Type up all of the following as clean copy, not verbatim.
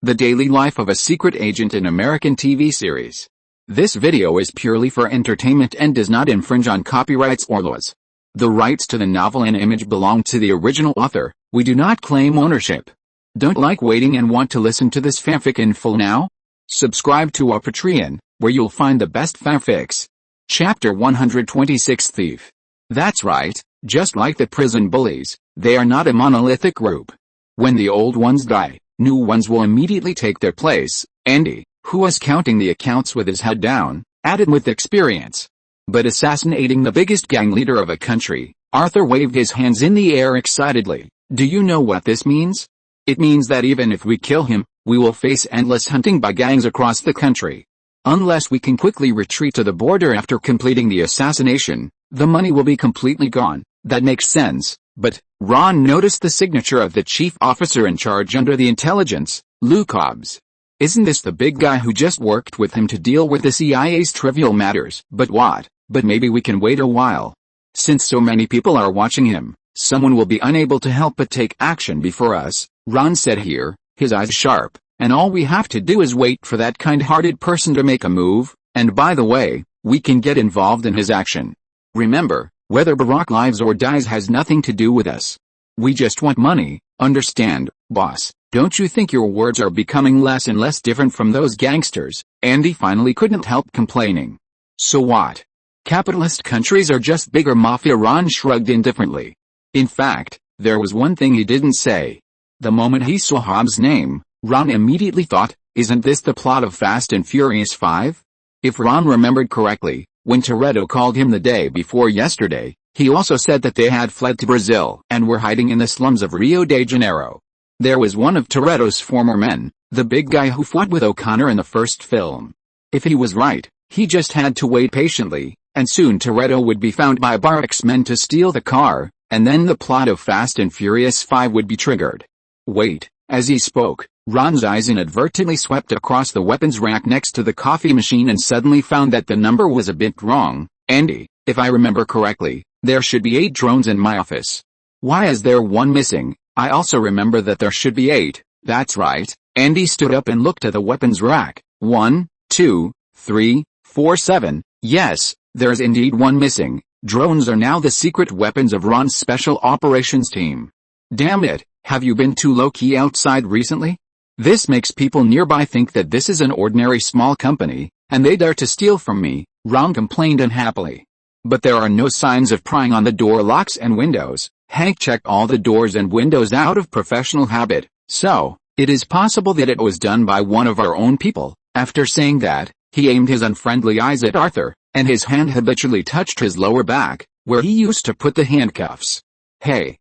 the daily life of a secret agent in American TV series. This video is purely for entertainment and does not infringe on copyrights or laws. The rights to the novel and image belong to the original author. We do not claim ownership. Don't like waiting and want to listen to this fanfic in full now? Subscribe to our Patreon, where you'll find the best fanfics. Chapter 126 Thief. That's right, just like the prison bullies, they are not a monolithic group. When the old ones die, new ones will immediately take their place. Andy, who was counting the accounts with his head down, added with experience. But assassinating the biggest gang leader of a country, Arthur waved his hands in the air excitedly. Do you know what this means? It means that even if we kill him, we will face endless hunting by gangs across the country. Unless we can quickly retreat to the border after completing the assassination, the money will be completely gone. That makes sense, but Ron noticed the signature of the chief officer in charge under the intelligence, Luke Hobbs. Isn't this the big guy who just worked with him to deal with the CIA's trivial matters? But what? But maybe we can wait a while. Since so many people are watching him, someone will be unable to help but take action before us, Ron said here, his eyes sharp, and all we have to do is wait for that kind-hearted person to make a move, and by the way, we can get involved in his action. Remember, whether Barack lives or dies has nothing to do with us. We just want money, understand, boss? Don't you think your words are becoming less and less different from those gangsters? Andy finally couldn't help complaining. So what? Capitalist countries are just bigger mafia. Ron shrugged indifferently. In fact, there was one thing he didn't say. The moment he saw Hobbs' name, Ron immediately thought, isn't this the plot of Fast and Furious 5? If Ron remembered correctly, when Toretto called him the day before yesterday, he also said that they had fled to Brazil and were hiding in the slums of Rio de Janeiro. There was one of Toretto's former men, the big guy who fought with O'Connor in the first film. If he was right, he just had to wait patiently, and soon Toretto would be found by Barack's men to steal the car, and then the plot of Fast and Furious 5 would be triggered. Wait, as he spoke, Ron's eyes inadvertently swept across the weapons rack next to the coffee machine and suddenly found that the number was a bit wrong. Andy, if I remember correctly, there should be 8 drones in my office. Why is there one missing? I also remember that there should be 8. That's right. Andy stood up and looked at the weapons rack. 1, 2, 3, 4, 7. Yes, there's indeed one missing. Drones are now the secret weapons of Ron's special operations team. Damn it, have you been too low-key outside recently? This makes people nearby think that this is an ordinary small company, and they dare to steal from me, Ron complained unhappily. But there are no signs of prying on the door locks and windows. Hank checked all the doors and windows out of professional habit, so it is possible that it was done by one of our own people. After saying that, he aimed his unfriendly eyes at Arthur, and his hand habitually touched his lower back, where he used to put the handcuffs. Hey.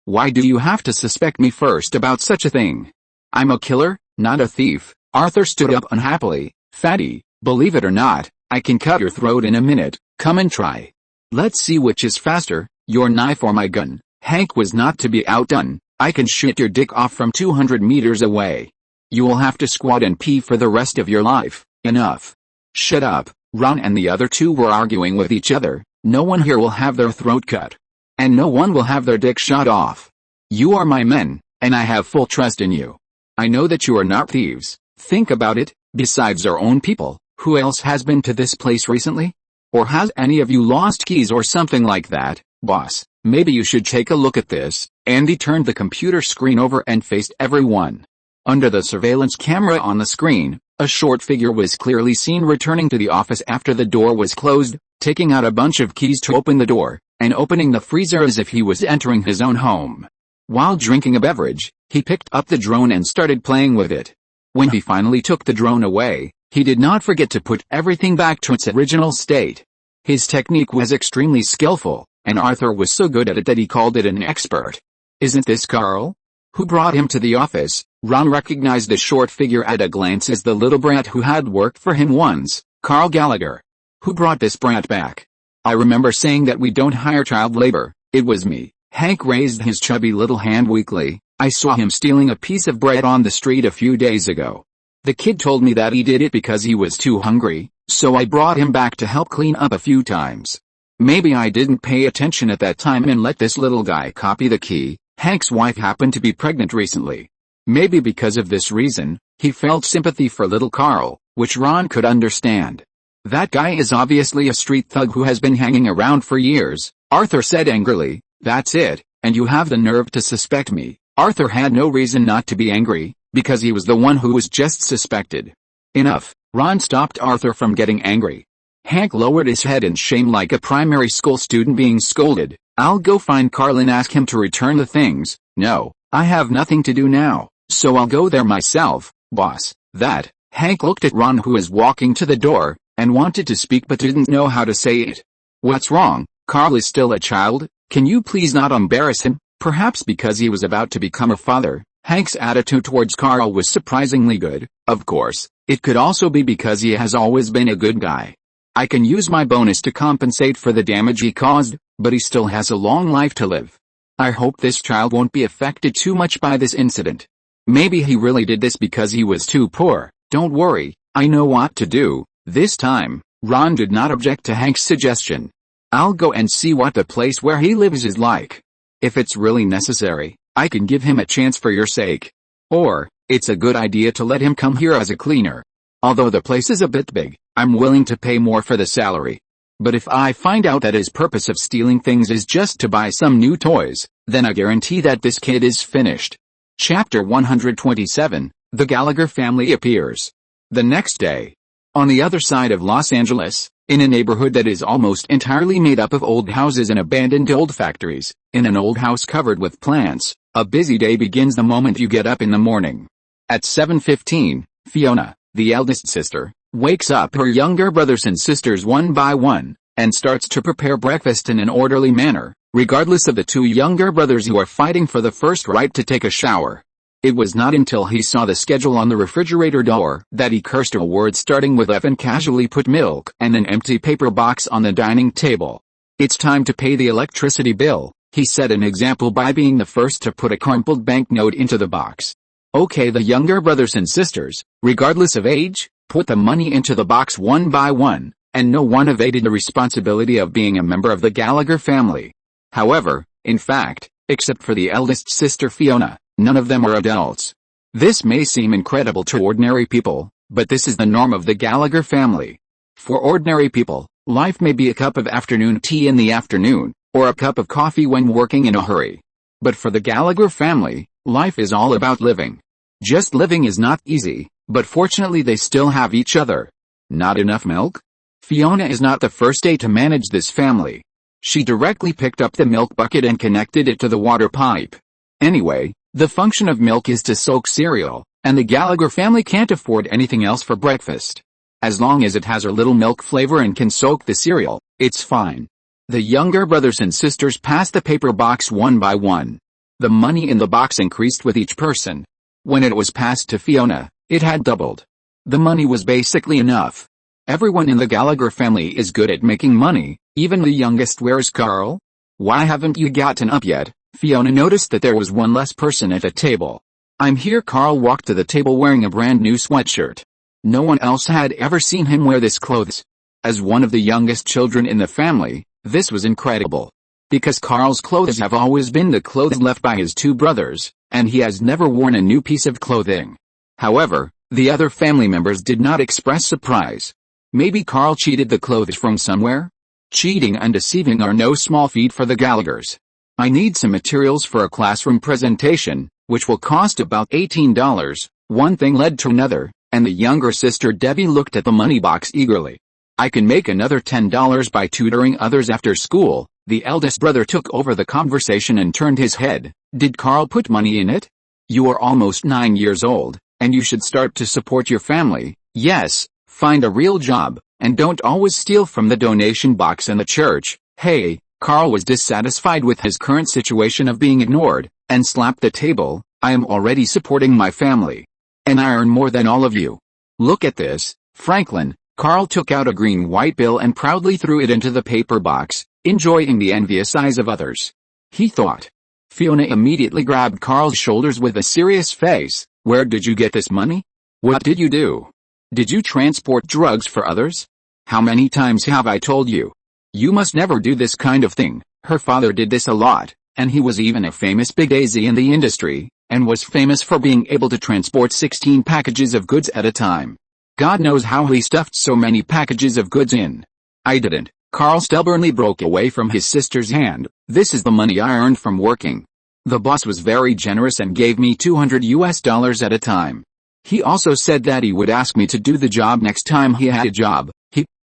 Why do you have to suspect me first about such a thing? I'm a killer, not a thief. Arthur stood up unhappily. Fatty, believe it or not, I can cut your throat in a minute. Come and try. Let's see which is faster, your knife or my gun. Hank was not to be outdone. I can shoot your dick off from 200 meters away. You will have to squat and pee for the rest of your life. Enough. Shut up. Ron and the other two were arguing with each other. No one here will have their throat cut. And no one will have their dick shot off. You are my men, and I have full trust in you. I know that you are not thieves. Think about it, besides our own people, who else has been to this place recently? Or has any of you lost keys or something like that? Boss, maybe you should take a look at this. Andy turned the computer screen over and faced everyone. Under the surveillance camera on the screen, a short figure was clearly seen returning to the office after the door was closed, taking out a bunch of keys to open the door, and opening the freezer as if he was entering his own home. While drinking a beverage, he picked up the drone and started playing with it. When he finally took the drone away, he did not forget to put everything back to its original state. His technique was extremely skillful, and Arthur was so good at it that he called it an expert. Isn't this Carl? Who brought him to the office? Ron recognized the short figure at a glance as the little brat who had worked for him once, Carl Gallagher. Who brought this brat back? I remember saying that we don't hire child labor. It was me. Hank raised his chubby little hand weakly. I saw him stealing a piece of bread on the street a few days ago. The kid told me that he did it because he was too hungry, so I brought him back to help clean up a few times. Maybe I didn't pay attention at that time and let this little guy copy the key. Hank's wife happened to be pregnant recently. Maybe because of this reason, he felt sympathy for little Carl, which Ron could understand. "That guy is obviously a street thug who has been hanging around for years," Arthur said angrily. "That's it, and you have the nerve to suspect me." Arthur had no reason not to be angry, because he was the one who was just suspected. "Enough." Ron stopped Arthur from getting angry. Hank lowered his head in shame like a primary school student being scolded. "I'll go find Carl and ask him to return the things." "No, I have nothing to do now, so I'll go there myself, boss." That. Hank looked at Ron, who was walking to the door, and wanted to speak but didn't know how to say it. "What's wrong? Carl is still a child. Can you please not embarrass him?" Perhaps because he was about to become a father, Hank's attitude towards Carl was surprisingly good. Of course, it could also be because he has always been a good guy. "I can use my bonus to compensate for the damage he caused, but he still has a long life to live. I hope this child won't be affected too much by this incident. Maybe he really did this because he was too poor." "Don't worry, I know what to do." This time, Ron did not object to Hank's suggestion. "I'll go and see what the place where he lives is like. If it's really necessary, I can give him a chance for your sake. Or, it's a good idea to let him come here as a cleaner. Although the place is a bit big, I'm willing to pay more for the salary. But if I find out that his purpose of stealing things is just to buy some new toys, then I guarantee that this kid is finished." Chapter 127, The Gallagher Family Appears. The next day, on the other side of Los Angeles, in a neighborhood that is almost entirely made up of old houses and abandoned old factories, in an old house covered with plants, a busy day begins the moment you get up in the morning. At 7:15, Fiona, the eldest sister, wakes up her younger brothers and sisters one by one, and starts to prepare breakfast in an orderly manner, regardless of the two younger brothers who are fighting for the first right to take a shower. It was not until he saw the schedule on the refrigerator door that he cursed a word starting with F and casually put milk and an empty paper box on the dining table. "It's time to pay the electricity bill," he set an example by being the first to put a crumpled banknote into the box. Okay, the younger brothers and sisters, regardless of age, put the money into the box one by one, and no one evaded the responsibility of being a member of the Gallagher family. However, in fact, except for the eldest sister Fiona, none of them are adults. This may seem incredible to ordinary people, but this is the norm of the Gallagher family. For ordinary people, life may be a cup of afternoon tea in the afternoon, or a cup of coffee when working in a hurry. But for the Gallagher family, life is all about living. Just living is not easy, but fortunately they still have each other. Not enough milk? Fiona is not the first day to manage this family. She directly picked up the milk bucket and connected it to the water pipe. Anyway, the function of milk is to soak cereal, and the Gallagher family can't afford anything else for breakfast. As long as it has a little milk flavor and can soak the cereal, it's fine. The younger brothers and sisters passed the paper box one by one. The money in the box increased with each person. When it was passed to Fiona, it had doubled. The money was basically enough. Everyone in the Gallagher family is good at making money, even the youngest. "Where's Carl? Why haven't you gotten up yet?" Fiona noticed that there was one less person at the table. "I'm here." Carl walked to the table wearing a brand new sweatshirt. No one else had ever seen him wear this clothes. As one of the youngest children in the family, this was incredible. Because Carl's clothes have always been the clothes left by his two brothers, and he has never worn a new piece of clothing. However, the other family members did not express surprise. Maybe Carl cheated the clothes from somewhere? Cheating and deceiving are no small feat for the Gallaghers. "I need some materials for a classroom presentation, which will cost about $18. One thing led to another, and the younger sister Debbie looked at the money box eagerly. "I can make another $10 by tutoring others after school." The eldest brother took over the conversation and turned his head. "Did Carl put money in it? You are almost 9 years old, and you should start to support your family. Yes, find a real job, and don't always steal from the donation box in the church." "Hey." Carl was dissatisfied with his current situation of being ignored, and slapped the table. "I am already supporting my family. And I earn more than all of you. Look at this, Franklin." Carl took out a green-white bill and proudly threw it into the paper box, enjoying the envious eyes of others. He thought. Fiona immediately grabbed Carl's shoulders with a serious face. "Where did you get this money? What did you do? Did you transport drugs for others? How many times have I told you? You must never do this kind of thing." Her father did this a lot, and he was even a famous big AZ in the industry, and was famous for being able to transport 16 packages of goods at a time. God knows how he stuffed so many packages of goods in. I didn't. Carl stubbornly broke away from his sister's hand. This is the money I earned from working. The boss was very generous and gave me $200 at a time. He also said that he would ask me to do the job next time he had a job.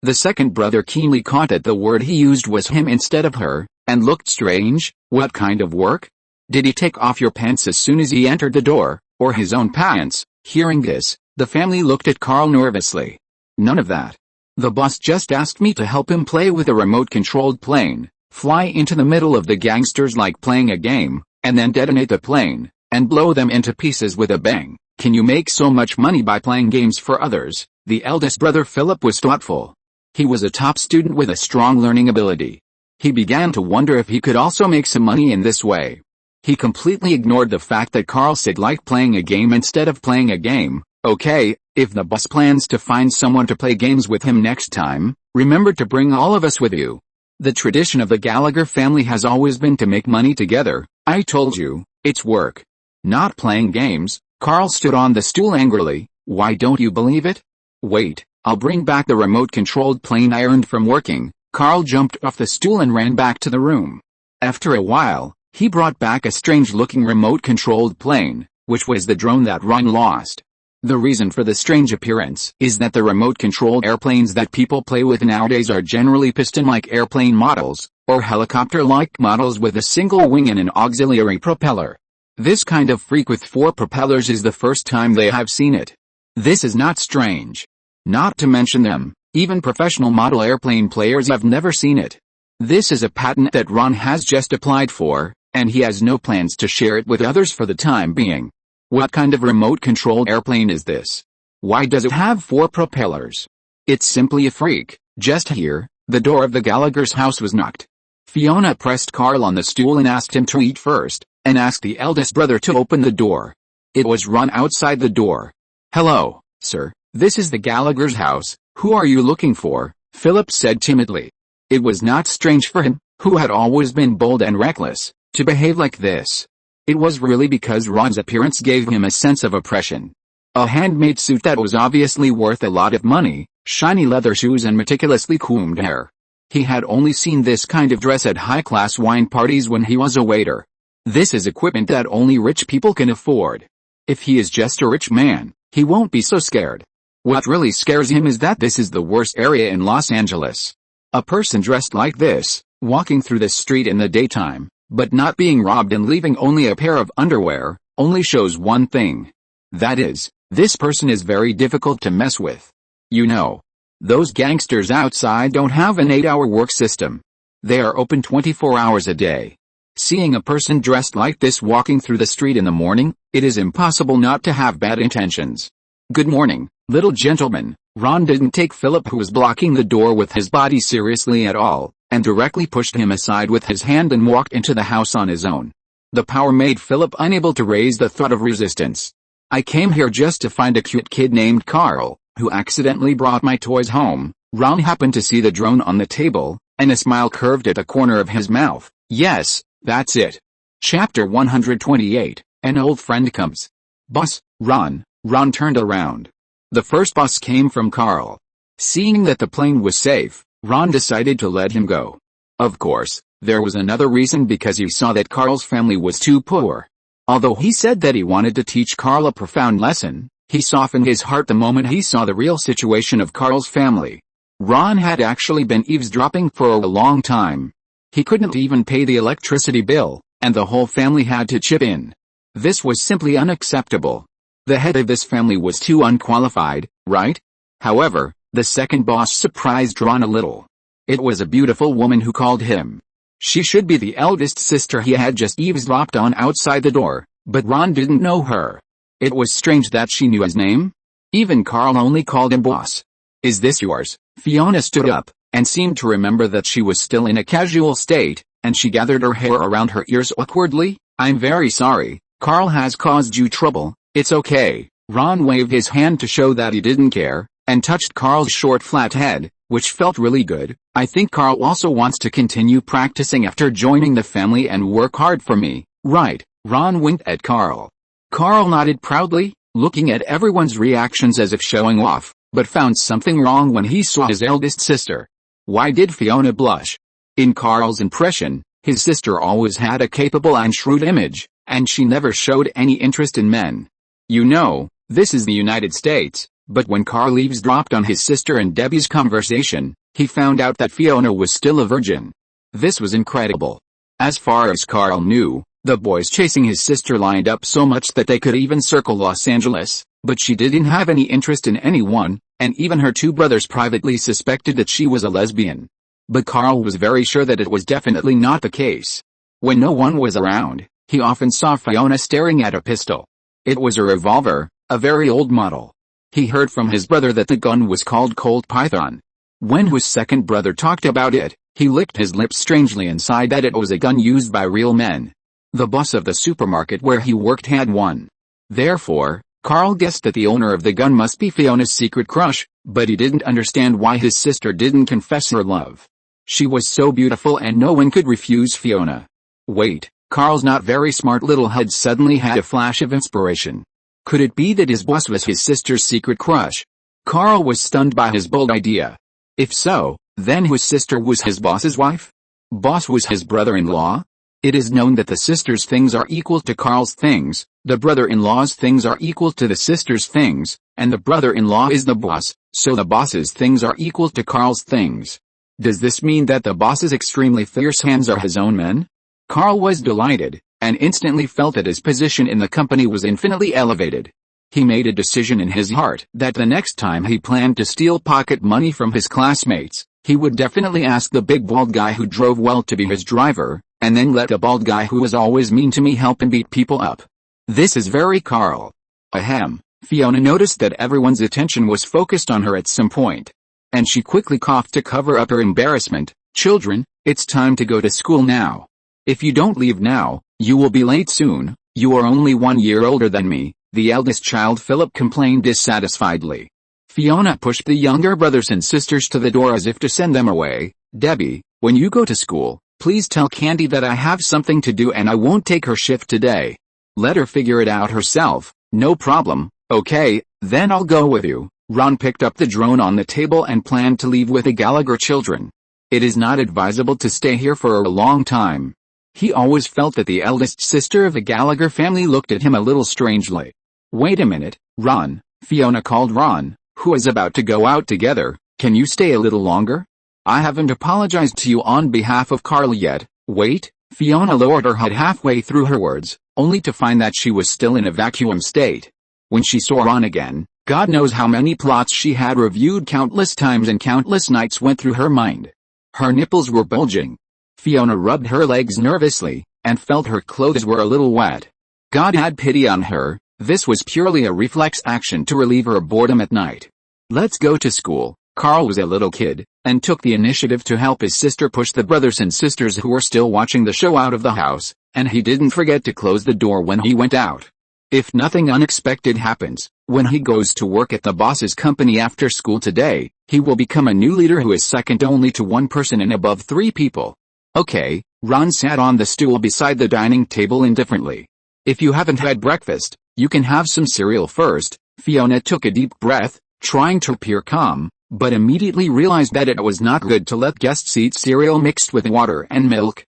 The second brother keenly caught that the word he used was him instead of her, and looked strange. What kind of work? Did he take off your pants as soon as he entered the door, or his own pants? Hearing this, the family looked at Carl nervously. None of that. The boss just asked me to help him play with a remote-controlled plane, fly into the middle of the gangsters like playing a game, and then detonate the plane, and blow them into pieces with a bang. Can you make so much money by playing games for others? The eldest brother Philip was thoughtful. He was a top student with a strong learning ability. He began to wonder if he could also make some money in this way. He completely ignored the fact that Carl said like playing a game instead of playing a game. Okay, if the boss plans to find someone to play games with him next time, remember to bring all of us with you. The tradition of the Gallagher family has always been to make money together. I told you, it's work. Not playing games. Carl stood on the stool angrily. Why don't you believe it? Wait, I'll bring back the remote-controlled plane I earned from working. Carl jumped off the stool and ran back to the room. After a while, he brought back a strange-looking remote-controlled plane, which was the drone that Ron lost. The reason for the strange appearance is that the remote-controlled airplanes that people play with nowadays are generally piston-like airplane models, or helicopter-like models with a single wing and an auxiliary propeller. This kind of freak with 4 propellers is the first time they have seen it. This is not strange. Not to mention them, even professional model airplane players have never seen it. This is a patent that Ron has just applied for, and he has no plans to share it with others for the time being. What kind of remote-controlled airplane is this? Why does it have 4 propellers? It's simply a freak. Just here, the door of the Gallagher's house was knocked. Fiona pressed Carl on the stool and asked him to eat first, and asked the eldest brother to open the door. It was Ron outside the door. Hello, sir, this is the Gallagher's house. Who are you looking for? Philip said timidly. It was not strange for him, who had always been bold and reckless, to behave like this. It was really because Ron's appearance gave him a sense of oppression. A handmade suit that was obviously worth a lot of money, shiny leather shoes and meticulously combed hair. He had only seen this kind of dress at high-class wine parties when he was a waiter. This is equipment that only rich people can afford. If he is just a rich man, he won't be so scared. What really scares him is that this is the worst area in Los Angeles. A person dressed like this, walking through the street in the daytime, but not being robbed and leaving only a pair of underwear, only shows one thing. That is, this person is very difficult to mess with. You know, those gangsters outside don't have an 8-hour work system. They are open 24 hours a day. Seeing a person dressed like this walking through the street in the morning, it is impossible not to have bad intentions. Good morning, little gentleman. Ron didn't take Philip, who was blocking the door with his body, seriously at all, and directly pushed him aside with his hand and walked into the house on his own. The power made Philip unable to raise the thought of resistance. I came here just to find a cute kid named Carl, who accidentally brought my toys home. Ron happened to see the drone on the table, and a smile curved at the corner of his mouth. Yes, that's it. Chapter 128, An old friend comes. Boss, Ron. Ron turned around. The first boss came from Carl. Seeing that the plane was safe, Ron decided to let him go. Of course, there was another reason, because he saw that Carl's family was too poor. Although he said that he wanted to teach Carl a profound lesson, he softened his heart the moment he saw the real situation of Carl's family. Ron had actually been eavesdropping for a long time. He couldn't even pay the electricity bill, and the whole family had to chip in. This was simply unacceptable. The head of this family was too unqualified, right? However, the second boss surprised Ron a little. It was a beautiful woman who called him. She should be the eldest sister he had just eavesdropped on outside the door, but Ron didn't know her. It was strange that she knew his name. Even Carl only called him boss. Is this yours? Fiona stood up, and seemed to remember that she was still in a casual state, and she gathered her hair around her ears awkwardly. I'm very sorry, Carl has caused you trouble. It's okay. Ron waved his hand to show that he didn't care, and touched Carl's short flat head, which felt really good. I think Carl also wants to continue practicing after joining the family and work hard for me, right? Ron winked at Carl. Carl nodded proudly, looking at everyone's reactions as if showing off, but found something wrong when he saw his eldest sister. Why did Fiona blush? In Carl's impression, his sister always had a capable and shrewd image, and she never showed any interest in men. You know, this is the United States, but when Carl eavesdropped on his sister and Debbie's conversation, he found out that Fiona was still a virgin. This was incredible. As far as Carl knew, the boys chasing his sister lined up so much that they could even circle Los Angeles, but she didn't have any interest in anyone, and even her two brothers privately suspected that she was a lesbian. But Carl was very sure that it was definitely not the case. When no one was around, he often saw Fiona staring at a pistol. It was a revolver, a very old model. He heard from his brother that the gun was called Colt Python. When his second brother talked about it, he licked his lips strangely and sighed that it was a gun used by real men. The boss of the supermarket where he worked had one. Therefore, Carl guessed that the owner of the gun must be Fiona's secret crush, but he didn't understand why his sister didn't confess her love. She was so beautiful and no one could refuse Fiona. Wait, Carl's not very smart little head suddenly had a flash of inspiration. Could it be that his boss was his sister's secret crush? Carl was stunned by his bold idea. If so, then his sister was his boss's wife? Boss was his brother-in-law? It is known that the sister's things are equal to Carl's things, the brother-in-law's things are equal to the sister's things, and the brother-in-law is the boss, so the boss's things are equal to Carl's things. Does this mean that the boss's extremely fierce hands are his own men? Carl was delighted, and instantly felt that his position in the company was infinitely elevated. He made a decision in his heart that the next time he planned to steal pocket money from his classmates, he would definitely ask the big bald guy who drove well to be his driver, and then let the bald guy who was always mean to me help him beat people up. This is very Carl. Ahem. Fiona noticed that everyone's attention was focused on her at some point. And she quickly coughed to cover up her embarrassment. Children, it's time to go to school now. If you don't leave now, you will be late soon. You are only 1 year older than me, the eldest child Philip complained dissatisfiedly. Fiona pushed the younger brothers and sisters to the door as if to send them away. Debbie, when you go to school, please tell Candy that I have something to do and I won't take her shift today. Let her figure it out herself. No problem. Okay, then I'll go with you. Ron picked up the drone on the table and planned to leave with the Gallagher children. It is not advisable to stay here for a long time. He always felt that the eldest sister of the Gallagher family looked at him a little strangely. Wait a minute, Ron, Fiona called Ron, who was about to go out together. Can you stay a little longer? I haven't apologized to you on behalf of Carl yet. Wait, Fiona lowered her head halfway through her words, only to find that she was still in a vacuum state. When she saw Ron again, God knows how many plots she had reviewed countless times and countless nights went through her mind. Her nipples were bulging. Fiona rubbed her legs nervously, and felt her clothes were a little wet. God had pity on her. This was purely a reflex action to relieve her boredom at night. Let's go to school. Carl was a little kid, and took the initiative to help his sister push the brothers and sisters who were still watching the show out of the house, and he didn't forget to close the door when he went out. If nothing unexpected happens, when he goes to work at the boss's company after school today, he will become a new leader who is second only to one person and above 3 people. Okay, Ron sat on the stool beside the dining table indifferently. If you haven't had breakfast, you can have some cereal first. Fiona took a deep breath, trying to appear calm, but immediately realized that it was not good to let guests eat cereal mixed with water and milk.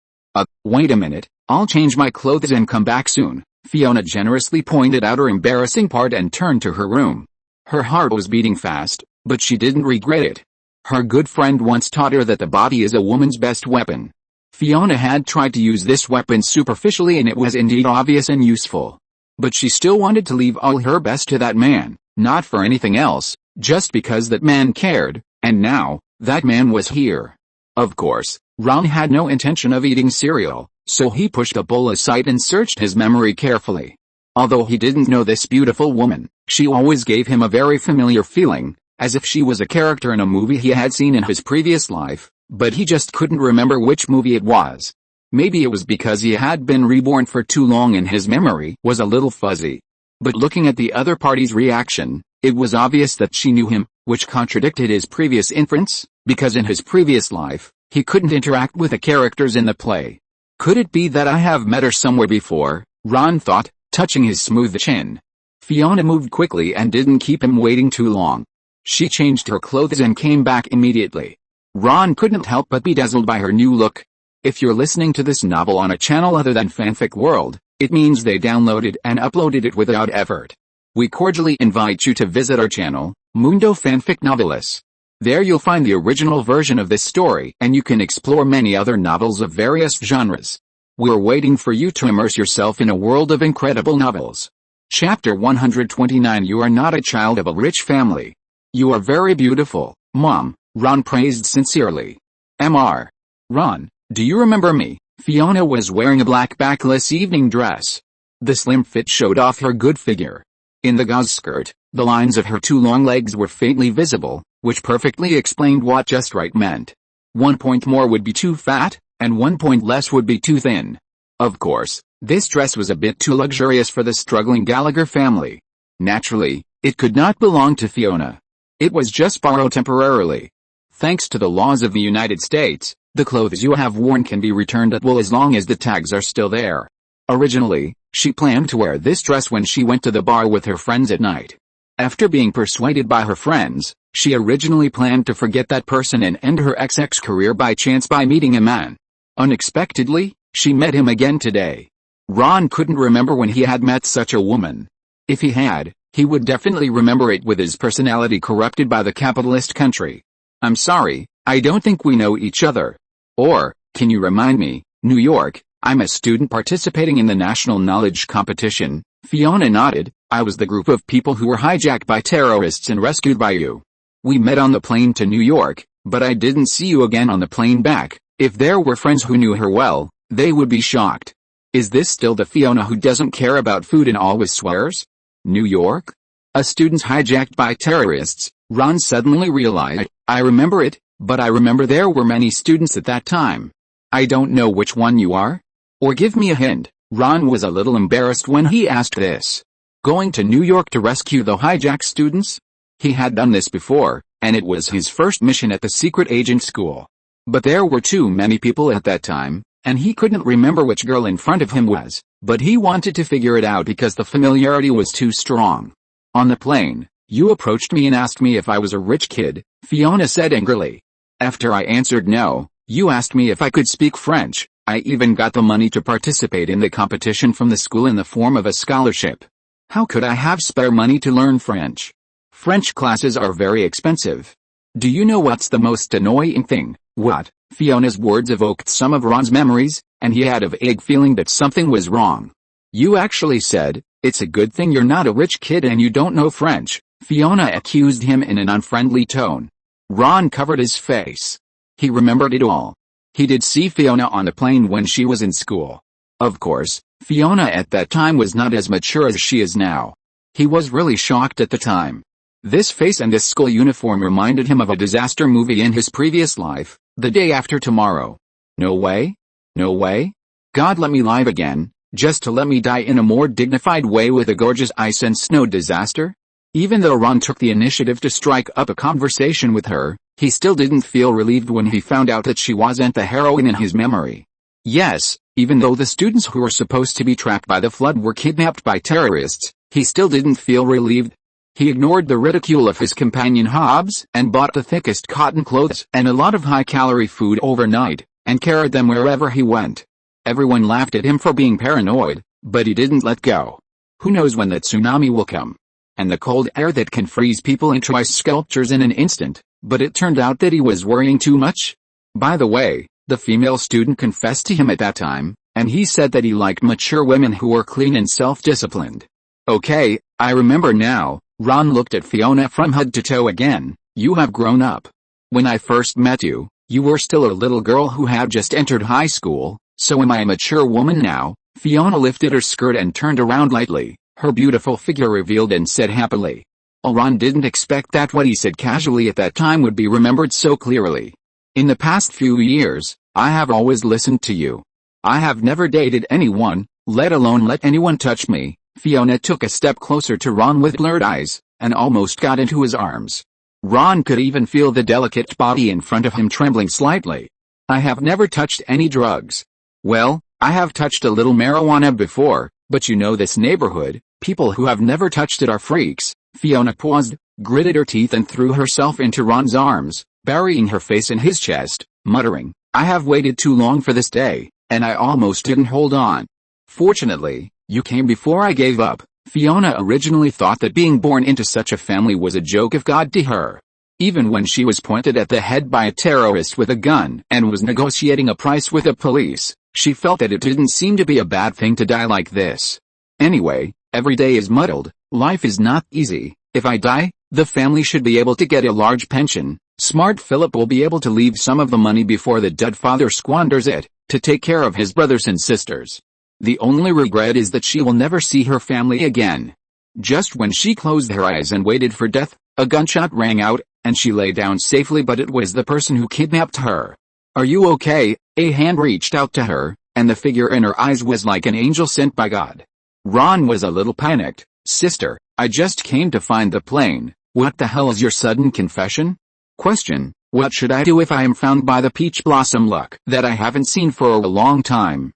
Wait a minute, I'll change my clothes and come back soon. Fiona generously pointed out her embarrassing part and turned to her room. Her heart was beating fast, but she didn't regret it. Her good friend once taught her that the body is a woman's best weapon. Fiona had tried to use this weapon superficially and it was indeed obvious and useful. But she still wanted to leave all her best to that man, not for anything else, just because that man cared, and now, that man was here. Of course, Ron had no intention of eating cereal, so he pushed the bowl aside and searched his memory carefully. Although he didn't know this beautiful woman, she always gave him a very familiar feeling, as if she was a character in a movie he had seen in his previous life, but he just couldn't remember which movie it was. Maybe it was because he had been reborn for too long and his memory was a little fuzzy. But looking at the other party's reaction, it was obvious that she knew him, which contradicted his previous inference, because in his previous life, he couldn't interact with the characters in the play. Could it be that I have met her somewhere before? Ron thought. touching his smooth chin. Fiona moved quickly and didn't keep him waiting too long. She changed her clothes and came back immediately. Ron couldn't help but be dazzled by her new look. If you're listening to this novel on a channel other than Fanfic World, it means they downloaded and uploaded it without effort. We cordially invite you to visit our channel, Mundo Fanfic Novelis. There you'll find the original version of this story and you can explore many other novels of various genres. We're waiting for you to immerse yourself in a world of incredible novels. Chapter 129. You are not a child of a rich family. You are very beautiful, Mom, Ron praised sincerely. Mr. Ron, do you remember me? Fiona was wearing a black backless evening dress. The slim fit showed off her good figure. In the gauze skirt, the lines of her two long legs were faintly visible, which perfectly explained what just right meant. 1 point more would be too fat, and 1 point less would be too thin. Of course, this dress was a bit too luxurious for the struggling Gallagher family. Naturally, it could not belong to Fiona. It was just borrowed temporarily. Thanks to the laws of the United States, the clothes you have worn can be returned at will as long as the tags are still there. Originally, she planned to wear this dress when she went to the bar with her friends at night. After being persuaded by her friends, she originally planned to forget that person and end her XX career by chance by meeting a man. Unexpectedly, she met him again today. Ron couldn't remember when he had met such a woman. If he had, he would definitely remember it with his personality corrupted by the capitalist country. I'm sorry, I don't think we know each other. Or, can you remind me, New York, I'm a student participating in the national knowledge competition. Fiona nodded. I was the group of people who were hijacked by terrorists and rescued by you. We met on the plane to New York, but I didn't see you again on the plane back. If there were friends who knew her well, they would be shocked. Is this still the Fiona who doesn't care about food and always swears? New York? A student hijacked by terrorists, Ron suddenly realized. I remember it, but I remember there were many students at that time. I don't know which one you are. Or give me a hint. Ron was a little embarrassed when he asked this. Going to New York to rescue the hijacked students? He had done this before, and it was his first mission at the secret agent school. But there were too many people at that time, and he couldn't remember which girl in front of him was, but he wanted to figure it out because the familiarity was too strong. On the plane, you approached me and asked me if I was a rich kid, Fiona said angrily. After I answered no, you asked me if I could speak French. I even got the money to participate in the competition from the school in the form of a scholarship. How could I have spare money to learn French? French classes are very expensive. Do you know what's the most annoying thing? What? Fiona's words evoked some of Ron's memories, and he had a vague feeling that something was wrong. You actually said, it's a good thing you're not a rich kid and you don't know French, Fiona accused him in an unfriendly tone. Ron covered his face. He remembered it all. He did see Fiona on the plane when she was in school. Of course, Fiona at that time was not as mature as she is now. He was really shocked at the time. This face and this school uniform reminded him of a disaster movie in his previous life, The Day After Tomorrow. No way? No way? God, let me live again, just to let me die in a more dignified way with a gorgeous ice and snow disaster? Even though Ron took the initiative to strike up a conversation with her, he still didn't feel relieved when he found out that she wasn't the heroine in his memory. Yes, even though the students who were supposed to be trapped by the flood were kidnapped by terrorists, he still didn't feel relieved. He ignored the ridicule of his companion Hobbs and bought the thickest cotton clothes and a lot of high-calorie food overnight, and carried them wherever he went. Everyone laughed at him for being paranoid, but he didn't let go. Who knows when that tsunami will come? And the cold air that can freeze people into ice sculptures in an instant, but it turned out that he was worrying too much. By the way, the female student confessed to him at that time, and he said that he liked mature women who were clean and self-disciplined. Okay, I remember now. Ron looked at Fiona from head to toe again. You have grown up. When I first met you, you were still a little girl who had just entered high school, so am I a mature woman now? Fiona lifted her skirt and turned around lightly, her beautiful figure revealed, and said happily. Ron didn't expect that what he said casually at that time would be remembered so clearly. In the past few years, I have always listened to you. I have never dated anyone, let alone let anyone touch me. Fiona took a step closer to Ron with blurred eyes, and almost got into his arms. Ron could even feel the delicate body in front of him trembling slightly. I have never touched any drugs. Well, I have touched a little marijuana before, But you know this neighborhood, people who have never touched it are freaks." Fiona paused, gritted her teeth and threw herself into Ron's arms, burying her face in his chest, muttering, "I have waited too long for this day, and I almost didn't hold on. Fortunately, you came before I gave up." Fiona originally thought that being born into such a family was a joke of God to her. Even when she was pointed at the head by a terrorist with a gun and was negotiating a price with the police, she felt that it didn't seem to be a bad thing to die like this. Anyway, every day is muddled, life is not easy. If I die, the family should be able to get a large pension. Smart Philip will be able to leave some of the money before the dead father squanders it, to take care of his brothers and sisters. The only regret is that she will never see her family again. Just when she closed her eyes and waited for death, a gunshot rang out, and she lay down safely, but it was the person who kidnapped her. "Are you okay?" A hand reached out to her, and the figure in her eyes was like an angel sent by God. Ron was a little panicked. "Sister, I just came to find the plane. What the hell is your sudden confession?" Question: what should I do if I am found by the peach blossom luck that I haven't seen for a long time?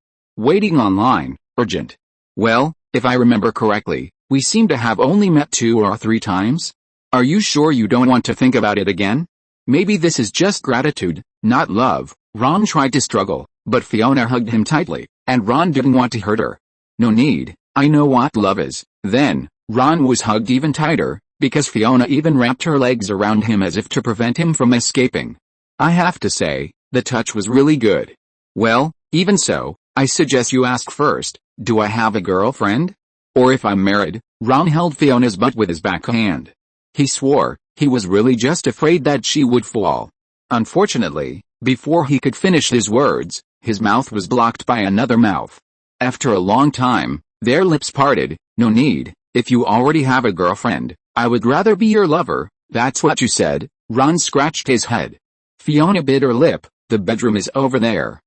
Waiting online, urgent. Well, if I remember correctly, we seem to have only met 2 or 3 times? Are you sure you don't want to think about it again? Maybe this is just gratitude, not love. Ron tried to struggle, but Fiona hugged him tightly, and Ron didn't want to hurt her. "No need, I know what love is." Then, Ron was hugged even tighter, because Fiona even wrapped her legs around him as if to prevent him from escaping. I have to say, the touch was really good. "Well, even so, I suggest you ask first, do I have a girlfriend? Or if I'm married?" Ron held Fiona's butt with his backhand. He swore, he was really just afraid that she would fall. Unfortunately, before he could finish his words, his mouth was blocked by another mouth. After a long time, their lips parted. "No need, if you already have a girlfriend, I would rather be your lover." "That's what you said." Ron scratched his head. Fiona bit her lip. "The bedroom is over there."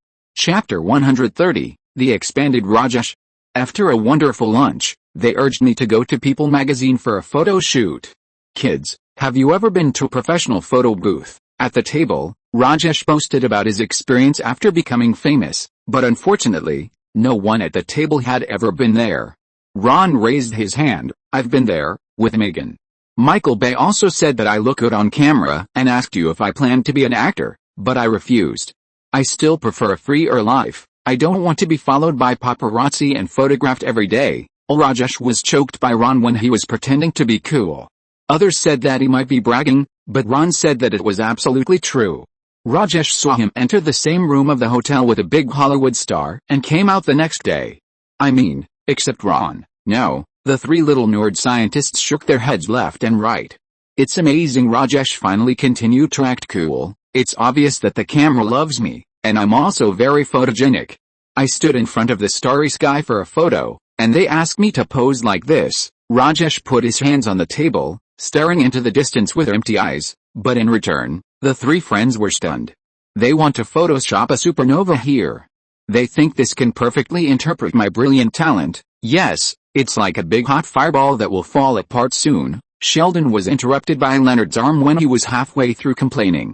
Chapter 130, The Expanded Rajesh. After a wonderful lunch, they urged me to go to People magazine for a photo shoot. "Kids, have you ever been to a professional photo booth?" At the table, Rajesh boasted about his experience after becoming famous, but unfortunately, no one at the table had ever been there. Ron raised his hand. "I've been there, with Megan. Michael Bay also said that I look good on camera and asked you if I planned to be an actor, but I refused. I still prefer a freer life. I don't want to be followed by paparazzi and photographed every day." Rajesh was choked by Ron when he was pretending to be cool. Others said that he might be bragging, but Ron said that it was absolutely true. Rajesh saw him enter the same room of the hotel with a big Hollywood star and came out the next day. I mean, except Ron. No. The 3 little nerd scientists shook their heads left and right. "It's amazing," Rajesh finally continued to act cool. "It's obvious that the camera loves me, and I'm also very photogenic. I stood in front of the starry sky for a photo, and they asked me to pose like this." Rajesh put his hands on the table, staring into the distance with empty eyes, but in return, the 3 friends were stunned. "They want to Photoshop a supernova here. They think this can perfectly interpret my brilliant talent." "Yes, it's like a big hot fireball that will fall apart soon." Sheldon was interrupted by Leonard's arm when he was halfway through complaining.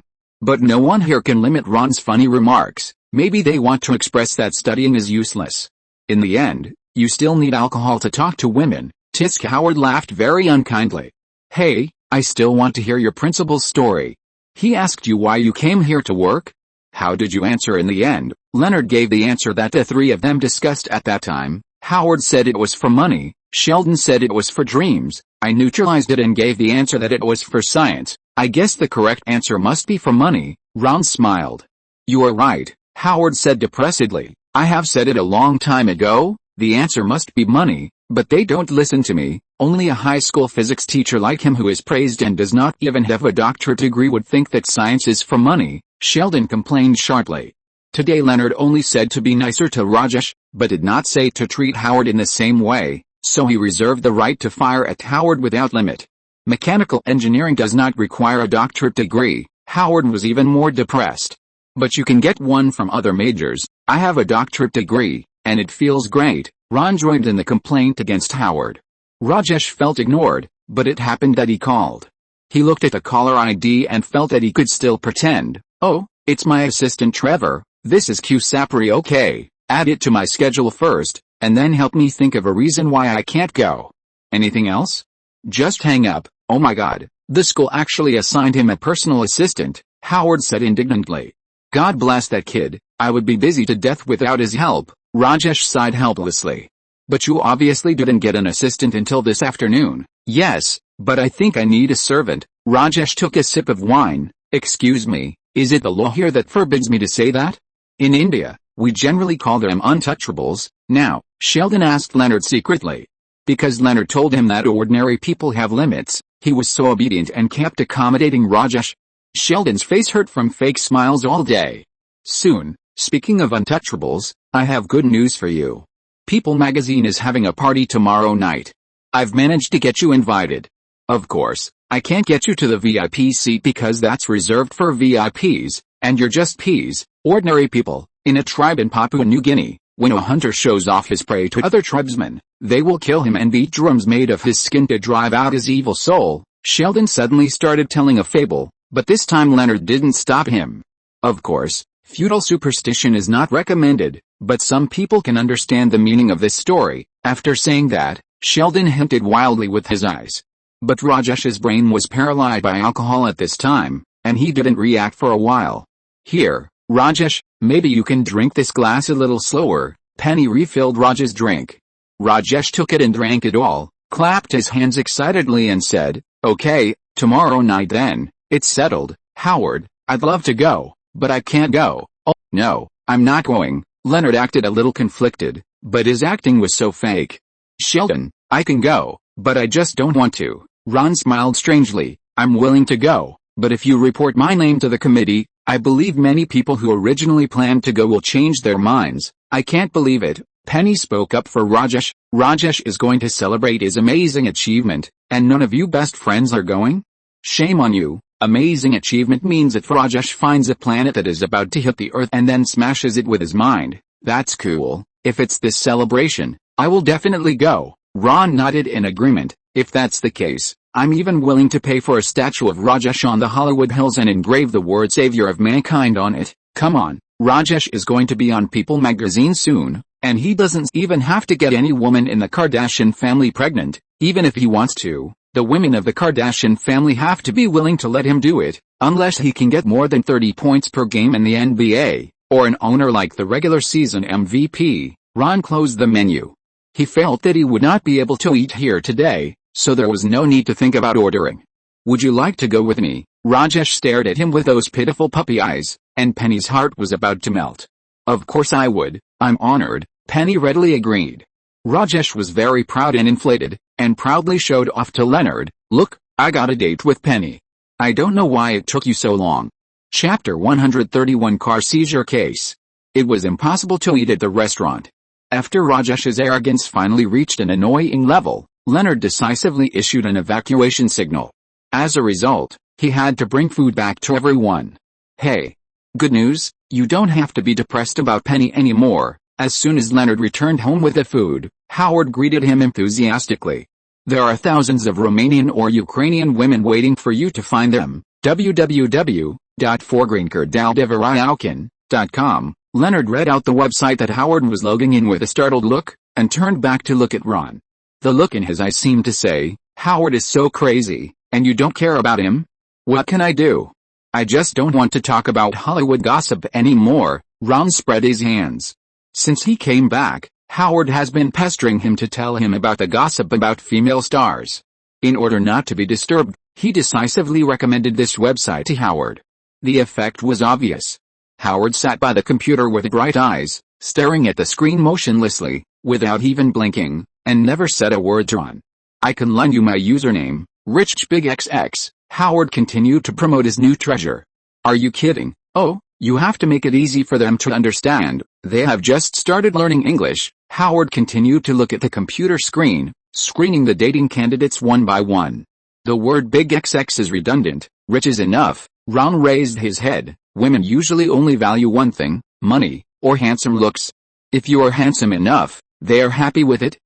"But no one here can limit Ron's funny remarks. Maybe they want to express that studying is useless. In the end, you still need alcohol to talk to women." Tisk Howard laughed very unkindly. "Hey, I still want to hear your principal's story. He asked you why you came here to work? How did you answer in the end?" Leonard gave the answer that the 3 of them discussed at that time. Howard said it was for money. Sheldon said it was for dreams. I neutralized it and gave the answer that it was for science. I guess the correct answer must be for money. Ron smiled. "You are right," Howard said depressedly. "I have said it a long time ago. The answer must be money, but they don't listen to me. Only a high school physics teacher like him who is praised and does not even have a doctorate degree would think that science is for money," Sheldon complained sharply. Today Leonard only said to be nicer to Rajesh, but did not say to treat Howard in the same way, so he reserved the right to fire at Howard without limit. Mechanical engineering does not require a doctorate degree. Howard was even more depressed. "But you can get one from other majors. I have a doctorate degree, and it feels great." Ron joined in the complaint against Howard. Rajesh felt ignored, but it happened that he called. He looked at the caller ID and felt that he could still pretend. "Oh, it's my assistant Trevor. This is Q Sapri. Okay, add it to my schedule first." and then help me think of a reason why I can't go. Anything else? Just hang up. Oh my God, the school actually assigned him a personal assistant, Howard said indignantly. God bless that kid, I would be busy to death without his help, Rajesh sighed helplessly. But you obviously didn't get an assistant until this afternoon. Yes, but I think I need a servant. Rajesh took a sip of wine. Excuse me, is it the law here that forbids me to say that? In India, we generally call them untouchables. Now, Sheldon asked Leonard secretly. Because Leonard told him that ordinary people have limits, he was so obedient and kept accommodating Rajesh. Sheldon's face hurt from fake smiles all day. Soon, speaking of untouchables, I have good news for you. People magazine is having a party tomorrow night. I've managed to get you invited. Of course, I can't get you to the VIP seat because that's reserved for VIPs, and you're just Ps, ordinary people, in a tribe in Papua New Guinea. When a hunter shows off his prey to other tribesmen, they will kill him and beat drums made of his skin to drive out his evil soul. Sheldon suddenly started telling a fable, but this time Leonard didn't stop him. Of course, feudal superstition is not recommended, but some people can understand the meaning of this story. After saying that, Sheldon hinted wildly with his eyes. But Rajesh's brain was paralyzed by alcohol at this time, and he didn't react for a while. Here, Rajesh, maybe you can drink this glass a little slower. Penny refilled Rajesh's drink. Rajesh took it and drank it all, clapped his hands excitedly and said, okay, tomorrow night then, it's settled. Howard, I'd love to go, but I can't go. Oh, no, I'm not going. Leonard acted a little conflicted, but his acting was so fake. Sheldon, I can go, but I just don't want to. Ron smiled strangely. I'm willing to go, but if you report my name to the committee, I believe many people who originally planned to go will change their minds. I can't believe it. Penny spoke up for Rajesh. Rajesh is going to celebrate his amazing achievement, and none of you best friends are going? Shame on you. Amazing achievement means that Rajesh finds a planet that is about to hit the Earth and then smashes it with his mind. That's cool. If it's this celebration, I will definitely go. Ron nodded in agreement. If that's the case, I'm even willing to pay for a statue of Rajesh on the Hollywood Hills and engrave the word Savior of Mankind on it. Come on, Rajesh is going to be on People magazine soon, and he doesn't even have to get any woman in the Kardashian family pregnant, even if he wants to. The women of the Kardashian family have to be willing to let him do it, unless he can get more than 30 points per game in the NBA, or an owner like the regular season MVP. Ron closed the menu. He felt that he would not be able to eat here today, so there was no need to think about ordering. Would you like to go with me? Rajesh stared at him with those pitiful puppy eyes, and Penny's heart was about to melt. Of course I would, I'm honored, Penny readily agreed. Rajesh was very proud and inflated, and proudly showed off to Leonard, look, I got a date with Penny. I don't know why it took you so long. Chapter 131 Car Seizure Case. It was impossible to eat at the restaurant. After Rajesh's arrogance finally reached an annoying level, Leonard decisively issued an evacuation signal. As a result, he had to bring food back to everyone. Hey. Good news, you don't have to be depressed about Penny anymore. As soon as Leonard returned home with the food, Howard greeted him enthusiastically. There are thousands of Romanian or Ukrainian women waiting for you to find them. www.forgrinkerdaldevariaukin.com. Leonard read out the website that Howard was logging in with a startled look, and turned back to look at Ron. The look in his eyes seemed to say, Howard is so crazy, and you don't care about him? What can I do? I just don't want to talk about Hollywood gossip anymore. Ron spread his hands. Since he came back, Howard has been pestering him to tell him about the gossip about female stars. In order not to be disturbed, he decisively recommended this website to Howard. The effect was obvious. Howard sat by the computer with bright eyes, staring at the screen motionlessly, without even blinking, and never said a word to Ron. I can lend you my username, RichBigXX. Howard continued to promote his new treasure. Are you kidding? Oh, you have to make it easy for them to understand. They have just started learning English. Howard continued to look at the computer screen, screening the dating candidates one by one. The word Big XX is redundant. Rich is enough. Ron raised his head. Women usually only value one thing, money, or handsome looks. If you are handsome enough, they are happy with it.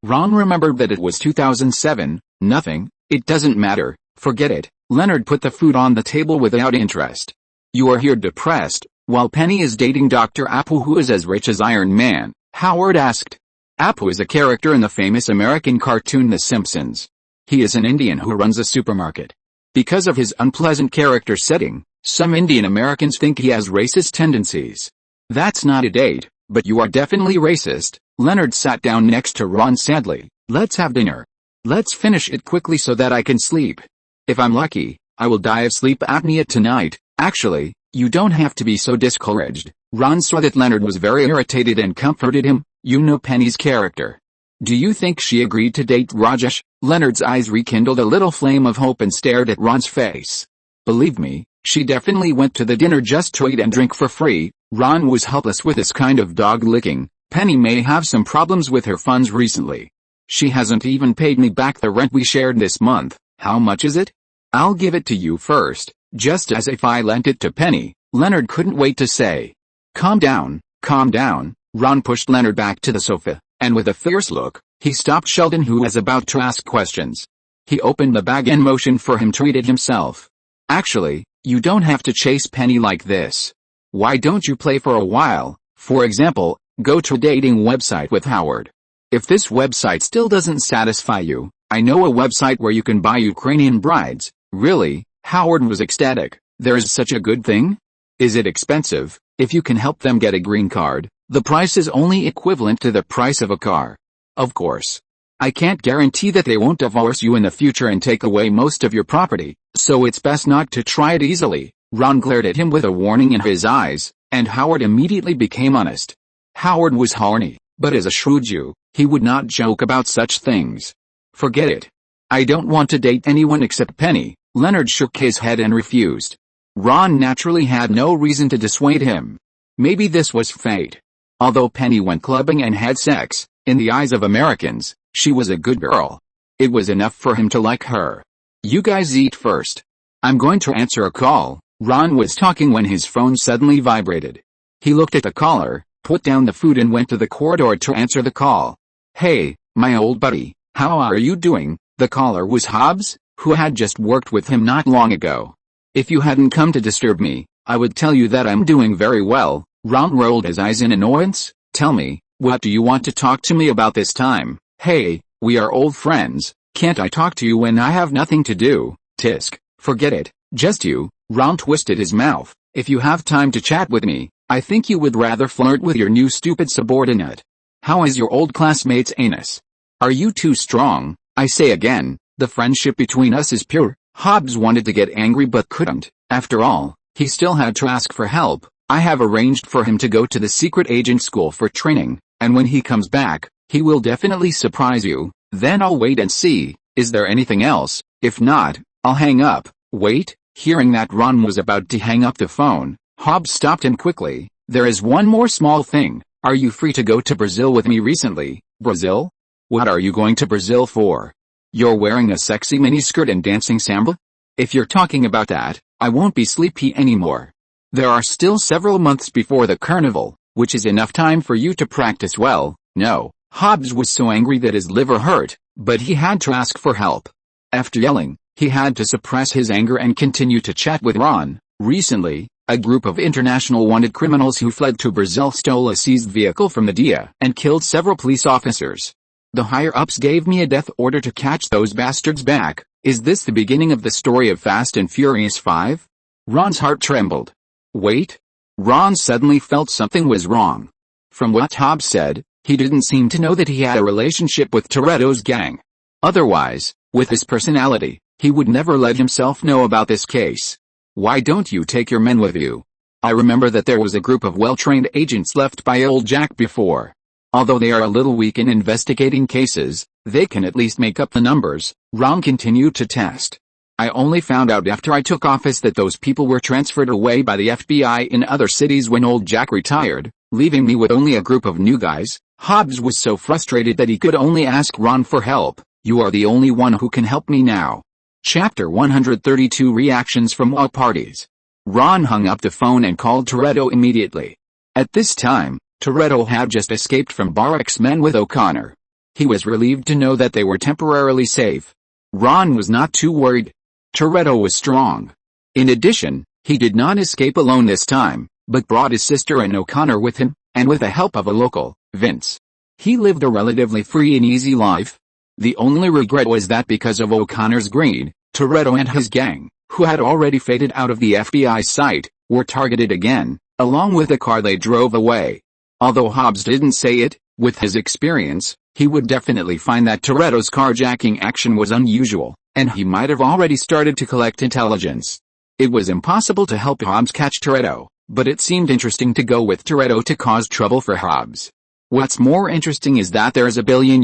Ron remembered that it was 2007. Nothing. It doesn't matter. Forget it. Leonard put the food on the table without interest. You are here depressed, while Penny is dating Dr. Apu who is as rich as Iron Man, Howard asked. Apu is a character in the famous American cartoon The Simpsons. He is an Indian who runs a supermarket. Because of his unpleasant character setting, some Indian Americans think he has racist tendencies. That's not a date, but you are definitely racist. Leonard sat down next to Ron sadly. Let's have dinner. Let's finish it quickly so that I can sleep. If I'm lucky, I will die of sleep apnea tonight. Actually, you don't have to be so discouraged. Ron saw that Leonard was very irritated and comforted him. You know Penny's character. Do you think she agreed to date Rajesh? Leonard's eyes rekindled a little flame of hope and stared at Ron's face. Believe me, she definitely went to the dinner just to eat and drink for free. Ron was helpless with this kind of dog licking. Penny may have some problems with her funds recently. She hasn't even paid me back the rent we shared this month. How much is it? I'll give it to you first, just as if I lent it to Penny. Leonard couldn't wait to say. Calm down, calm down. Ron pushed Leonard back to the sofa, and with a fierce look, he stopped Sheldon, who was about to ask questions. He opened the bag and motioned for him to eat it himself. Actually, you don't have to chase Penny like this. Why don't you play for a while? For example, go to a dating website with Howard. If this website still doesn't satisfy you, I know a website where you can buy Ukrainian brides. Really? Howard was ecstatic. There is such a good thing? Is it expensive? If you can help them get a green card, the price is only equivalent to the price of a car. Of course. I can't guarantee that they won't divorce you in the future and take away most of your property, so it's best not to try it easily. Ron glared at him with a warning in his eyes, and Howard immediately became honest. Howard was horny, but as a shrewd Jew, he would not joke about such things. Forget it. I don't want to date anyone except Penny. Leonard shook his head and refused. Ron naturally had no reason to dissuade him. Maybe this was fate. Although Penny went clubbing and had sex, in the eyes of Americans, she was a good girl. It was enough for him to like her. You guys eat first. I'm going to answer a call. Ron was talking when his phone suddenly vibrated. He looked at the caller, put down the food and went to the corridor to answer the call. Hey, my old buddy, how are you doing? The caller was Hobbs, who had just worked with him not long ago. If you hadn't come to disturb me, I would tell you that I'm doing very well. Ron rolled his eyes in annoyance. Tell me, what do you want to talk to me about this time? Hey, we are old friends. Can't I talk to you when I have nothing to do? Tisk, forget it. Just you. Ron twisted his mouth. If you have time to chat with me, I think you would rather flirt with your new stupid subordinate. How is your old classmate's anus? Are you too strong? I say again, the friendship between us is pure. Hobbs wanted to get angry but couldn't. After all, he still had to ask for help. I have arranged for him to go to the secret agent school for training, and when he comes back, he will definitely surprise you. Then I'll wait and see. Is there anything else? If not, I'll hang up. Wait. Hearing that Ron was about to hang up the phone, Hobbs stopped him quickly. There is one more small thing. Are you free to go to Brazil with me recently? Brazil? What are you going to Brazil for? You're wearing a sexy miniskirt and dancing samba? If you're talking about that, I won't be sleepy anymore. There are still several months before the carnival, which is enough time for you to practice well. No. Hobbs was so angry that his liver hurt, but he had to ask for help. After yelling, he had to suppress his anger and continue to chat with Ron. Recently, a group of international wanted criminals who fled to Brazil stole a seized vehicle from the DEA and killed several police officers. The higher-ups gave me a death order to catch those bastards back. Is this the beginning of the story of Fast and Furious 5? Ron's heart trembled. Wait. Ron suddenly felt something was wrong. From what Hobbs said, he didn't seem to know that he had a relationship with Toretto's gang. Otherwise, with his personality, he would never let himself know about this case. Why don't you take your men with you? I remember that there was a group of well-trained agents left by old Jack before. Although they are a little weak in investigating cases, they can at least make up the numbers. Ron continued to test. I only found out after I took office that those people were transferred away by the FBI in other cities when old Jack retired, leaving me with only a group of new guys. Hobbs was so frustrated that he could only ask Ron for help. You are the only one who can help me now. Chapter 132 Reactions from All Parties. Ron hung up the phone and called Toretto immediately. At this time, Toretto had just escaped from Barrack's men with O'Connor. He was relieved to know that they were temporarily safe. Ron was not too worried. Toretto was strong. In addition, he did not escape alone this time, but brought his sister and O'Connor with him, and with the help of a local, Vince. He lived a relatively free and easy life. The only regret was that because of O'Connor's greed, Toretto and his gang, who had already faded out of the FBI sight, were targeted again, along with the car they drove away. Although Hobbs didn't say it, with his experience, he would definitely find that Toretto's carjacking action was unusual, and he might have already started to collect intelligence. It was impossible to help Hobbs catch Toretto, but it seemed interesting to go with Toretto to cause trouble for Hobbs. What's more interesting is that there's $1 billion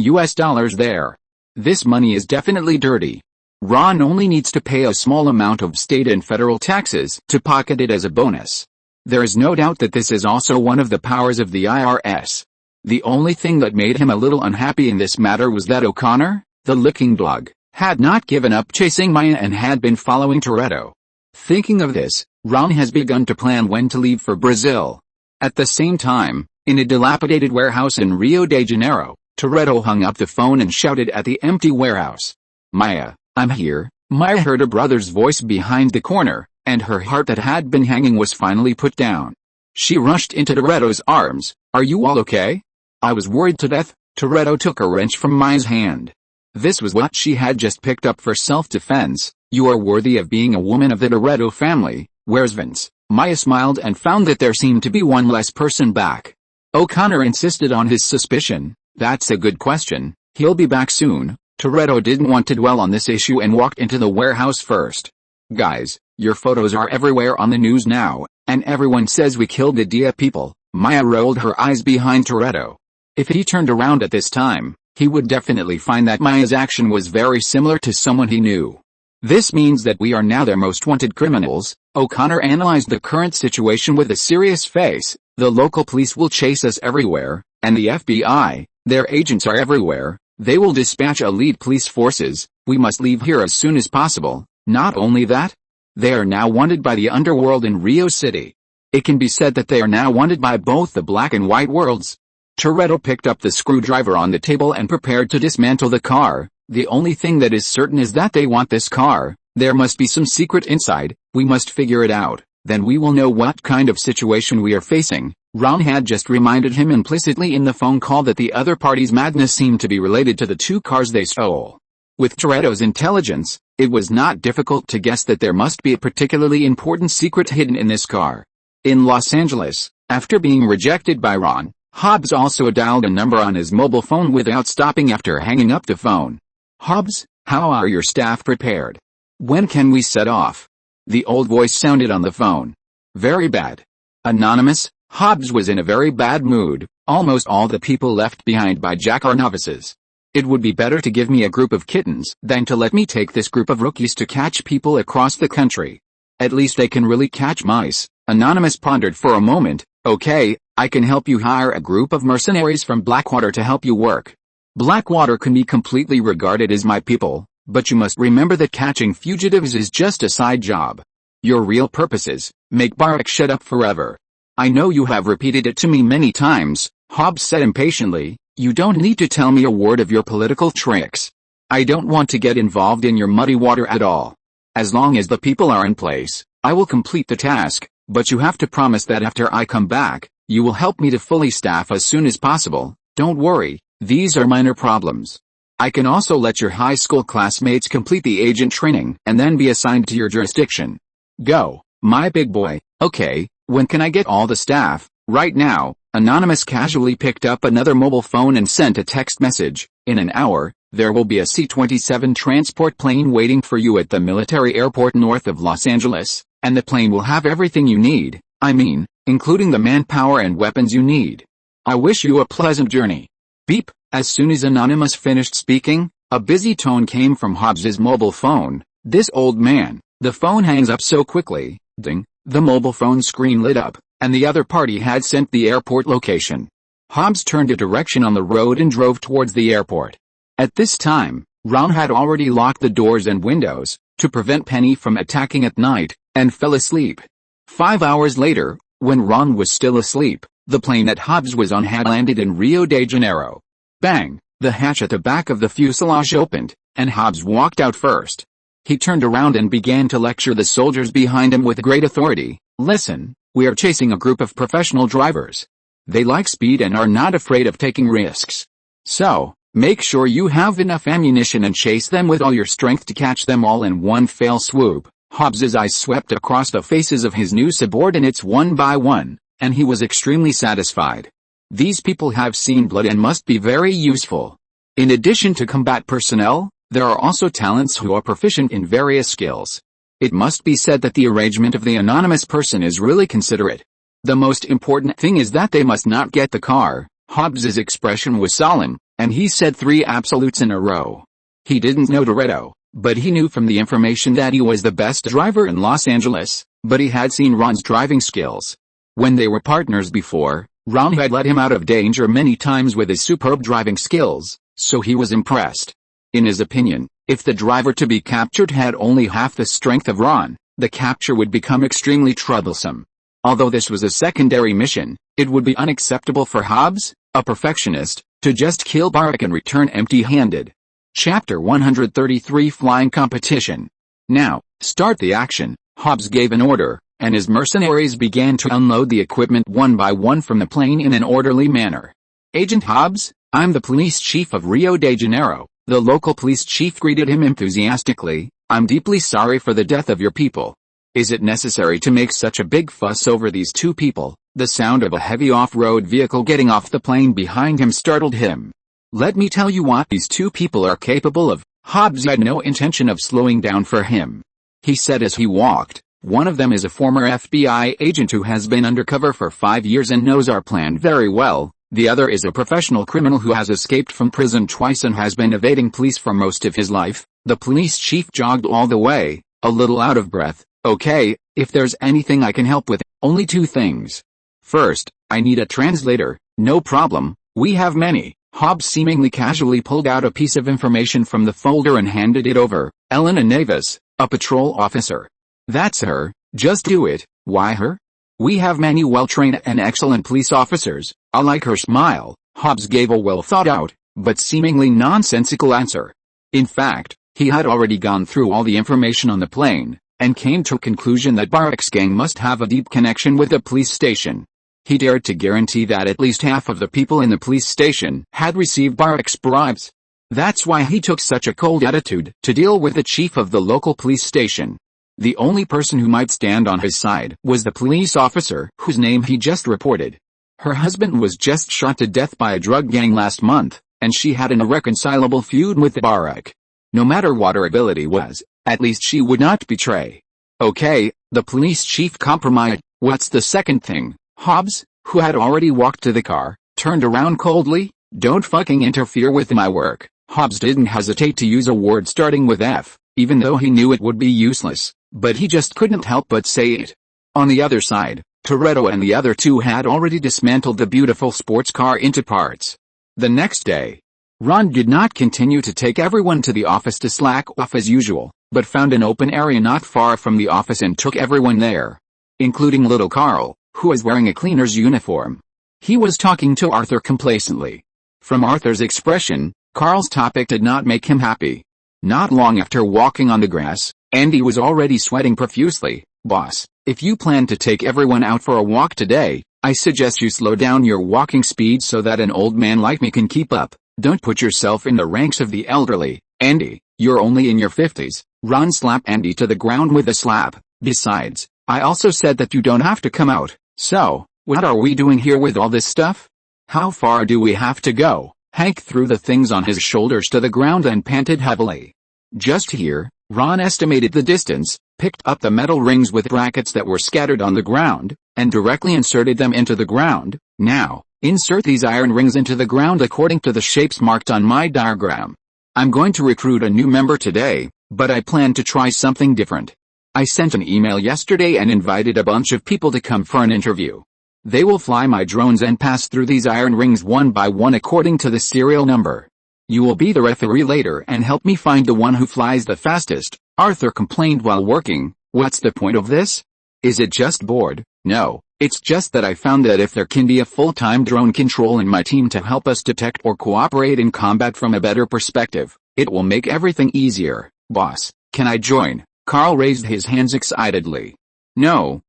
there. This money is definitely dirty. Ron only needs to pay a small amount of state and federal taxes to pocket it as a bonus. There is no doubt that this is also one of the powers of the IRS. The only thing that made him a little unhappy in this matter was that O'Connor, the licking dog, had not given up chasing Maya and had been following Toretto. Thinking of this, Ron has begun to plan when to leave for Brazil. At the same time, in a dilapidated warehouse in Rio de Janeiro, Toretto hung up the phone and shouted at the empty warehouse. "Maya, I'm here." Maya heard her brother's voice behind the corner, and her heart that had been hanging was finally put down. She rushed into Toretto's arms. "Are you all okay?" "I was worried to death." Toretto took a wrench from Maya's hand. This was what she had just picked up for self-defense. "You are worthy of being a woman of the Toretto family. Where's Vince?" Maya smiled and found that there seemed to be one less person back. O'Connor insisted on his suspicion. "That's a good question. He'll be back soon." Toretto didn't want to dwell on this issue and walked into the warehouse first. "Guys, your photos are everywhere on the news now, and everyone says we killed the Dia people." Maya rolled her eyes behind Toretto. If he turned around at this time, he would definitely find that Maya's action was very similar to someone he knew. "This means that we are now their most wanted criminals." O'Connor analyzed the current situation with a serious face. "The local police will chase us everywhere, and the FBI, their agents are everywhere. They will dispatch elite police forces. We must leave here as soon as possible." Not only that, they are now wanted by the underworld in Rio City. It can be said that they are now wanted by both the black and white worlds. Toretto picked up the screwdriver on the table and prepared to dismantle the car. "The only thing that is certain is that they want this car. There must be some secret inside. We must figure it out. Then we will know what kind of situation we are facing." Ron had just reminded him implicitly in the phone call that the other party's madness seemed to be related to the two cars they stole. With Toretto's intelligence, it was not difficult to guess that there must be a particularly important secret hidden in this car. In Los Angeles, after being rejected by Ron, Hobbs also dialed a number on his mobile phone without stopping after hanging up the phone. "Hobbs, how are your staff prepared? When can we set off?" The old voice sounded on the phone. "Very bad." Anonymous. Hobbs was in a very bad mood. "Almost all the people left behind by Jack are novices. It would be better to give me a group of kittens than to let me take this group of rookies to catch people across the country. At least they can really catch mice." Anonymous pondered for a moment. "Okay, I can help you hire a group of mercenaries from Blackwater to help you work. Blackwater can be completely regarded as my people, but you must remember that catching fugitives is just a side job. Your real purpose is, make Barak shut up forever." "I know you have repeated it to me many times," Hobbs said impatiently. "You don't need to tell me a word of your political tricks. I don't want to get involved in your muddy water at all. As long as the people are in place, I will complete the task, but you have to promise that after I come back, you will help me to fully staff as soon as possible. Don't worry, these are minor problems. I can also let your high school classmates complete the agent training and then be assigned to your jurisdiction. Go, my big boy." "Okay, when can I get all the staff?" "Right now." Anonymous casually picked up another mobile phone and sent a text message. "In an hour, there will be a C-27 transport plane waiting for you at the military airport north of Los Angeles, and the plane will have everything you need. I mean, including the manpower and weapons you need. I wish you a pleasant journey." Beep. As soon as Anonymous finished speaking, a busy tone came from Hobbs's mobile phone. "This old man." The phone hangs up so quickly. Ding. The mobile phone screen lit up, and the other party had sent the airport location. Hobbs turned a direction on the road and drove towards the airport. At this time, Ron had already locked the doors and windows, to prevent Penny from attacking at night, and fell asleep. 5 hours later, when Ron was still asleep, the plane that Hobbs was on had landed in Rio de Janeiro. Bang! The hatch at the back of the fuselage opened, and Hobbs walked out first. He turned around and began to lecture the soldiers behind him with great authority. "Listen, we are chasing a group of professional drivers. They like speed and are not afraid of taking risks. So, make sure you have enough ammunition and chase them with all your strength to catch them all in one fell swoop. Hobbs's eyes swept across the faces of his new subordinates one by one, and he was extremely satisfied. These people have seen blood and must be very useful. In addition to combat personnel, there are also talents who are proficient in various skills. It must be said that the arrangement of the anonymous person is really considerate. The most important thing is that they must not get the car. Hobbs's expression was solemn, and he said 3 absolutes in a row. He didn't know Toretto, but he knew from the information that he was the best driver in Los Angeles, but he had seen Ron's driving skills. When they were partners before, Ron had let him out of danger many times with his superb driving skills, so he was impressed. In his opinion, if the driver to be captured had only half the strength of Ron, the capture would become extremely troublesome. Although this was a secondary mission, it would be unacceptable for Hobbs, a perfectionist, to just kill Barak and return empty-handed. Chapter 133 Flying Competition. Now, start the action, Hobbs gave an order, and his mercenaries began to unload the equipment one by one from the plane in an orderly manner. Agent Hobbs, I'm the police chief of Rio de Janeiro. The local police chief greeted him enthusiastically. I'm deeply sorry for the death of your people. Is it necessary to make such a big fuss over these 2 people? The sound of a heavy off-road vehicle getting off the plane behind him startled him. Let me tell you what these 2 people are capable of. Hobbs had no intention of slowing down for him. He said as he walked, one of them is a former FBI agent who has been undercover for 5 years and knows our plan very well. The other is a professional criminal who has escaped from prison twice and has been evading police for most of his life. The police chief jogged all the way, a little out of breath. Okay, if there's anything I can help with, only 2 things. First, I need a translator. No problem, we have many. Hobbs seemingly casually pulled out a piece of information from the folder and handed it over. Elena Navis, a patrol officer. That's her, just do it. Why her? We have many well-trained and excellent police officers. I like her smile. Hobbs gave a well-thought-out, but seemingly nonsensical answer. In fact, he had already gone through all the information on the plane, and came to a conclusion that Barak's gang must have a deep connection with the police station. He dared to guarantee that at least half of the people in the police station had received Barak's bribes. That's why he took such a cold attitude to deal with the chief of the local police station. The only person who might stand on his side was the police officer whose name he just reported. Her husband was just shot to death by a drug gang last month, and she had an irreconcilable feud with Barak. No matter what her ability was, at least she would not betray. Okay, the police chief compromised. What's the second thing? Hobbs, who had already walked to the car, turned around coldly. Don't fucking interfere with my work. Hobbs didn't hesitate to use a word starting with F, even though he knew it would be useless, but he just couldn't help but say it. On the other side, Toretto and the other 2 had already dismantled the beautiful sports car into parts. The next day, Ron did not continue to take everyone to the office to slack off as usual, but found an open area not far from the office and took everyone there, including little Carl, who was wearing a cleaner's uniform. He was talking to Arthur complacently. From Arthur's expression, Carl's topic did not make him happy. Not long after walking on the grass, Andy was already sweating profusely. Boss, if you plan to take everyone out for a walk today, I suggest you slow down your walking speed so that an old man like me can keep up. Don't put yourself in the ranks of the elderly. Andy, you're only in your 50s. Ron slapped Andy to the ground with a slap. Besides, I also said that you don't have to come out. So, what are we doing here with all this stuff? How far do we have to go? Hank threw the things on his shoulders to the ground and panted heavily. Just here. Ron estimated the distance, picked up the metal rings with brackets that were scattered on the ground, and directly inserted them into the ground. Now, insert these iron rings into the ground according to the shapes marked on my diagram. I'm going to recruit a new member today, but I plan to try something different. I sent an email yesterday and invited a bunch of people to come for an interview. They will fly my drones and pass through these iron rings one by one according to the serial number. You will be the referee later and help me find the one who flies the fastest. Arthur complained while working. What's the point of this? Is it just bored? No, it's just that I found that if there can be a full-time drone control in my team to help us detect or cooperate in combat from a better perspective, it will make everything easier. Boss, can I join? Carl raised his hands excitedly. No.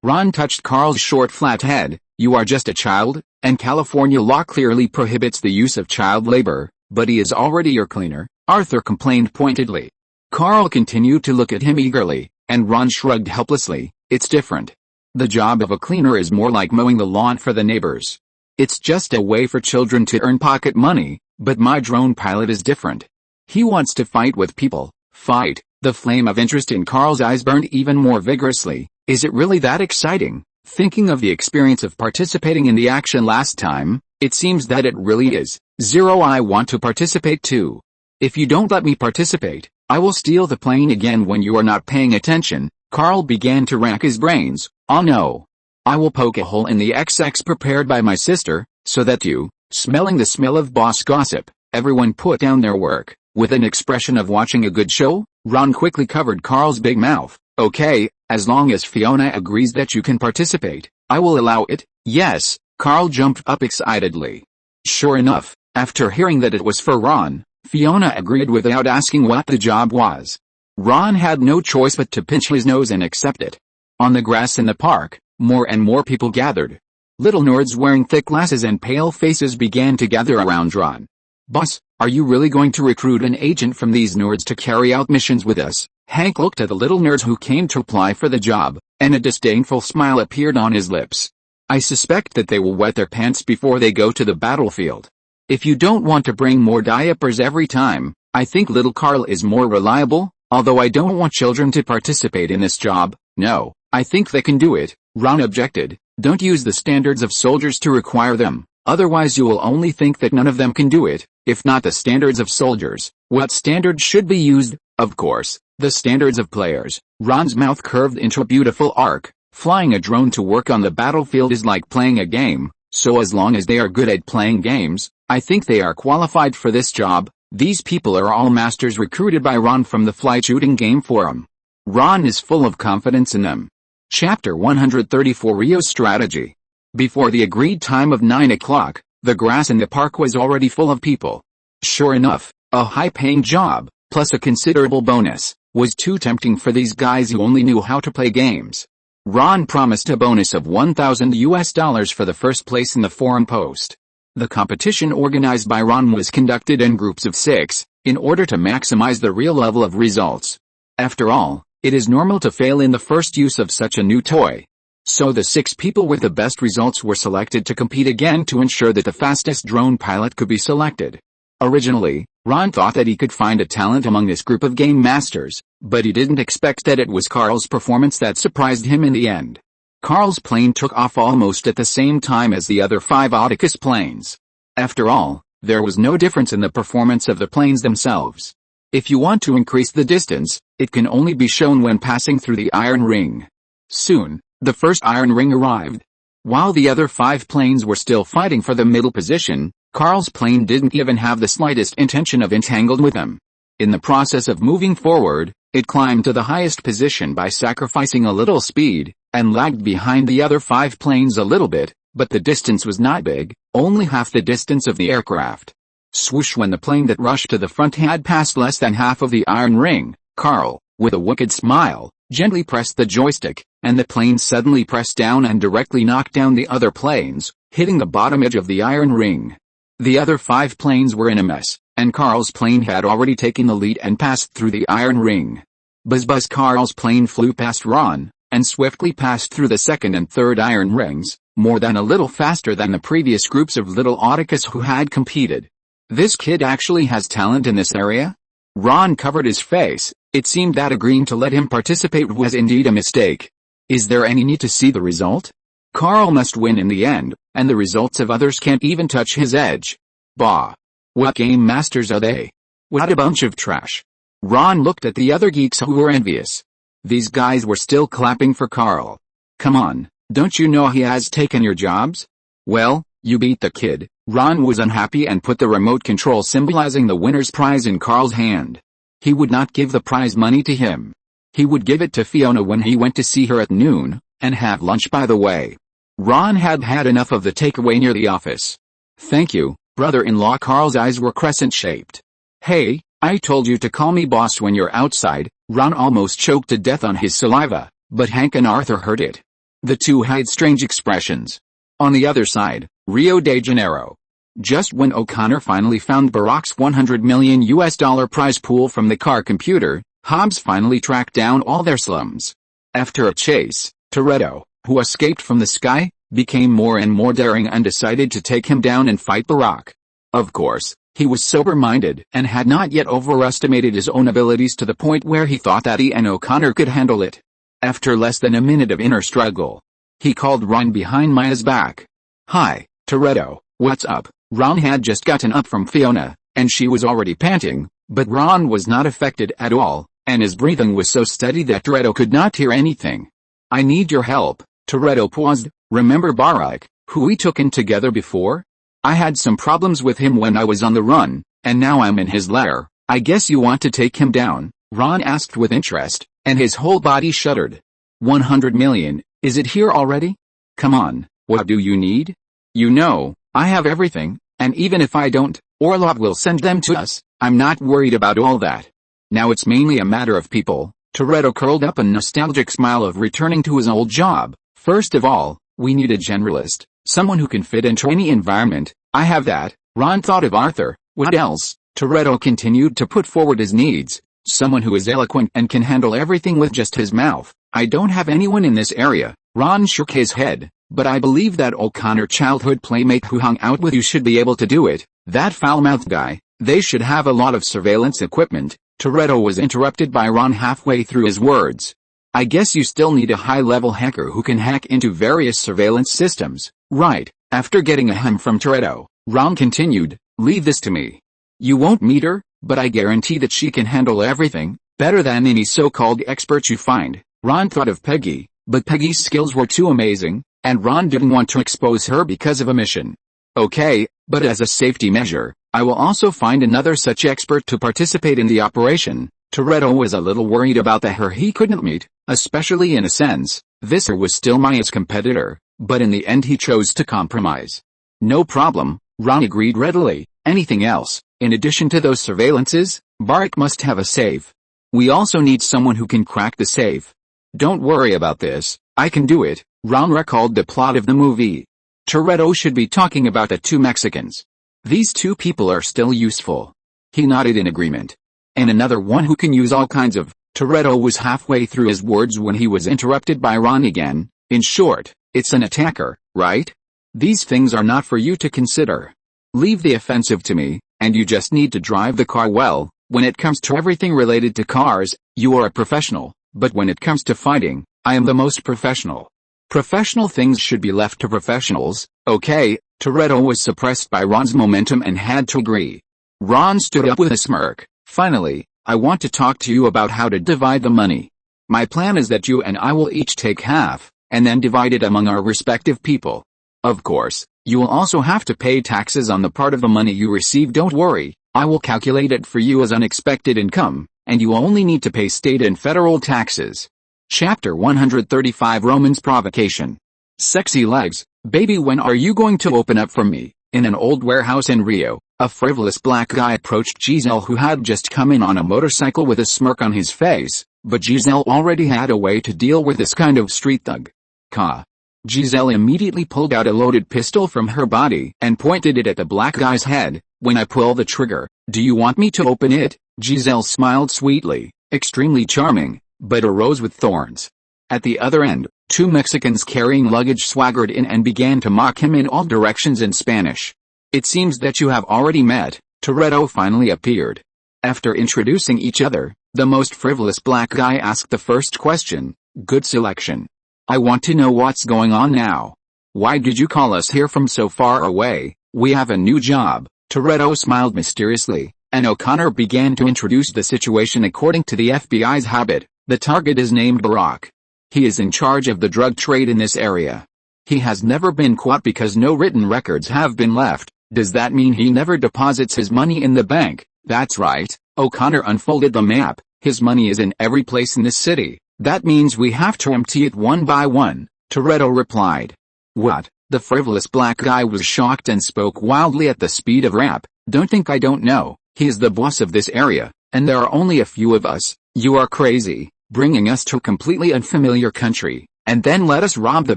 Ron touched Carl's short flat head. You are just a child, and California law clearly prohibits the use of child labor, but he is already your cleaner, Arthur complained pointedly. Carl continued to look at him eagerly, and Ron shrugged helplessly. It's different. The job of a cleaner is more like mowing the lawn for the neighbors. It's just a way for children to earn pocket money, but my drone pilot is different. He wants to fight with people. Fight. The flame of interest in Carl's eyes burned even more vigorously. Is it really that exciting? Thinking of the experience of participating in the action last time, it seems that it really is. I want to participate too. If you don't let me participate, I will steal the plane again when you are not paying attention. Carl began to rack his brains. Oh no. I will poke a hole in the XX prepared by my sister, so that you, smelling the smell of boss gossip, everyone put down their work. With an expression of watching a good show, Ron quickly covered Carl's big mouth. Okay, as long as Fiona agrees that you can participate, I will allow it. Yes, Carl jumped up excitedly. Sure enough, after hearing that it was for Ron, Fiona agreed without asking what the job was. Ron had no choice but to pinch his nose and accept it. On the grass in the park, more and more people gathered. Little nerds wearing thick glasses and pale faces began to gather around Ron. Boss, are you really going to recruit an agent from these nerds to carry out missions with us? Hank looked at the little nerds who came to apply for the job, and a disdainful smile appeared on his lips. I suspect that they will wet their pants before they go to the battlefield. If you don't want to bring more diapers every time, I think little Carl is more reliable, although I don't want children to participate in this job. No, I think they can do it, Ron objected. Don't use the standards of soldiers to require them, otherwise you will only think that none of them can do it. If not the standards of soldiers, what standards should be used? Of course, the standards of players. Ron's mouth curved into a beautiful arc. Flying a drone to work on the battlefield is like playing a game, so as long as they are good at playing games, I think they are qualified for this job. These people are all masters recruited by Ron from the flight shooting game forum. Ron is full of confidence in them. Chapter 134 Rio's Strategy. Before the agreed time of 9 o'clock, the grass in the park was already full of people. Sure enough, a high-paying job, plus a considerable bonus, was too tempting for these guys who only knew how to play games. Ron promised a bonus of $1,000 for the first place in the forum post. The competition organized by Ron was conducted in groups of 6, in order to maximize the real level of results. After all, it is normal to fail in the first use of such a new toy. So the 6 people with the best results were selected to compete again to ensure that the fastest drone pilot could be selected. Originally, Ron thought that he could find a talent among this group of game masters, but he didn't expect that it was Carl's performance that surprised him in the end. Carl's plane took off almost at the same time as the other 5 Oticus planes. After all, there was no difference in the performance of the planes themselves. If you want to increase the distance, it can only be shown when passing through the iron ring. Soon, the first iron ring arrived. While the other 5 planes were still fighting for the middle position, Carl's plane didn't even have the slightest intention of entangling with them. In the process of moving forward, it climbed to the highest position by sacrificing a little speed, and lagged behind the other 5 planes a little bit, but the distance was not big, only half the distance of the aircraft. Swoosh! When the plane that rushed to the front had passed less than half of the iron ring, Carl, with a wicked smile, gently pressed the joystick, and the plane suddenly pressed down and directly knocked down the other planes, hitting the bottom edge of the iron ring. The other 5 planes were in a mess, and Carl's plane had already taken the lead and passed through the iron ring. Buzz buzz! Carl's plane flew past Ron, and swiftly passed through the second and third iron rings, more than a little faster than the previous groups of little Oticus who had competed. This kid actually has talent in this area? Ron covered his face. It seemed that agreeing to let him participate was indeed a mistake. Is there any need to see the result? Carl must win in the end, and the results of others can't even touch his edge. Bah! What game masters are they? What a bunch of trash. Ron looked at the other geeks who were envious. These guys were still clapping for Carl. Come on, don't you know he has taken your jobs? Well, you beat the kid. Ron was unhappy and put the remote control symbolizing the winner's prize in Carl's hand. He would not give the prize money to him. He would give it to Fiona when he went to see her at noon, and have lunch by the way. Ron had had enough of the takeaway near the office. Thank you, brother-in-law. Carl's eyes were crescent-shaped. Hey, I told you to call me boss when you're outside. Ron almost choked to death on his saliva, but Hank and Arthur heard it. The two had strange expressions. On the other side, Rio de Janeiro. Just when O'Connor finally found Barack's $100 million prize pool from the car computer, Hobbs finally tracked down all their slums. After a chase, Toretto, who escaped from the sky, became more and more daring and decided to take him down and fight Barack. Of course, he was sober-minded and had not yet overestimated his own abilities to the point where he thought that he and O'Connor could handle it. After less than a minute of inner struggle, he called Ron behind Maya's back. "Hi, Toretto, what's up?" Ron had just gotten up from Fiona, and she was already panting, but Ron was not affected at all, and his breathing was so steady that Toretto could not hear anything. "I need your help." Toretto paused. "Remember Barack, who we took in together before? I had some problems with him when I was on the run, and now I'm in his lair. I guess you want to take him down?" Ron asked with interest, and his whole body shuddered. $100 million, is it here already? Come on, what do you need? You know, I have everything, and even if I don't, Orlov will send them to us. I'm not worried about all that. Now it's mainly a matter of people. Toretto curled up a nostalgic smile of returning to his old job. First of all, we need a generalist, someone who can fit into any environment. I have that. Ron thought of Arthur. What else? Toretto continued to put forward his needs. Someone who is eloquent and can handle everything with just his mouth. I don't have anyone in this area. Ron shook his head. But I believe that O'Connor childhood playmate who hung out with you should be able to do it. That foul-mouthed guy. They should have a lot of surveillance equipment. Toretto was interrupted by Ron halfway through his words. I guess you still need a high-level hacker who can hack into various surveillance systems. Right. After getting a hem from Toretto, Ron continued, leave this to me. You won't meet her, but I guarantee that she can handle everything, better than any so-called expert you find. Ron thought of Peggy, but Peggy's skills were too amazing, and Ron didn't want to expose her because of a mission. Okay, but as a safety measure, I will also find another such expert to participate in the operation. Toretto was a little worried about the her he couldn't meet, especially in a sense. This her was still Maya's competitor, but in the end he chose to compromise. No problem, Ron agreed readily. Anything else? In addition to those surveillances, Barack must have a safe. We also need someone who can crack the safe. Don't worry about this, I can do it. Ron recalled the plot of the movie. Toretto should be talking about the two Mexicans. These two people are still useful. He nodded in agreement. And another one who can use all kinds of... Toretto was halfway through his words when he was interrupted by Ron again. In short, it's an attacker, right? These things are not for you to consider. Leave the offensive to me, and you just need to drive the car well. When it comes to everything related to cars, you are a professional, but when it comes to fighting, I am the most professional. Professional things should be left to professionals, okay? Toretto was suppressed by Ron's momentum and had to agree. Ron stood up with a smirk. Finally, I want to talk to you about how to divide the money. My plan is that you and I will each take half, and then divide it among our respective people. Of course, you will also have to pay taxes on the part of the money you receive. Don't worry, I will calculate it for you as unexpected income, and you only need to pay state and federal taxes. Chapter 135 Roman's Provocation. Sexy legs, baby, when are you going to open up for me? In an old warehouse in Rio, a frivolous black guy approached Giselle, who had just come in on a motorcycle with a smirk on his face, but Giselle already had a way to deal with this kind of street thug. Ka. Giselle immediately pulled out a loaded pistol from her body and pointed it at the black guy's head. When I pull the trigger, do you want me to open it? Giselle smiled sweetly, extremely charming, but a rose with thorns. At the other end, two Mexicans carrying luggage swaggered in and began to mock him in all directions in Spanish. It seems that you have already met. Toretto finally appeared. After introducing each other, the most frivolous black guy asked the first question. Good selection. I want to know what's going on now. Why did you call us here from so far away? We have a new job. Toretto smiled mysteriously, and O'Connor began to introduce the situation according to the FBI's habit. The target is named Barack. He is in charge of the drug trade in this area. He has never been caught because no written records have been left. Does that mean he never deposits his money in the bank? That's right. O'Connor unfolded the map. His money is in every place in this city. That means we have to empty it one by one. Toretto replied. What? The frivolous black guy was shocked and spoke wildly at the speed of rap. Don't think I don't know. He is the boss of this area, and there are only a few of us. You are crazy, bringing us to a completely unfamiliar country, and then let us rob the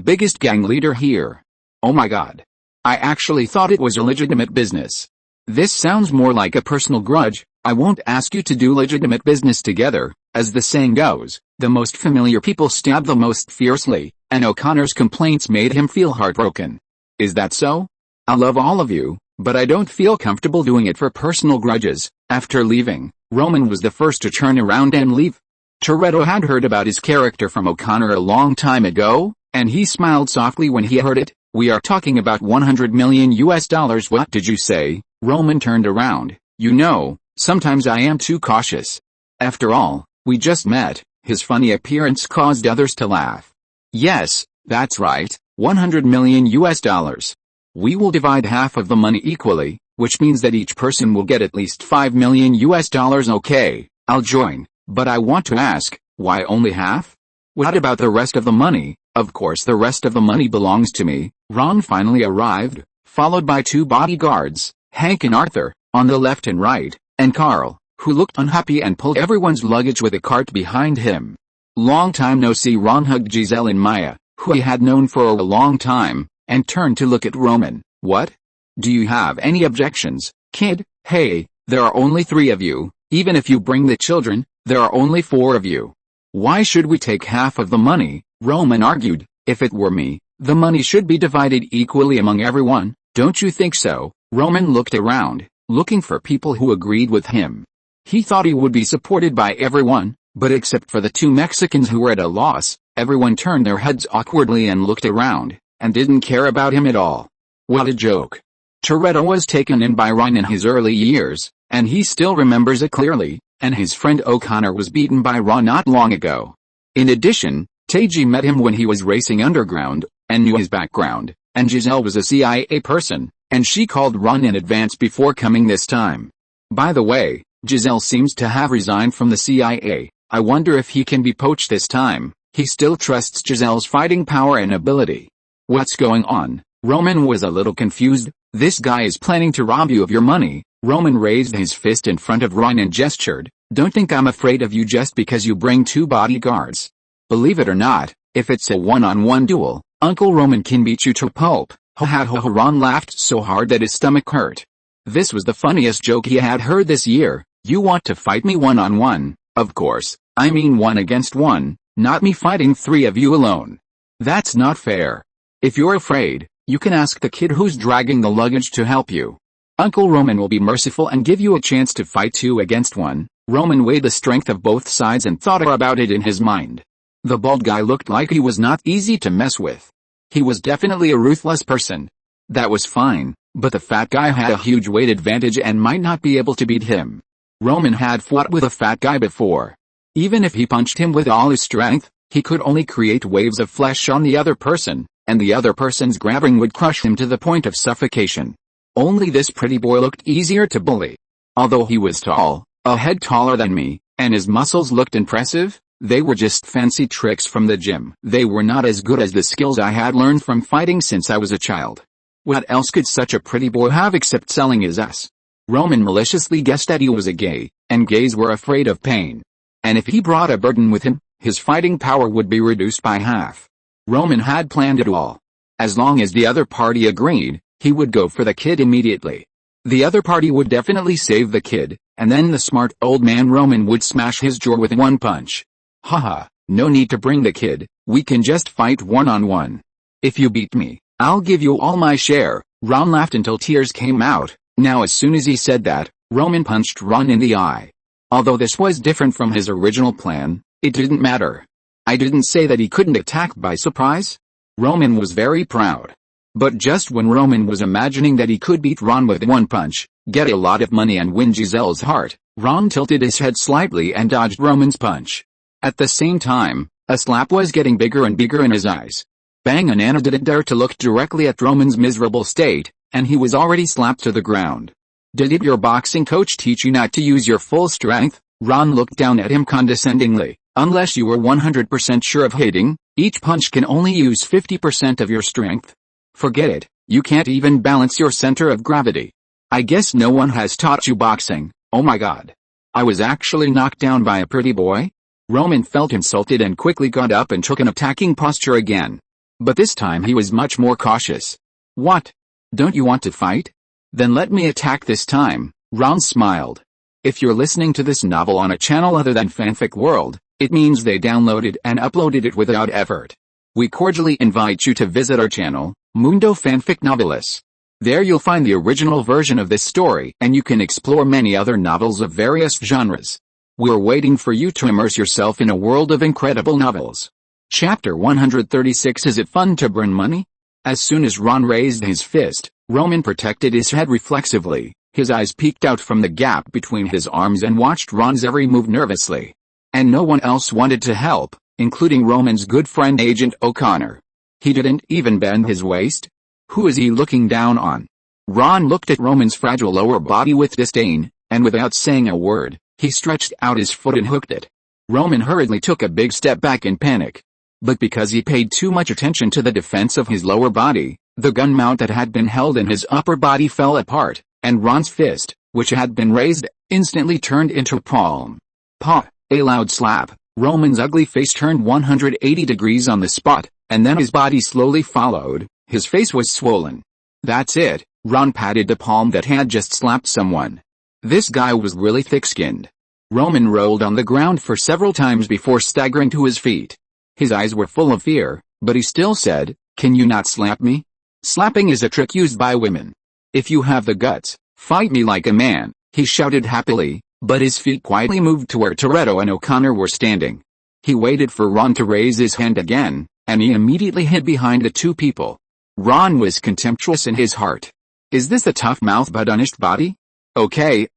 biggest gang leader here. Oh my god. I actually thought it was a legitimate business. This sounds more like a personal grudge. I won't ask you to do legitimate business together. As the saying goes, the most familiar people stab the most fiercely, and O'Connor's complaints made him feel heartbroken. Is that so? I love all of you, but I don't feel comfortable doing it for personal grudges. After leaving, Roman was the first to turn around and leave. Toretto had heard about his character from O'Connor a long time ago, and he smiled softly when he heard it. We are talking about $100 million. What did you say? Roman turned around. You know, sometimes I am too cautious. After all, we just met. His funny appearance caused others to laugh. Yes, that's right, $100 million. We will divide half of the money equally, which means that each person will get at least $5 million. Okay, I'll join, but I want to ask, why only half? What about the rest of the money? Of course the rest of the money belongs to me. Ron finally arrived, followed by two bodyguards, Hank and Arthur, on the left and right, and Carl, who looked unhappy and pulled everyone's luggage with a cart behind him. Long time no see. Ron hugged Giselle and Maya, who he had known for a long time, and turned to look at Roman. What? Do you have any objections, kid? Hey, there are only 3 of you. Even if you bring the children, there are only 4 of you. Why should we take half of the money? Roman argued. If it were me, the money should be divided equally among everyone. Don't you think so? Roman looked around, looking for people who agreed with him. He thought he would be supported by everyone, but except for the 2 Mexicans who were at a loss, everyone turned their heads awkwardly and looked around, and didn't care about him at all. What a joke. Toretto was taken in by Ron in his early years, and he still remembers it clearly, and his friend O'Connor was beaten by Ron not long ago. In addition, Teji met him when he was racing underground, and knew his background, and Giselle was a CIA person, and she called Ron in advance before coming this time. By the way, Giselle seems to have resigned from the CIA. I wonder if he can be poached this time. He still trusts Giselle's fighting power and ability. What's going on? Roman was a little confused. This guy is planning to rob you of your money. Roman raised his fist in front of Ron and gestured. Don't think I'm afraid of you just because you bring 2 bodyguards. Believe it or not, if it's a one-on-one duel, Uncle Roman can beat you to pulp. Ha ha ha ha. Ron laughed so hard that his stomach hurt. This was the funniest joke he had heard this year. You want to fight me one-on-one? Of course, I mean 1 against 1, not me fighting 3 of you alone. That's not fair. If you're afraid, you can ask the kid who's dragging the luggage to help you. Uncle Roman will be merciful and give you a chance to fight 2 against 1. Roman weighed the strength of both sides and thought about it in his mind. The bald guy looked like he was not easy to mess with. He was definitely a ruthless person. That was fine, but the fat guy had a huge weight advantage and might not be able to beat him. Roman had fought with a fat guy before. Even if he punched him with all his strength, he could only create waves of flesh on the other person, and the other person's grabbing would crush him to the point of suffocation. Only this pretty boy looked easier to bully. Although he was tall, a head taller than me, and his muscles looked impressive, they were just fancy tricks from the gym. They were not as good as the skills I had learned from fighting since I was a child. What else could such a pretty boy have except selling his ass? Roman maliciously guessed that he was a gay, and gays were afraid of pain. And if he brought a burden with him, his fighting power would be reduced by half. Roman had planned it all. As long as the other party agreed, he would go for the kid immediately. The other party would definitely save the kid, and then the smart old man Roman would smash his jaw with 1 punch. Haha, no need to bring the kid, we can just fight one-on-one. If you beat me, I'll give you all my share. Ron laughed until tears came out. Now as soon as he said that, Roman punched Ron in the eye. Although this was different from his original plan, it didn't matter. I didn't say that he couldn't attack by surprise. Roman was very proud. But just when Roman was imagining that he could beat Ron with 1 punch, get a lot of money and win Giselle's heart, Ron tilted his head slightly and dodged Roman's punch. At the same time, a slap was getting bigger and bigger in his eyes. Bang! Anna didn't dare to look directly at Roman's miserable state, and he was already slapped to the ground. Did your boxing coach teach you not to use your full strength? Ron looked down at him condescendingly. Unless you were 100% sure of hitting, each punch can only use 50% of your strength. Forget it, you can't even balance your center of gravity. I guess no one has taught you boxing. Oh my god. I was actually knocked down by a pretty boy? Roman felt insulted and quickly got up and took an attacking posture again. But this time he was much more cautious. What? Don't you want to fight? Then let me attack this time, Ron smiled. If you're listening to this novel on a channel other than Fanfic World, it means they downloaded and uploaded it without effort. We cordially invite you to visit our channel, Mundo Fanfic Novelis. There you'll find the original version of this story and you can explore many other novels of various genres. We're waiting for you to immerse yourself in a world of incredible novels. Chapter 136. Is it fun to burn money? As soon as Ron raised his fist, Roman protected his head reflexively. His eyes peeked out from the gap between his arms and watched Ron's every move nervously. And no one else wanted to help, including Roman's good friend Agent O'Connor. He didn't even bend his waist. Who is he looking down on? Ron looked at Roman's fragile lower body with disdain, and without saying a word, he stretched out his foot and hooked it. Roman hurriedly took a big step back in panic. But because he paid too much attention to the defense of his lower body, the gun mount that had been held in his upper body fell apart, and Ron's fist, which had been raised, instantly turned into a palm. Pah! A loud slap. Roman's ugly face turned 180 degrees on the spot, and then his body slowly followed. His face was swollen. That's it, Ron patted the palm that had just slapped someone. This guy was really thick-skinned. Roman rolled on the ground for several times before staggering to his feet. His eyes were full of fear, but he still said, "Can you not slap me? Slapping is a trick used by women. If you have the guts, fight me like a man," he shouted happily, but his feet quietly moved to where Toretto and O'Connor were standing. He waited for Ron to raise his hand again, and he immediately hid behind the two people. Ron was contemptuous in his heart. Is this a tough mouth but honest body? Okay,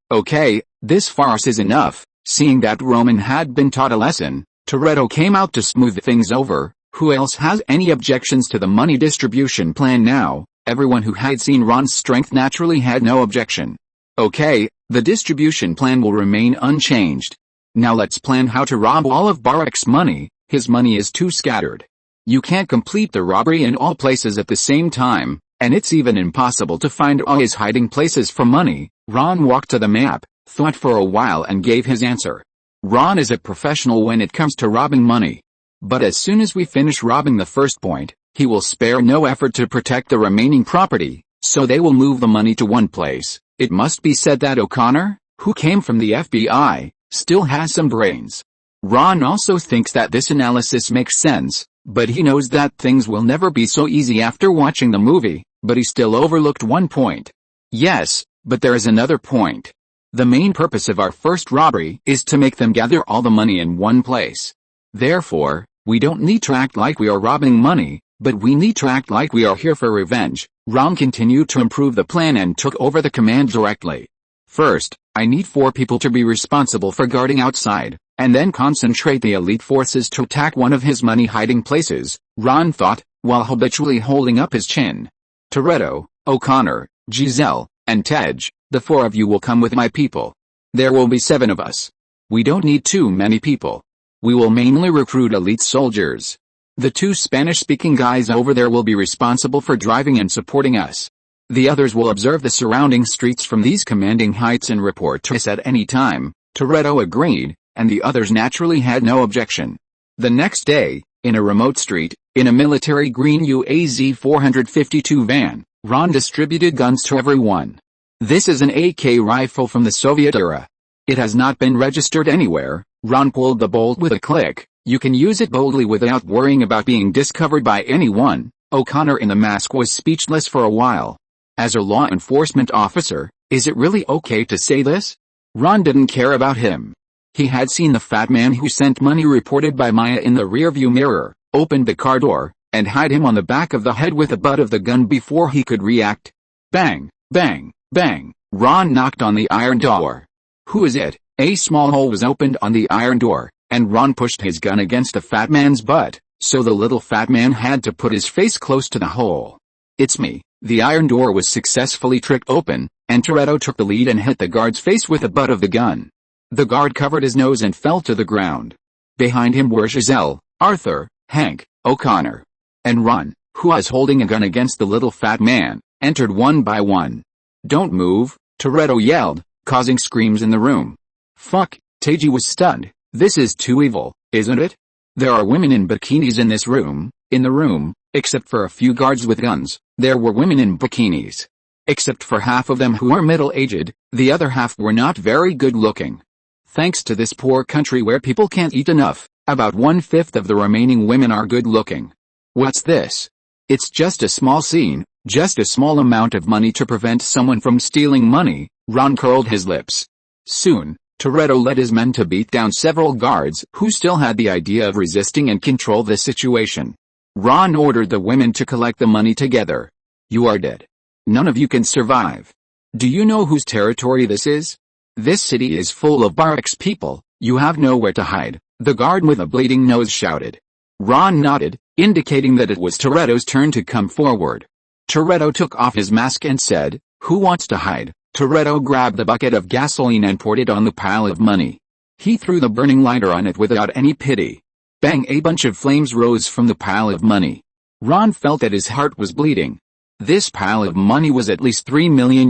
this farce is enough. Seeing that Roman had been taught a lesson, Toretto came out to smooth things over. Who else has any objections to the money distribution plan now? Everyone who had seen Ron's strength naturally had no objection. Okay, the distribution plan will remain unchanged. Now let's plan how to rob all of Barak's money. His money is too scattered. You can't complete the robbery in all places at the same time, and it's even impossible to find all his hiding places for money. Ron walked to the map, thought for a while and gave his answer. Ron is a professional when it comes to robbing money. But as soon as we finish robbing the first point, he will spare no effort to protect the remaining property, so they will move the money to one place. It must be said that O'Connor, who came from the FBI, still has some brains. Ron also thinks that this analysis makes sense, but he knows that things will never be so easy after watching the movie, but he still overlooked one point. Yes, but there is another point. The main purpose of our first robbery is to make them gather all the money in one place. Therefore, we don't need to act like we are robbing money, but we need to act like we are here for revenge. Ron continued to improve the plan and took over the command directly. First, I need 4 people to be responsible for guarding outside, and then concentrate the elite forces to attack one of his money hiding places, Ron thought, while habitually holding up his chin. Toretto, O'Connor, Giselle, and Tej, the 4 of you will come with my people. There will be 7 of us. We don't need too many people. We will mainly recruit elite soldiers. The 2 Spanish-speaking guys over there will be responsible for driving and supporting us. The others will observe the surrounding streets from these commanding heights and report to us at any time. Toretto agreed, and the others naturally had no objection. The next day, in a remote street, in a military green UAZ 452 van, Ron distributed guns to everyone. This is an AK rifle from the Soviet era. It has not been registered anywhere. Ron pulled the bolt with a click. You can use it boldly without worrying about being discovered by anyone. O'Connor in the mask was speechless for a while. As a law enforcement officer, is it really okay to say this? Ron didn't care about him. He had seen the fat man who sent money reported by Maya in the rearview mirror, opened the car door, and hit him on the back of the head with the butt of the gun before he could react. Bang, bang, bang. Ron knocked on the iron door. Who is it? A small hole was opened on the iron door, and Ron pushed his gun against the fat man's butt, so the little fat man had to put his face close to the hole. It's me. The iron door was successfully tricked open, and Toretto took the lead and hit the guard's face with the butt of the gun. The guard covered his nose and fell to the ground. Behind him were Giselle, Arthur, Hank, O'Connor, and Ron, who was holding a gun against the little fat man, entered one by one. Don't move, Toretto yelled, causing screams in the room. Fuck, Teji was stunned. This is too evil, isn't it? There are women in bikinis in this room. In the room, Except for a few guards with guns, there were women in bikinis. Except for half of them who were middle-aged, the other half were not very good-looking. Thanks to this poor country where people can't eat enough, about 1/5 of the remaining women are good-looking. What's this? It's just a small scene, just a small amount of money to prevent someone from stealing money. Ron curled his lips. Soon, Toretto led his men to beat down several guards who still had the idea of resisting and control the situation. Ron ordered the women to collect the money together. You are dead. None of you can survive. Do you know whose territory this is? This city is full of barracks people, you have nowhere to hide, the guard with a bleeding nose shouted. Ron nodded, indicating that it was Toretto's turn to come forward. Toretto took off his mask and said, "Who wants to hide?" Toretto grabbed the bucket of gasoline and poured it on the pile of money. He threw the burning lighter on it without any pity. Bang! A bunch of flames rose from the pile of money. Ron felt that his heart was bleeding. This pile of money was at least $3 million.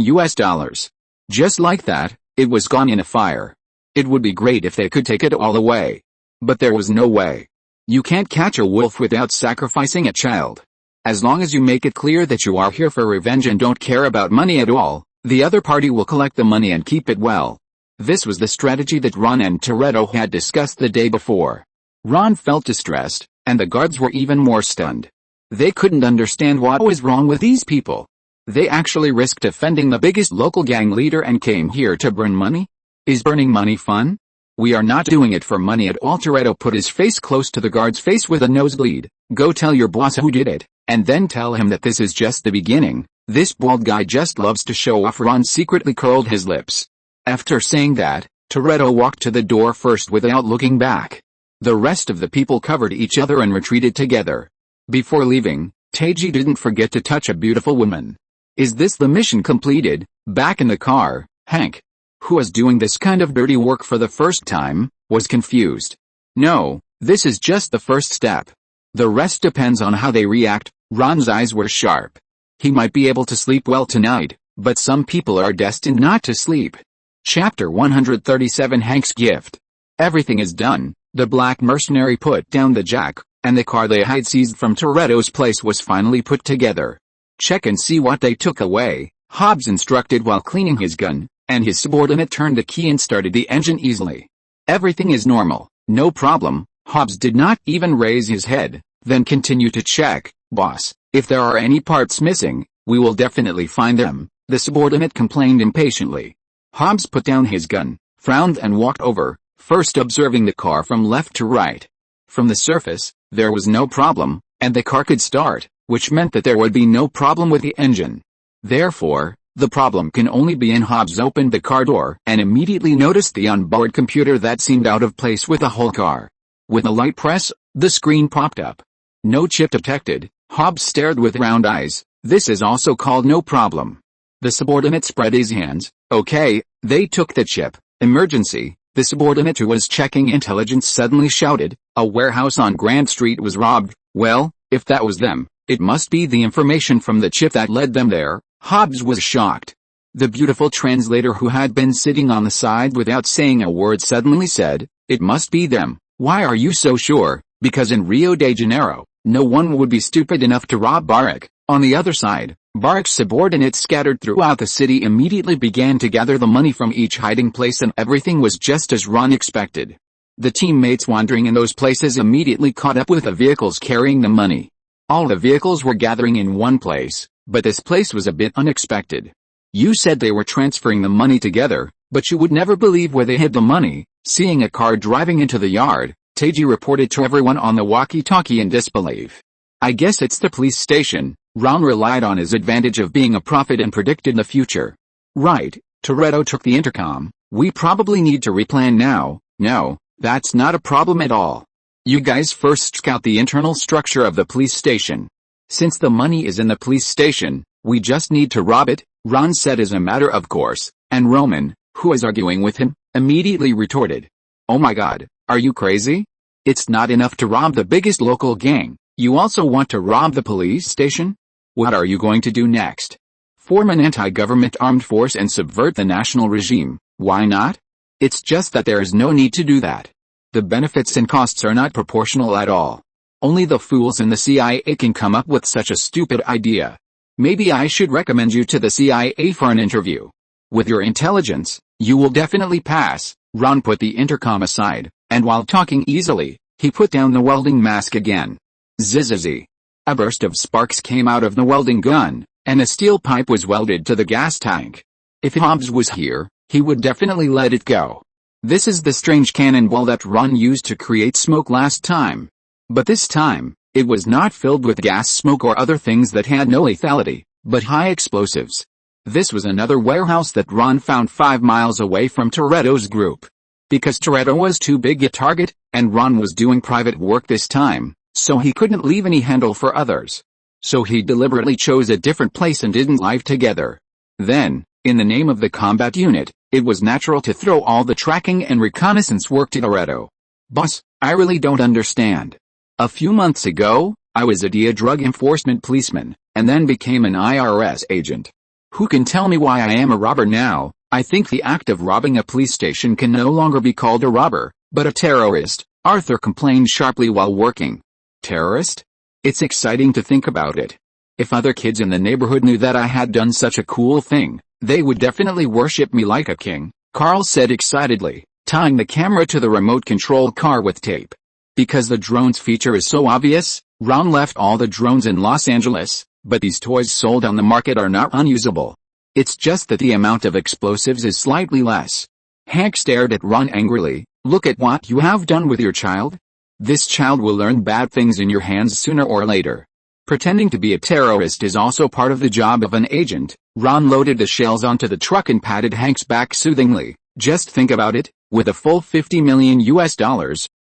Just like that, it was gone in a fire. It would be great if they could take it all away. But there was no way. You can't catch a wolf without sacrificing a child. As long as you make it clear that you are here for revenge and don't care about money at all, the other party will collect the money and keep it well. This was the strategy that Ron and Toretto had discussed the day before. Ron felt distressed, and the guards were even more stunned. They couldn't understand what was wrong with these people. They actually risked offending the biggest local gang leader and came here to burn money? Is burning money fun? We are not doing it for money at all. Toretto put his face close to the guard's face with a nosebleed. Go tell your boss who did it, and then tell him that this is just the beginning. This bald guy just loves to show off. Ron secretly curled his lips. After saying that, Toretto walked to the door first without looking back. The rest of the people covered each other and retreated together. Before leaving, Teji didn't forget to touch a beautiful woman. Is this the mission completed? Back in the car, Hank, who was doing this kind of dirty work for the first time, was confused. No, this is just the first step. The rest depends on how they react. Ron's eyes were sharp. He might be able to sleep well tonight, but some people are destined not to sleep. Chapter 137 Hank's Gift. Everything is done. The black mercenary put down the jack, and the car they had seized from Toretto's place was finally put together. Check and see what they took away, Hobbs instructed while cleaning his gun, and his subordinate turned the key and started the engine easily. Everything is normal, no problem. Hobbs did not even raise his head, then continue to check. Boss, if there are any parts missing, we will definitely find them, the subordinate complained impatiently. Hobbs put down his gun, frowned and walked over, first observing the car from left to right. From the surface, there was no problem, and the car could start, which meant that there would be no problem with the engine. Therefore, the problem can only be in. Hobbs opened the car door and immediately noticed the onboard computer that seemed out of place with the whole car. With a light press, the screen popped up. No chip detected. Hobbs stared with round eyes. This is also called no problem. The subordinate spread his hands. Okay, they took the chip. Emergency. The subordinate who was checking intelligence suddenly shouted. A warehouse on Grand Street was robbed. Well, if that was them, it must be the information from the chip that led them there. Hobbs was shocked. The beautiful translator who had been sitting on the side without saying a word suddenly said, it must be them. Why are you so sure? Because in Rio de Janeiro, no one would be stupid enough to rob Barak. On the other side, Barak's subordinates scattered throughout the city immediately began to gather the money from each hiding place, and everything was just as Ron expected. The teammates wandering in those places immediately caught up with the vehicles carrying the money. All the vehicles were gathering in one place, but this place was a bit unexpected. You said they were transferring the money together, but you would never believe where they hid the money. Seeing a car driving into the yard, Teji reported to everyone on the walkie-talkie in disbelief. I guess it's the police station. Ron relied on his advantage of being a prophet and predicted the future. Right, Toretto took the intercom. We probably need to replan now. No, that's not a problem at all. You guys first scout the internal structure of the police station. Since the money is in the police station, we just need to rob it, Ron said as a matter of course, and Roman, who was arguing with him, immediately retorted. Oh my god, are you crazy? It's not enough to rob the biggest local gang, you also want to rob the police station? What are you going to do next? Form an anti-government armed force and subvert the national regime. Why not? It's just that there is no need to do that. The benefits and costs are not proportional at all. Only the fools in the CIA can come up with such a stupid idea. Maybe I should recommend you to the CIA for an interview. With your intelligence, you will definitely pass." Ron put the intercom aside, and while talking easily, he put down the welding mask again. Zzzz. A burst of sparks came out of the welding gun, and a steel pipe was welded to the gas tank. If Hobbs was here, he would definitely let it go. This is the strange cannonball that Ron used to create smoke last time. But this time, it was not filled with gas smoke or other things that had no lethality, but high explosives. This was another warehouse that Ron found 5 miles away from Toretto's group. Because Toretto was too big a target, and Ron was doing private work this time, so he couldn't leave any handle for others. So he deliberately chose a different place and didn't live together. Then, in the name of the combat unit, it was natural to throw all the tracking and reconnaissance work to Toretto. "Boss, I really don't understand. A few months ago, I was a drug enforcement policeman, and then became an IRS agent. Who can tell me why I am a robber now? I think the act of robbing a police station can no longer be called a robber, but a terrorist," Arthur complained sharply while working. Terrorist? It's exciting to think about it. If other kids in the neighborhood knew that I had done such a cool thing, they would definitely worship me like a king, Carl said excitedly, tying the camera to the remote control car with tape. Because the drones feature is so obvious, Ron left all the drones in Los Angeles, but these toys sold on the market are not unusable. It's just that the amount of explosives is slightly less. Hank stared at Ron angrily. "Look at what you have done with your child. This child will learn bad things in your hands sooner or later." Pretending to be a terrorist is also part of the job of an agent. Ron loaded the shells onto the truck and patted Hank's back soothingly. "Just think about it, with a full $50 million,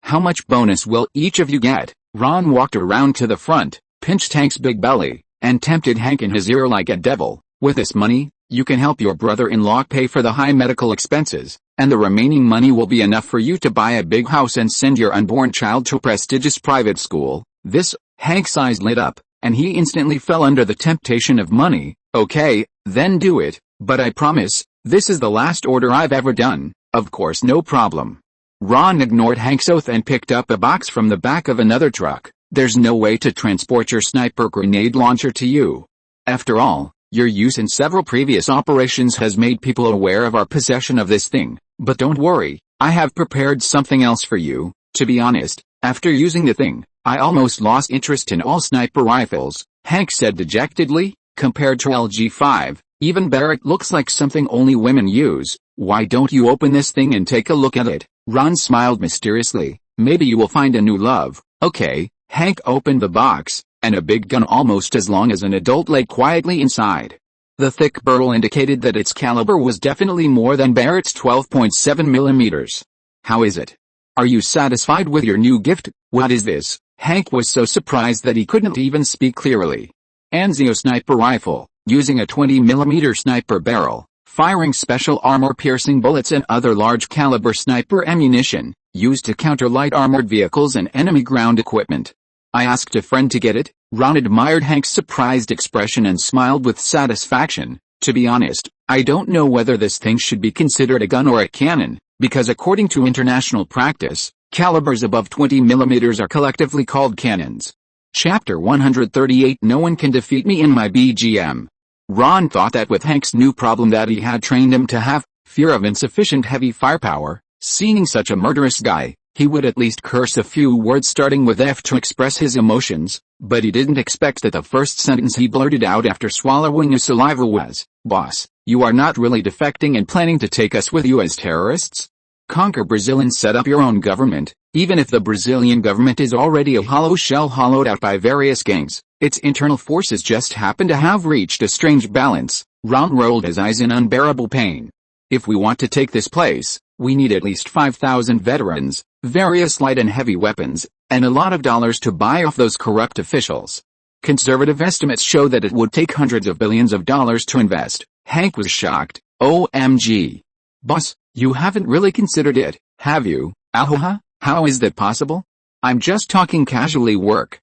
how much bonus will each of you get?" Ron walked around to the front, pinched Hank's big belly, and tempted Hank in his ear like a devil. "With this money, you can help your brother-in-law pay for the high medical expenses, and the remaining money will be enough for you to buy a big house and send your unborn child to a prestigious private school." Hank's eyes lit up, and he instantly fell under the temptation of money. "Okay, then do it, but I promise, this is the last order I've ever done." "Of course, no problem." Ron ignored Hank's oath and picked up a box from the back of another truck. "There's no way to transport your sniper grenade launcher to you. After all, your use in several previous operations has made people aware of our possession of this thing. But don't worry, I have prepared something else for you." To be honest, after using the thing, I almost lost interest in all sniper rifles, Hank said dejectedly. "Compared to LG5, even Barrett looks like something only women use. Why don't you open this thing and take a look at it?" Ron smiled mysteriously. "Maybe you will find a new love." "Okay." Hank opened the box, and a big gun almost as long as an adult lay quietly inside. The thick burl indicated that its caliber was definitely more than Barrett's 12.7 millimeters. "How is it? Are you satisfied with your new gift?" "What is this?" Hank was so surprised that he couldn't even speak clearly. "Anzio sniper rifle, using a 20mm sniper barrel, firing special armor-piercing bullets and other large-caliber sniper ammunition, used to counter light armored vehicles and enemy ground equipment. I asked a friend to get it." Ron admired Hank's surprised expression and smiled with satisfaction. "To be honest, I don't know whether this thing should be considered a gun or a cannon, because according to international practice, calibers above 20mm are collectively called cannons." Chapter 138 No one can defeat me in my BGM. Ron thought that with Hank's new problem that he had trained him to have, fear of insufficient heavy firepower, seeing such a murderous guy, he would at least curse a few words starting with F to express his emotions, but he didn't expect that the first sentence he blurted out after swallowing his saliva was, "Boss, you are not really defecting and planning to take us with you as terrorists? Conquer Brazil and set up your own government, even if the Brazilian government is already a hollow shell hollowed out by various gangs. Its internal forces just happen to have reached a strange balance." Ron rolled his eyes in unbearable pain. "If we want to take this place, we need at least 5,000 veterans, various light and heavy weapons, and a lot of dollars to buy off those corrupt officials. Conservative estimates show that it would take hundreds of billions of dollars to invest." Hank was shocked. "OMG. Boss, you haven't really considered it, have you?" "Ahoha, how is that possible? I'm just talking casually. Work.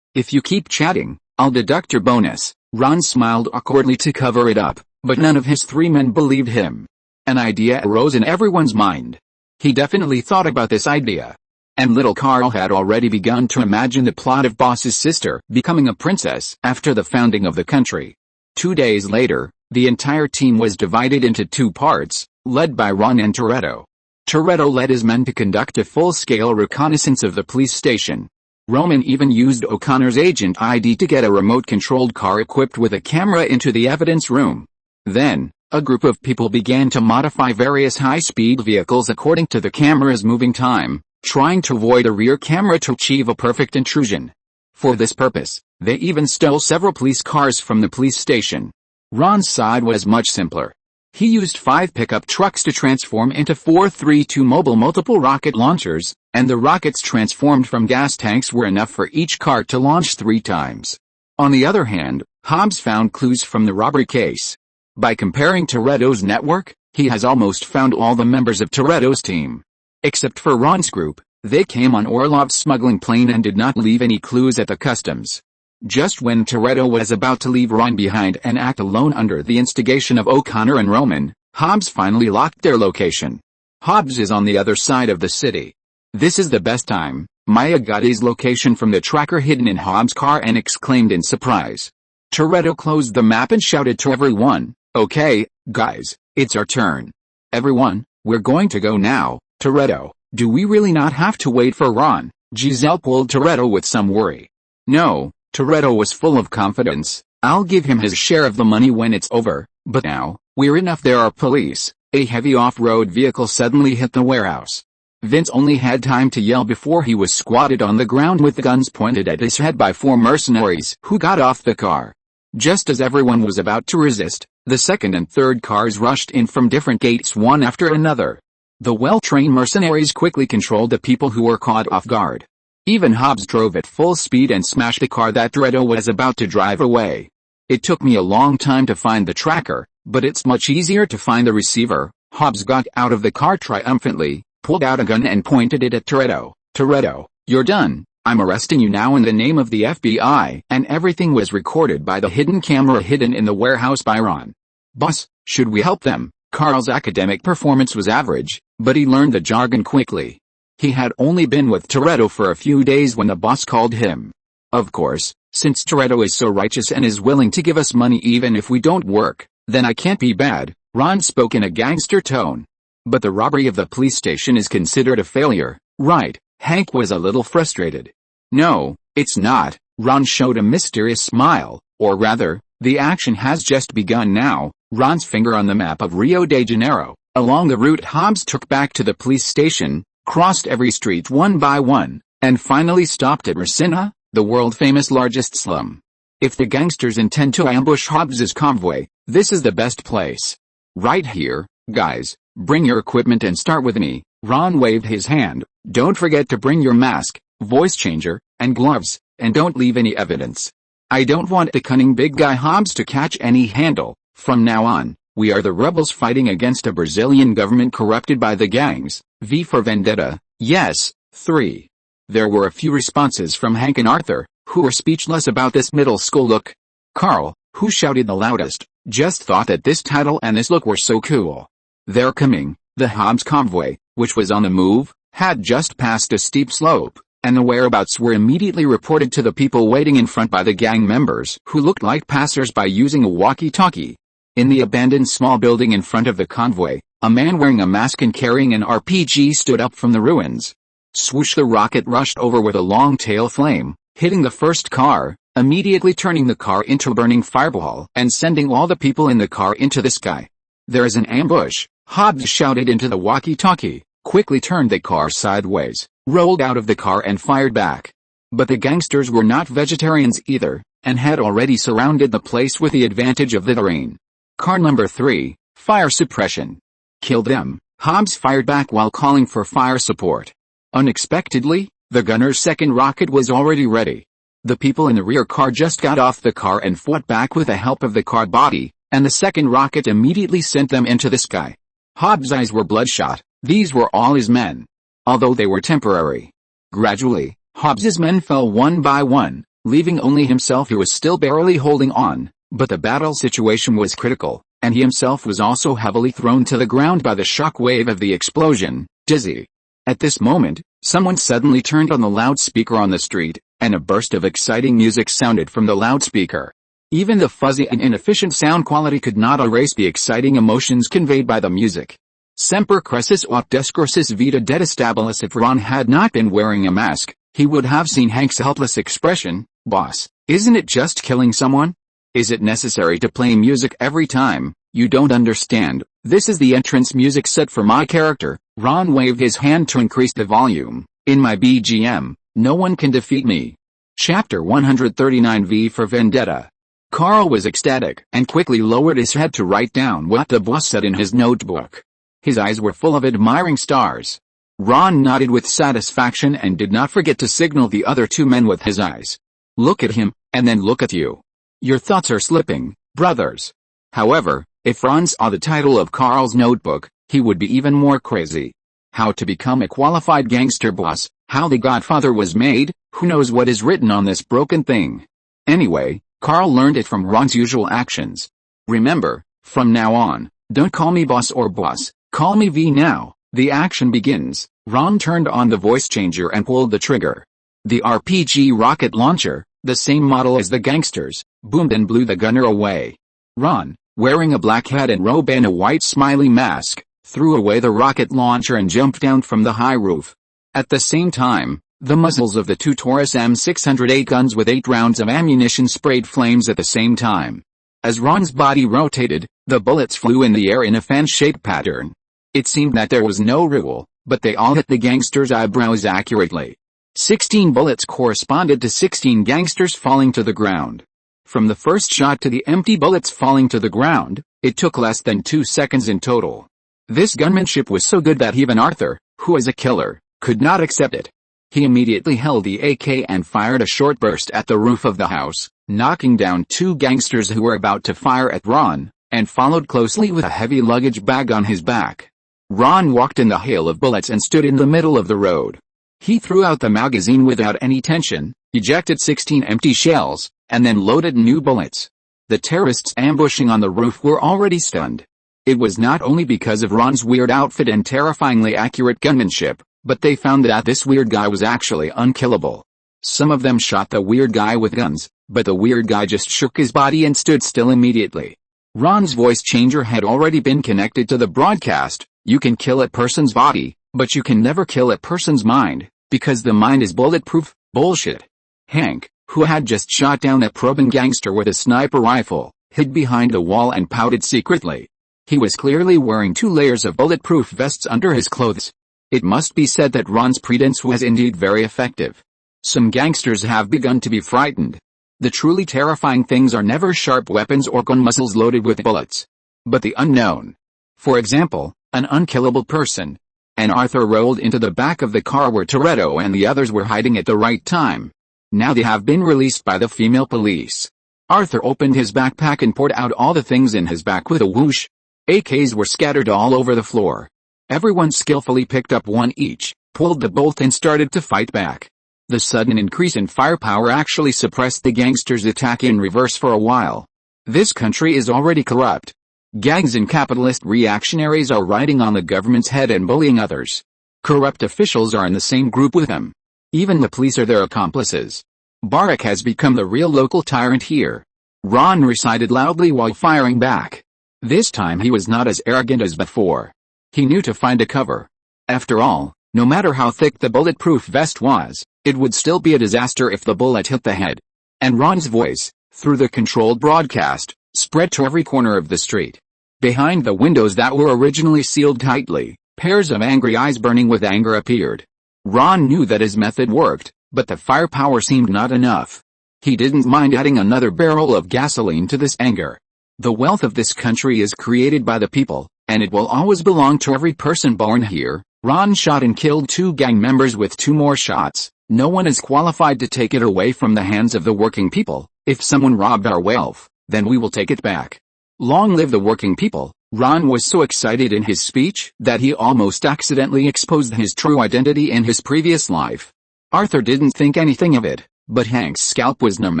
If you keep chatting, I'll deduct your bonus." Ron smiled awkwardly to cover it up, but none of his 3 men believed him. An idea arose in everyone's mind. He definitely thought about this idea. and little Carl had already begun to imagine the plot of Boss's sister becoming a princess after the founding of the country. 2 days later, the entire team was divided into 2 parts, led by Ron and Toretto. Toretto led his men to conduct a full-scale reconnaissance of the police station. Roman even used O'Connor's agent ID to get a remote-controlled car equipped with a camera into the evidence room. Then, a group of people began to modify various high-speed vehicles according to the camera's moving time, trying to avoid a rear camera to achieve a perfect intrusion. For this purpose, they even stole several police cars from the police station. Ron's side was much simpler. He used 5 pickup trucks to transform into 432 mobile multiple rocket launchers, and the rockets transformed from gas tanks were enough for each car to launch 3 times. On the other hand, Hobbs found clues from the robbery case. By comparing Toretto's network, he has almost found all the members of Toretto's team. Except for Ron's group, they came on Orlov's smuggling plane and did not leave any clues at the customs. Just when Toretto was about to leave Ron behind and act alone under the instigation of O'Connor and Roman, Hobbs finally locked their location. Hobbs is on the other side of the city. This is the best time. Maya got his location from the tracker hidden in Hobbs' car and exclaimed in surprise. Toretto closed the map and shouted to everyone, "Okay, guys, it's our turn. Everyone, we're going to go now." "Toretto, do we really not have to wait for Ron?" Giselle pulled Toretto with some worry. "No." Toretto was full of confidence. "I'll give him his share of the money when it's over, but now, we're enough. There are police." A heavy off-road vehicle suddenly hit the warehouse. Vince only had time to yell before he was squatted on the ground with the guns pointed at his head by 4 mercenaries who got off the car. Just as everyone was about to resist, the second and third cars rushed in from different gates one after another. The well-trained mercenaries quickly controlled the people who were caught off guard. Even Hobbs drove at full speed and smashed the car that Toretto was about to drive away. "It took me a long time to find the tracker, but it's much easier to find the receiver." Hobbs got out of the car triumphantly, pulled out a gun and pointed it at Toretto. "Toretto, you're done. I'm arresting you now in the name of the FBI." And everything was recorded by the hidden camera hidden in the warehouse by Ron. "Boss, should we help them?" Carl's academic performance was average, but he learned the jargon quickly. He had only been with Toretto for a few days when the boss called him. "Of course, since Toretto is so righteous and is willing to give us money even if we don't work, then I can't be bad." Ron spoke in a gangster tone. "But the robbery of the police station is considered a failure, right?" Hank was a little frustrated. "No, it's not." Ron showed a mysterious smile, "or rather, the action has just begun now." Ron's finger on the map of Rio de Janeiro, along the route Hobbs took back to the police station, crossed every street one by one, and finally stopped at Resina, the world-famous largest slum. If the gangsters intend to ambush Hobbs's convoy, this is the best place. "Right here, guys, bring your equipment and start with me." Ron waved his hand. "Don't forget to bring your mask, voice changer, and gloves, and don't leave any evidence. I don't want the cunning big guy Hobbs to catch any handle. From now on, we are the rebels fighting against a Brazilian government corrupted by the gangs. V for Vendetta, yes." 3. There were a few responses from Hank and Arthur, who were speechless about this middle school look. Carl, who shouted the loudest, just thought that this title and this look were so cool. "They're coming." The Hobbs convoy, which was on the move, had just passed a steep slope, and the whereabouts were immediately reported to the people waiting in front by the gang members who looked like passers-by using a walkie-talkie. In the abandoned small building in front of the convoy, a man wearing a mask and carrying an RPG stood up from the ruins. Swoosh! The rocket rushed over with a long tail flame, hitting the first car, immediately turning the car into a burning fireball and sending all the people in the car into the sky. "There is an ambush," Hobbs shouted into the walkie-talkie, quickly turned the car sideways, rolled out of the car and fired back. But the gangsters were not vegetarians either, and had already surrounded the place with the advantage of the terrain. Car number 3, fire suppression. "Kill them," Hobbs fired back while calling for fire support. Unexpectedly, the gunner's second rocket was already ready. The people in the rear car just got off the car and fought back with the help of the car body, and the second rocket immediately sent them into the sky. Hobbs' eyes were bloodshot. These were all his men, although they were temporary. Gradually, Hobbs's men fell one by one, leaving only himself, who was still barely holding on, but the battle situation was critical, and he himself was also heavily thrown to the ground by the shock wave of the explosion, dizzy. At this moment, someone suddenly turned on the loudspeaker on the street, and a burst of exciting music sounded from the loudspeaker. Even the fuzzy and inefficient sound quality could not erase the exciting emotions conveyed by the music. Semper crescis aut discursus vita detestabilis. If Ron had not been wearing a mask, he would have seen Hank's helpless expression. Boss, isn't it just killing someone? Is it necessary to play music every time? You don't understand. This is the entrance music set for my character. Ron waved his hand to increase the volume. In my BGM, no one can defeat me. Chapter 139 V for Vendetta. Carl was ecstatic and quickly lowered his head to write down what the boss said in his notebook. His eyes were full of admiring stars. Ron nodded with satisfaction and did not forget to signal the other two men with his eyes. Look at him, and then look at you. Your thoughts are slipping, brothers. However, if Ron saw the title of Carl's notebook, he would be even more crazy. How to become a qualified gangster boss, how the Godfather was made, who knows what is written on this broken thing. Anyway, Carl learned it from Ron's usual actions. Remember, from now on, don't call me boss or boss, call me V now. The action begins. Ron turned on the voice changer and pulled the trigger. The RPG rocket launcher, the same model as the gangsters, boomed and blew the gunner away. Ron, wearing a black hat and robe and a white smiley mask, threw away the rocket launcher and jumped down from the high roof. At the same time, the muzzles of the two Taurus M608 guns with 8 rounds of ammunition sprayed flames at the same time. As Ron's body rotated, the bullets flew in the air in a fan-shaped pattern. It seemed that there was no rule, but they all hit the gangster's eyebrows accurately. 16 bullets corresponded to 16 gangsters falling to the ground. From the first shot to the empty bullets falling to the ground, it took less than 2 seconds in total. This gunmanship was so good that even Arthur, who is a killer, could not accept it. He immediately held the AK and fired a short burst at the roof of the house, knocking down 2 gangsters who were about to fire at Ron, and followed closely with a heavy luggage bag on his back. Ron walked in the hail of bullets and stood in the middle of the road. He threw out the magazine without any tension, ejected 16 empty shells, and then loaded new bullets. The terrorists ambushing on the roof were already stunned. It was not only because of Ron's weird outfit and terrifyingly accurate gunmanship, but they found that this weird guy was actually unkillable. Some of them shot the weird guy with guns, but the weird guy just shook his body and stood still immediately. Ron's voice changer had already been connected to the broadcast. You can kill a person's body, but you can never kill a person's mind, because the mind is bulletproof. Bullshit. Hank, who had just shot down a probing gangster with a sniper rifle, hid behind the wall and pouted secretly. He was clearly wearing 2 layers of bulletproof vests under his clothes. It must be said that Ron's pretense was indeed very effective. Some gangsters have begun to be frightened. The truly terrifying things are never sharp weapons or gun muzzles loaded with bullets, but the unknown. For example, an unkillable person. And Arthur rolled into the back of the car where Toretto and the others were hiding at the right time. Now they have been released by the female police. Arthur opened his backpack and poured out all the things in his back with a whoosh. AKs were scattered all over the floor. Everyone skillfully picked up one each, pulled the bolt and started to fight back. The sudden increase in firepower actually suppressed the gangsters' attack in reverse for a while. This country is already corrupt. Gangs and capitalist reactionaries are riding on the government's head and bullying others. Corrupt officials are in the same group with them. Even the police are their accomplices. Barak has become the real local tyrant here. Ron recited loudly while firing back. This time he was not as arrogant as before. He knew to find a cover. After all, no matter how thick the bulletproof vest was, it would still be a disaster if the bullet hit the head. And Ron's voice, through the controlled broadcast, spread to every corner of the street. Behind the windows that were originally sealed tightly, pairs of angry eyes burning with anger appeared. Ron knew that his method worked, but the firepower seemed not enough. He didn't mind adding another barrel of gasoline to this anger. The wealth of this country is created by the people, and it will always belong to every person born here. Ron shot and killed 2 gang members with 2 more shots. No one is qualified to take it away from the hands of the working people. If someone robbed our wealth, then we will take it back. Long live the working people. Ron was so excited in his speech that he almost accidentally exposed his true identity in his previous life. Arthur didn't think anything of it, but Hank's scalp was numb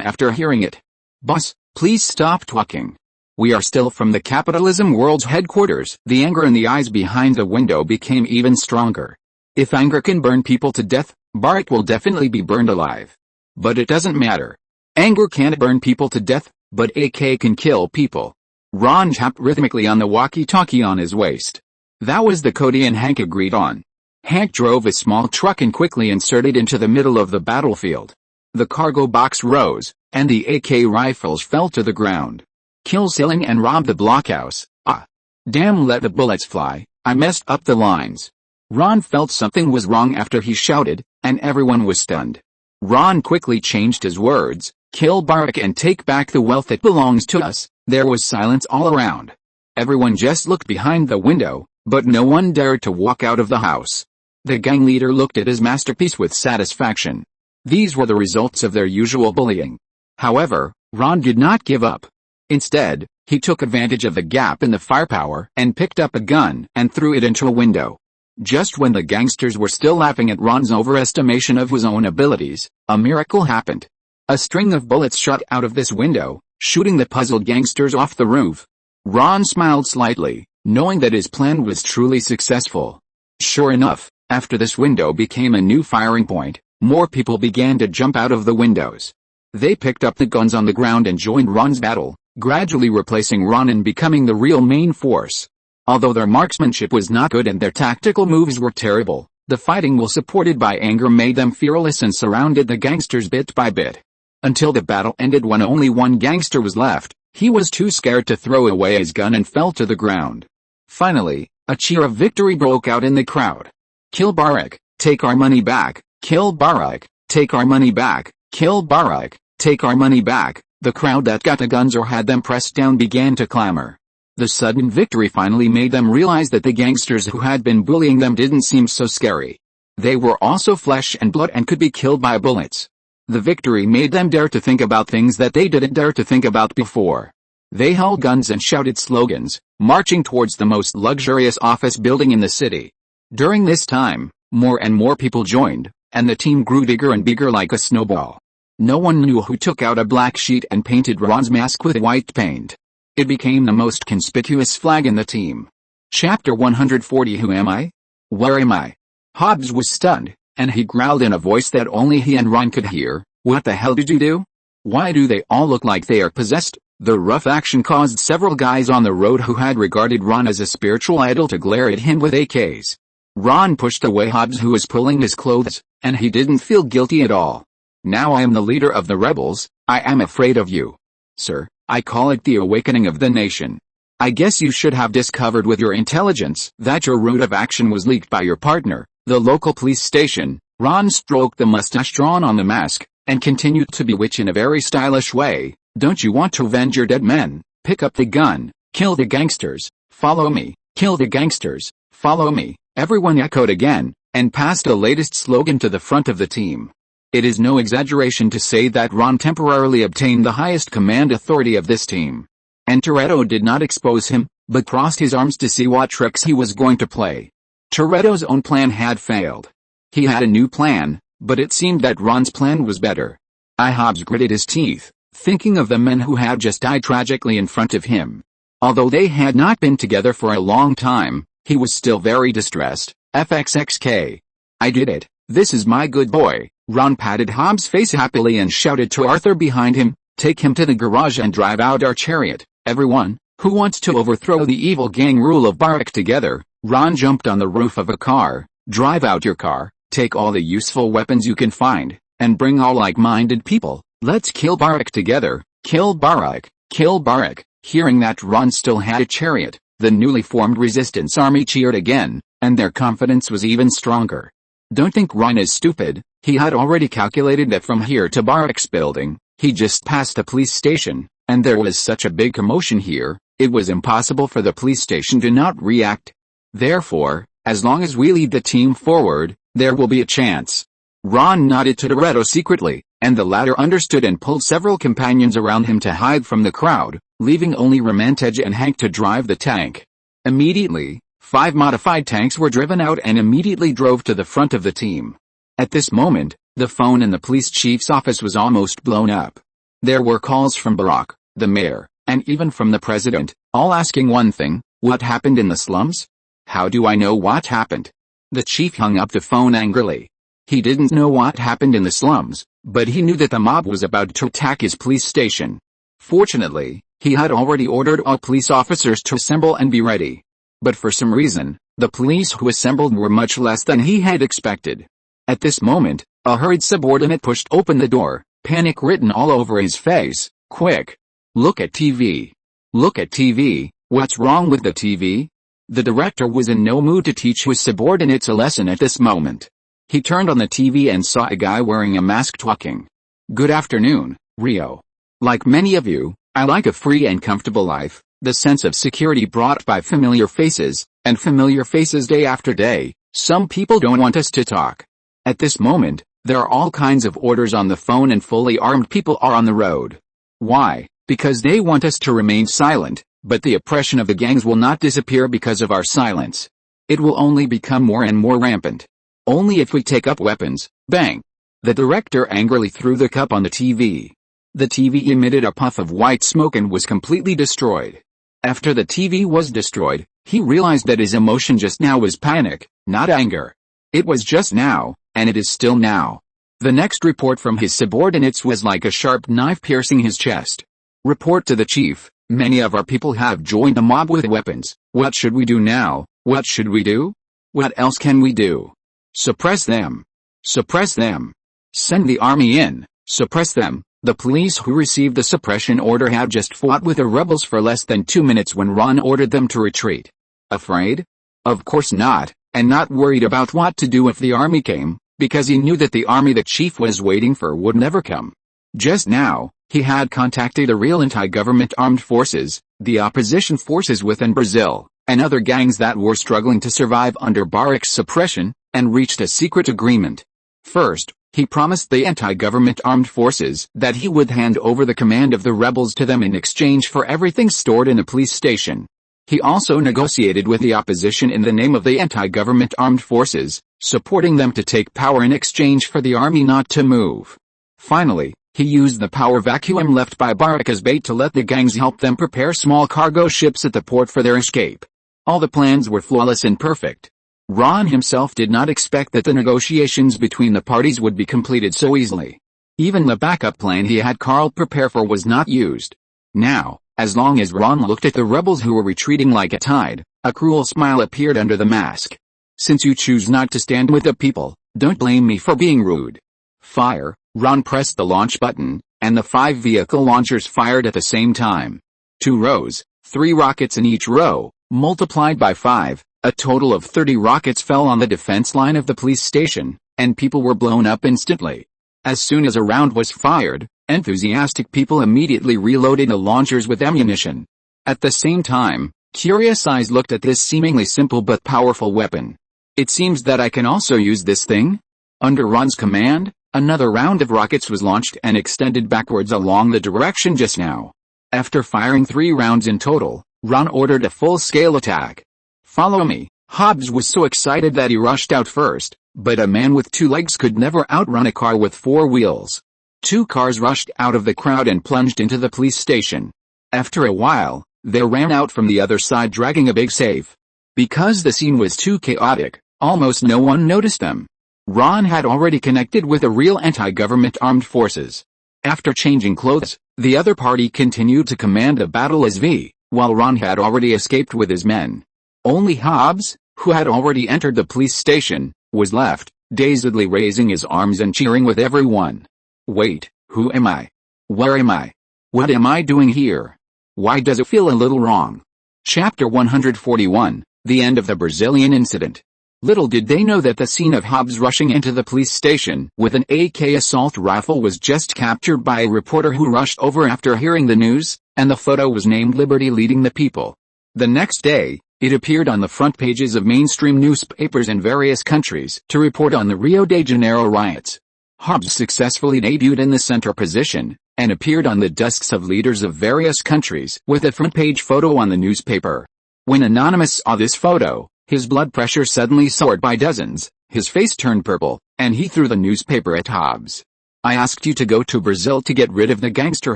after hearing it. Boss, please stop talking. We are still from the capitalism world's headquarters. The anger in the eyes behind the window became even stronger. If anger can burn people to death, Barack will definitely be burned alive. But it doesn't matter. Anger can't burn people to death, but AK can kill people. Ron tapped rhythmically on the walkie-talkie on his waist. That was the Cody and Hank agreed on. Hank drove a small truck and quickly inserted into the middle of the battlefield. The cargo box rose, and the AK rifles fell to the ground. Kill ceiling and rob the blockhouse. Ah. Damn, let the bullets fly, I messed up the lines. Ron felt something was wrong after he shouted, and everyone was stunned. Ron quickly changed his words, kill Barack and take back the wealth that belongs to us. There was silence all around. Everyone just looked behind the window, but no one dared to walk out of the house. The gang leader looked at his masterpiece with satisfaction. These were the results of their usual bullying. However, Ron did not give up. Instead, he took advantage of the gap in the firepower and picked up a gun and threw it into a window. Just when the gangsters were still laughing at Ron's overestimation of his own abilities, a miracle happened. A string of bullets shot out of this window, shooting the puzzled gangsters off the roof. Ron smiled slightly, knowing that his plan was truly successful. Sure enough, after this window became a new firing point, more people began to jump out of the windows. They picked up the guns on the ground and joined Ron's battle, gradually replacing Ron and becoming the real main force. Although their marksmanship was not good and their tactical moves were terrible, the fighting while supported by anger made them fearless and surrounded the gangsters bit by bit. Until the battle ended when only one gangster was left. He was too scared to throw away his gun and fell to the ground. Finally, a cheer of victory broke out in the crowd. Kill Barack, take our money back, kill Barack, take our money back, kill Barack, take our money back. The crowd that got the guns or had them pressed down began to clamor. The sudden victory finally made them realize that the gangsters who had been bullying them didn't seem so scary. They were also flesh and blood and could be killed by bullets. The victory made them dare to think about things that they didn't dare to think about before. They held guns and shouted slogans, marching towards the most luxurious office building in the city. During this time, more and more people joined, and the team grew bigger and bigger like a snowball. No one knew who took out a black sheet and painted Ron's mask with white paint. It became the most conspicuous flag in the team. Chapter 140. Who am I? Where am I? Hobbs was stunned, and he growled in a voice that only he and Ron could hear. What the hell did you do? Why do they all look like they are possessed? The rough action caused several guys on the road who had regarded Ron as a spiritual idol to glare at him with AKs. Ron pushed away Hobbs, who was pulling his clothes, and he didn't feel guilty at all. Now I am the leader of the rebels, I am afraid of you. Sir, I call it the awakening of the nation. I guess you should have discovered with your intelligence that your route of action was leaked by your partner, the local police station. Ron stroked the mustache drawn on the mask, and continued to bewitch in a very stylish way. Don't you want to avenge your dead men? Pick up the gun, kill the gangsters, follow me, kill the gangsters, follow me. Everyone echoed again, and passed a latest slogan to the front of the team. It is no exaggeration to say that Ron temporarily obtained the highest command authority of this team. And Toretto did not expose him, but crossed his arms to see what tricks he was going to play. Toretto's own plan had failed. He had a new plan, but it seemed that Ron's plan was better. Hobbs gritted his teeth, thinking of the men who had just died tragically in front of him. Although they had not been together for a long time, he was still very distressed. FXXK. I did it, this is my good boy. Ron patted Hobbs' face happily and shouted to Arthur behind him, take him to the garage and drive out our chariot. Everyone, who wants to overthrow the evil gang rule of Barack together? Ron jumped on the roof of a car. Drive out your car, take all the useful weapons you can find, and bring all like-minded people. Let's kill Barack together. Kill Barack, kill Barack. Hearing that Ron still had a chariot, the newly formed resistance army cheered again, and their confidence was even stronger. Don't think Ron is stupid. He had already calculated that from here to Barack's building, he just passed a police station, and there was such a big commotion here, it was impossible for the police station to not react. Therefore, as long as we lead the team forward, there will be a chance. Ron nodded to Toretto secretly, and the latter understood and pulled several companions around him to hide from the crowd, leaving only Romantej and Hank to drive the tank. Immediately, 5 modified tanks were driven out and immediately drove to the front of the team. At this moment, the phone in the police chief's office was almost blown up. There were calls from Barack, the mayor, and even from the president, all asking one thing: what happened in the slums? How do I know what happened? The chief hung up the phone angrily. He didn't know what happened in the slums, but he knew that the mob was about to attack his police station. Fortunately, he had already ordered all police officers to assemble and be ready. But for some reason, the police who assembled were much less than he had expected. At this moment, a hurried subordinate pushed open the door, panic written all over his face. "Quick! Look at TV! Look at TV! What's wrong with the TV?" The director was in no mood to teach his subordinates a lesson at this moment. He turned on the TV and saw a guy wearing a mask talking. "Good afternoon, Rio. Like many of you, I like a free and comfortable life, the sense of security brought by familiar faces, and familiar faces day after day. Some people don't want us to talk. At this moment, there are all kinds of orders on the phone and fully armed people are on the road. Why? Because they want us to remain silent, but the oppression of the gangs will not disappear because of our silence. It will only become more and more rampant. Only if we take up weapons." Bang! The director angrily threw the cup on the TV. The TV emitted a puff of white smoke and was completely destroyed. After the TV was destroyed, he realized that his emotion just now was panic, not anger. It was just now, and it is still now. The next report from his subordinates was like a sharp knife piercing his chest. "Report to the chief. Many of our people have joined the mob with weapons. What should we do now? What should we do? What else can we do? Suppress them. Suppress them. Send the army in. Suppress them." The police who received the suppression order had just fought with the rebels for less than 2 minutes when Ron ordered them to retreat. Afraid? Of course not, and not worried about what to do if the army came, because he knew that the army the chief was waiting for would never come. Just now, he had contacted the real anti-government armed forces, the opposition forces within Brazil, and other gangs that were struggling to survive under Barrack's suppression, and reached a secret agreement. First, he promised the anti-government armed forces that he would hand over the command of the rebels to them in exchange for everything stored in a police station. He also negotiated with the opposition in the name of the anti-government armed forces, supporting them to take power in exchange for the army not to move. Finally, he used the power vacuum left by Barrack as bait to let the gangs help them prepare small cargo ships at the port for their escape. All the plans were flawless and perfect. Ron himself did not expect that the negotiations between the parties would be completed so easily. Even the backup plan he had Carl prepare for was not used. Now, as long as Ron looked at the rebels who were retreating like a tide, a cruel smile appeared under the mask. "Since you choose not to stand with the people, don't blame me for being rude." Fire! Ron pressed the launch button, and the 5 vehicle launchers fired at the same time. 2 rows, 3 rockets in each row, multiplied by 5. A total of 30 rockets fell on the defense line of the police station, and people were blown up instantly. As soon as a round was fired, enthusiastic people immediately reloaded the launchers with ammunition. At the same time, curious eyes looked at this seemingly simple but powerful weapon. "It seems that I can also use this thing?" Under Ron's command, another round of rockets was launched and extended backwards along the direction just now. After firing 3 rounds in total, Ron ordered a full-scale attack. "Follow me." Hobbs was so excited that he rushed out first, but a man with 2 legs could never outrun a car with 4 wheels. 2 cars rushed out of the crowd and plunged into the police station. After a while, they ran out from the other side dragging a big safe. Because the scene was too chaotic, almost no one noticed them. Ron had already connected with the real anti-government armed forces. After changing clothes, the other party continued to command the battle as V, while Ron had already escaped with his men. Only Hobbs, who had already entered the police station, was left, dazedly raising his arms and cheering with everyone. "Wait, who am I? Where am I? What am I doing here? Why does it feel a little wrong?" Chapter 141, The End of the Brazilian Incident. Little did they know that the scene of Hobbs rushing into the police station with an AK assault rifle was just captured by a reporter who rushed over after hearing the news, and the photo was named "Liberty Leading the People." The next day, it appeared on the front pages of mainstream newspapers in various countries to report on the Rio de Janeiro riots. Hobbs successfully debuted in the center position, and appeared on the desks of leaders of various countries with a front-page photo on the newspaper. When Anonymous saw this photo, his blood pressure suddenly soared by dozens, his face turned purple, and he threw the newspaper at Hobbs. "I asked you to go to Brazil to get rid of the gangster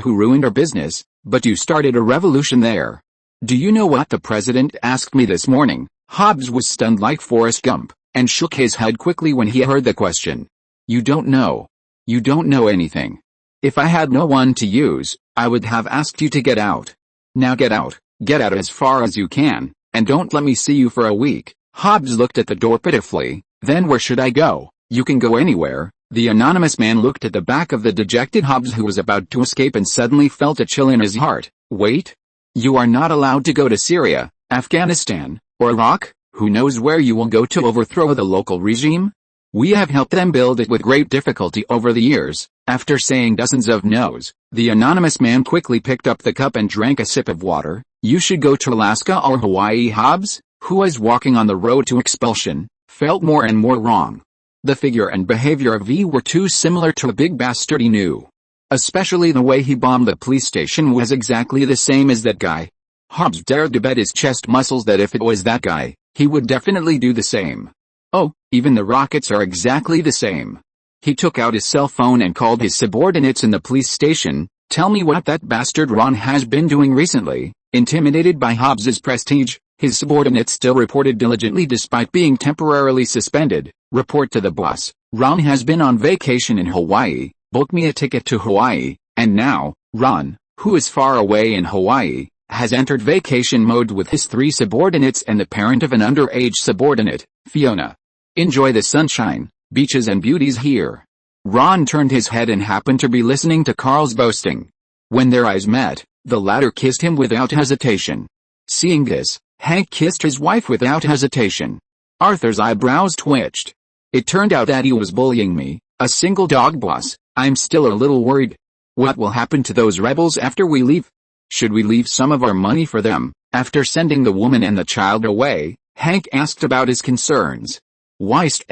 who ruined our business, but you started a revolution there. Do you know what the president asked me this morning?" Hobbs was stunned like Forrest Gump, and shook his head quickly when he heard the question. You don't know. You don't know anything. If I had no one to use, I would have asked you to get out. Now get out as far as you can, and don't let me see you for a week. Hobbs looked at the door pitifully. Then where should I go? You can go anywhere. The anonymous man looked at the back of the dejected Hobbs, who was about to escape, and suddenly felt a chill in his heart. Wait. You are not allowed to go to Syria, Afghanistan, or Iraq. Who knows where you will go to overthrow the local regime? We have helped them build it with great difficulty over the years. After saying dozens of no's, the anonymous man quickly picked up the cup and drank a sip of water. You should go to Alaska or Hawaii. Hobbs, who was walking on the road to expulsion, felt more and more wrong. The figure and behavior of V were too similar to a big bastard he knew. Especially the way he bombed the police station was exactly the same as that guy. Hobbs dared to bet his chest muscles that if it was that guy, he would definitely do the same. Oh, even the rockets are exactly the same. He took out his cell phone and called his subordinates in the police station. Tell me what that bastard Ron has been doing recently. Intimidated by Hobbs's prestige, his subordinates still reported diligently despite being temporarily suspended. Report to the boss. Ron has been on vacation in Hawaii. Book me a ticket to Hawaii. And now, Ron, who is far away in Hawaii, has entered vacation mode with his 3 subordinates and the parent of an underage subordinate, Fiona. Enjoy the sunshine, beaches and beauties here. Ron turned his head and happened to be listening to Carl's boasting. When their eyes met, the latter kissed him without hesitation. Seeing this, Hank kissed his wife without hesitation. Arthur's eyebrows twitched. It turned out that he was bullying me, a single dog boss. I'm still a little worried. What will happen to those rebels after we leave? Should we leave some of our money for them? After sending the woman and the child away, Hank asked about his concerns. Whyst